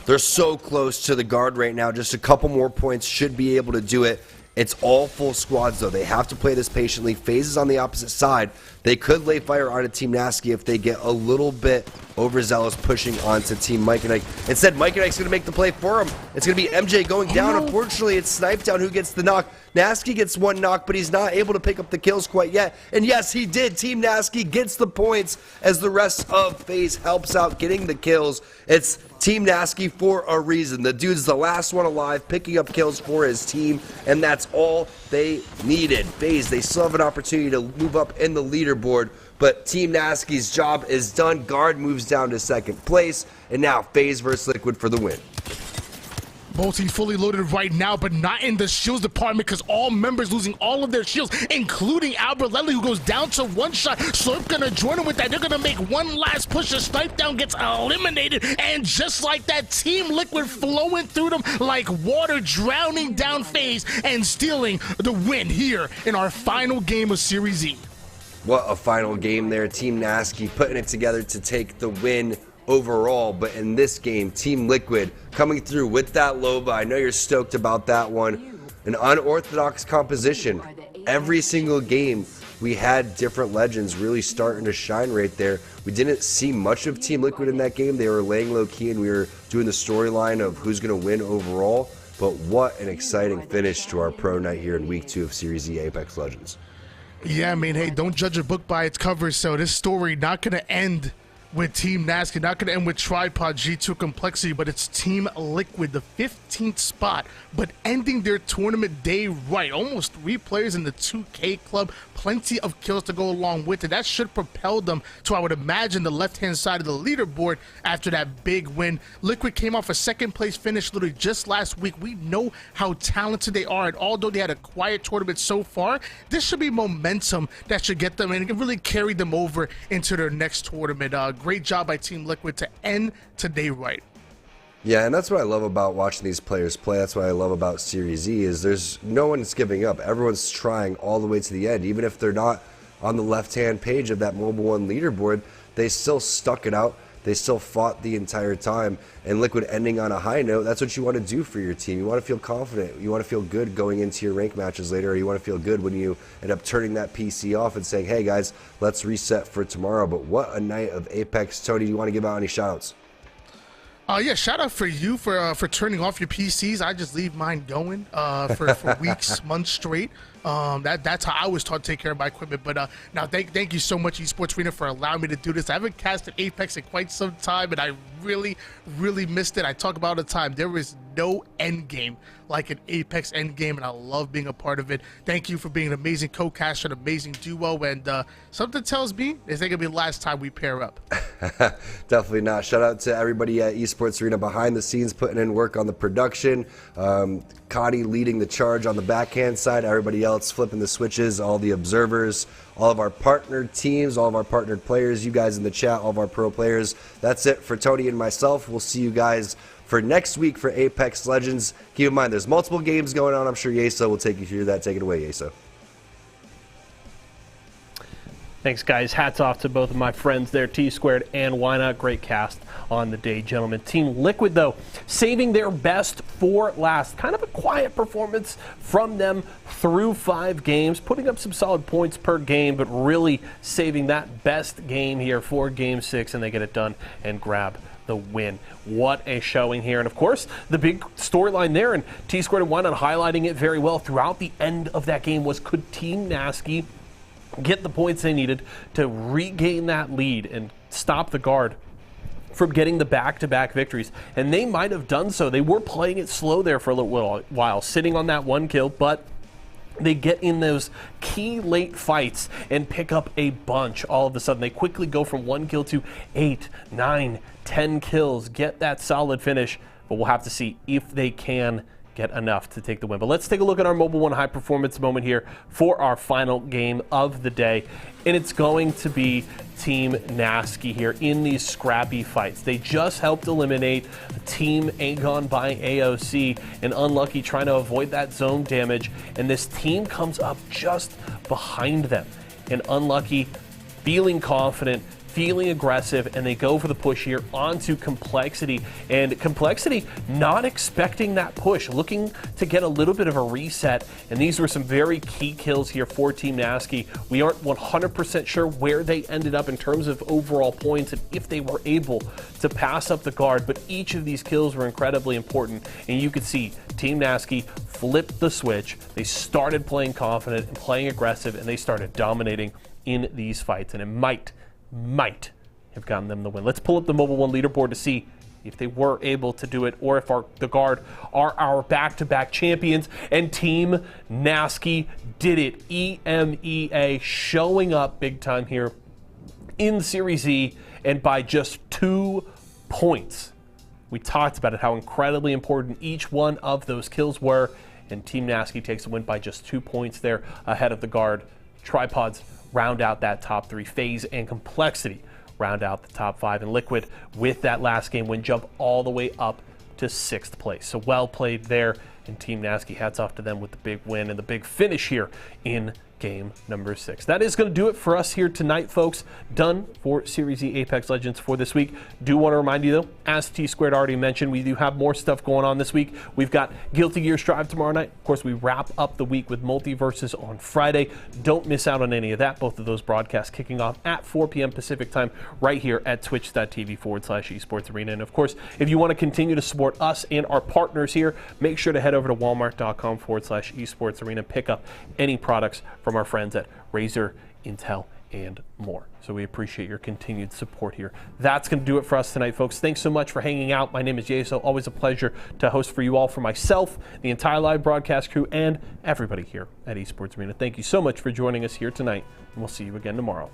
They're so close to the guard right now. Just a couple more points should be able to do it. It's all full squads, though. They have to play this patiently. FaZe is on the opposite side. They could lay fire on a Team Nasty if they get a little bit overzealous pushing onto Team Mike and Ike. Instead, Mike and Ike's going to make the play for him. It's going to be MJ going down. Unfortunately, it's Snipetown who gets the knock. Nasty gets one knock, but he's not able to pick up the kills quite yet. And yes, he did. Team Nasty gets the points as the rest of FaZe helps out getting the kills. It's Team Nasty for a reason. The dude's the last one alive, picking up kills for his team, and that's all they needed. FaZe, they still have an opportunity to move up in the leaderboard, but Team Nasty's job is done. Guard moves down to 2nd place, and now FaZe versus Liquid for the win. Both teams fully loaded right now, but not in the shields department because all members losing all of their shields, including Albert Ledley, who goes down to one shot. Slurp gonna join him with that. They're gonna make one last push. The snipe down gets eliminated, and just like that, Team Liquid flowing through them like water, drowning down FaZe and stealing the win here in our final game of Series E. What a final game there. Team Nasky putting it together to take the win overall, but in this game, Team Liquid coming through with that Loba. I know you're stoked about that one. An unorthodox composition. Every single game, we had different legends really starting to shine right there. We didn't see much of Team Liquid in that game. They were laying low key, and we were doing the storyline of who's going to win overall. But what an exciting finish to our pro night here in week 2 of Series E Apex Legends. Yeah, I mean, hey, don't judge a book by its cover, so this story not going to end with Team Nasky, not going to end with Tripod G2 Complexity, but it's Team Liquid, the 15th spot, but ending their tournament day right. Almost 3 players in the 2K club, plenty of kills to go along with it. That should propel them to, I would imagine, the left-hand side of the leaderboard after that big win. Liquid came off a second-place finish literally just last week. We know how talented they are, and although they had a quiet tournament so far, this should be momentum that should get them and really carry them over into their next tournament. Great job by Team Liquid to end today right. Yeah, and that's what I love about watching these players play. That's what I love about Series E is there's no one's giving up. Everyone's trying all the way to the end. Even if they're not on the left-hand page of that Mobile One leaderboard, they still stuck it out. They still fought the entire time. And Liquid ending on a high note, that's what you want to do for your team. You want to feel confident. You want to feel good going into your rank matches later, or you want to feel good when you end up turning that PC off and saying, hey guys, let's reset for tomorrow. But what a night of Apex. Tony, do you want to give out any shout-outs? Yeah, shout out for you for turning off your PCs. I just leave mine going for weeks, months straight. That's how I was taught to take care of my equipment. But now thank you so much, Esports Arena, for allowing me to do this. I haven't casted Apex in quite some time, and I really missed it. I talk about it all the time. There is no end game like an Apex end game, and I love being a part of it. Thank you for being an amazing co-caster, an amazing duo, and something tells me this ain't gonna be the last time we pair up. Definitely not. Shout out to everybody at Esports Arena behind the scenes putting in work on the production. Cody leading the charge on the backhand side, everybody else flipping the switches, all the observers, all of our partnered teams, all of our partnered players, you guys in the chat, all of our pro players. That's it for Tony and myself. We'll see you guys for next week for Apex Legends. Keep in mind, there's multiple games going on. I'm sure Yeso will take you through that. Take it away, Yeso. Thanks, guys. Hats off to both of my friends there, T-Squared and Why Not. Great cast on the day, gentlemen. Team Liquid, though, saving their best for last. Kind of a quiet performance from them through 5 games, putting up some solid points per game, but really saving that best game here for Game 6, and they get it done and grab the win. What a showing here. And of course, the big storyline there, and T-Squared and Why Not highlighting it very well throughout the end of that game, was could Team Nasky get the points they needed to regain that lead and stop the guard from getting the back-to-back victories. And they might have done so. They were playing it slow there for a little while, sitting on that 1 kill, but they get in those key late fights and pick up a bunch. All of a sudden, they quickly go from 1 kill to 8, 9, 10 kills, get that solid finish, but we'll have to see if they can get enough to take the win. But let's take a look at our Mobile One high performance moment here for our final game of the day. And it's going to be Team Nasky here in these scrappy fights. They just helped eliminate Team Aegon by AOC, and Unlucky trying to avoid that zone damage. And this team comes up just behind them. And Unlucky feeling confident, feeling aggressive, and they go for the push here onto Complexity. And Complexity not expecting that push, looking to get a little bit of a reset. And these were some very key kills here for Team Nasky. We aren't 100% sure where they ended up in terms of overall points and if they were able to pass up the guard, but each of these kills were incredibly important. And you could see Team Nasky flipped the switch. They started playing confident and playing aggressive, and they started dominating in these fights. And it might have gotten them the win. Let's pull up the Mobile One leaderboard to see if they were able to do it, or if the guard are our back-to-back champions. And Team Nasky did it. EMEA showing up big time here in Series E, and by just 2 points. We talked about it, how incredibly important each one of those kills were, and Team Nasty takes the win by just 2 points there ahead of the guard. Tripods round out that top 3. FaZe and Complexity round out the top 5, and Liquid with that last game win jump all the way up to 6th place. So well played there, and Team Nasty, hats off to them with the big win and the big finish here in game number 6. That is going to do it for us here tonight, folks. Done for Series E Apex Legends for this week. Do want to remind you, though, as T-Squared already mentioned, we do have more stuff going on this week. We've got Guilty Gear Strive tomorrow night. Of course, we wrap up the week with Multiverses on Friday. Don't miss out on any of that. Both of those broadcasts kicking off at 4 p.m. Pacific time right here at twitch.tv/esports arena. And, of course, if you want to continue to support us and our partners here, make sure to head over to walmart.com/esports arena. Pick up any products from our friends at Razer, Intel, and more. So we appreciate your continued support here. That's going to do it for us tonight, folks. Thanks so much for hanging out. My name is Jaso. Always a pleasure to host for you all, for myself, the entire live broadcast crew, and everybody here at Esports Arena. Thank you so much for joining us here tonight, and we'll see you again tomorrow.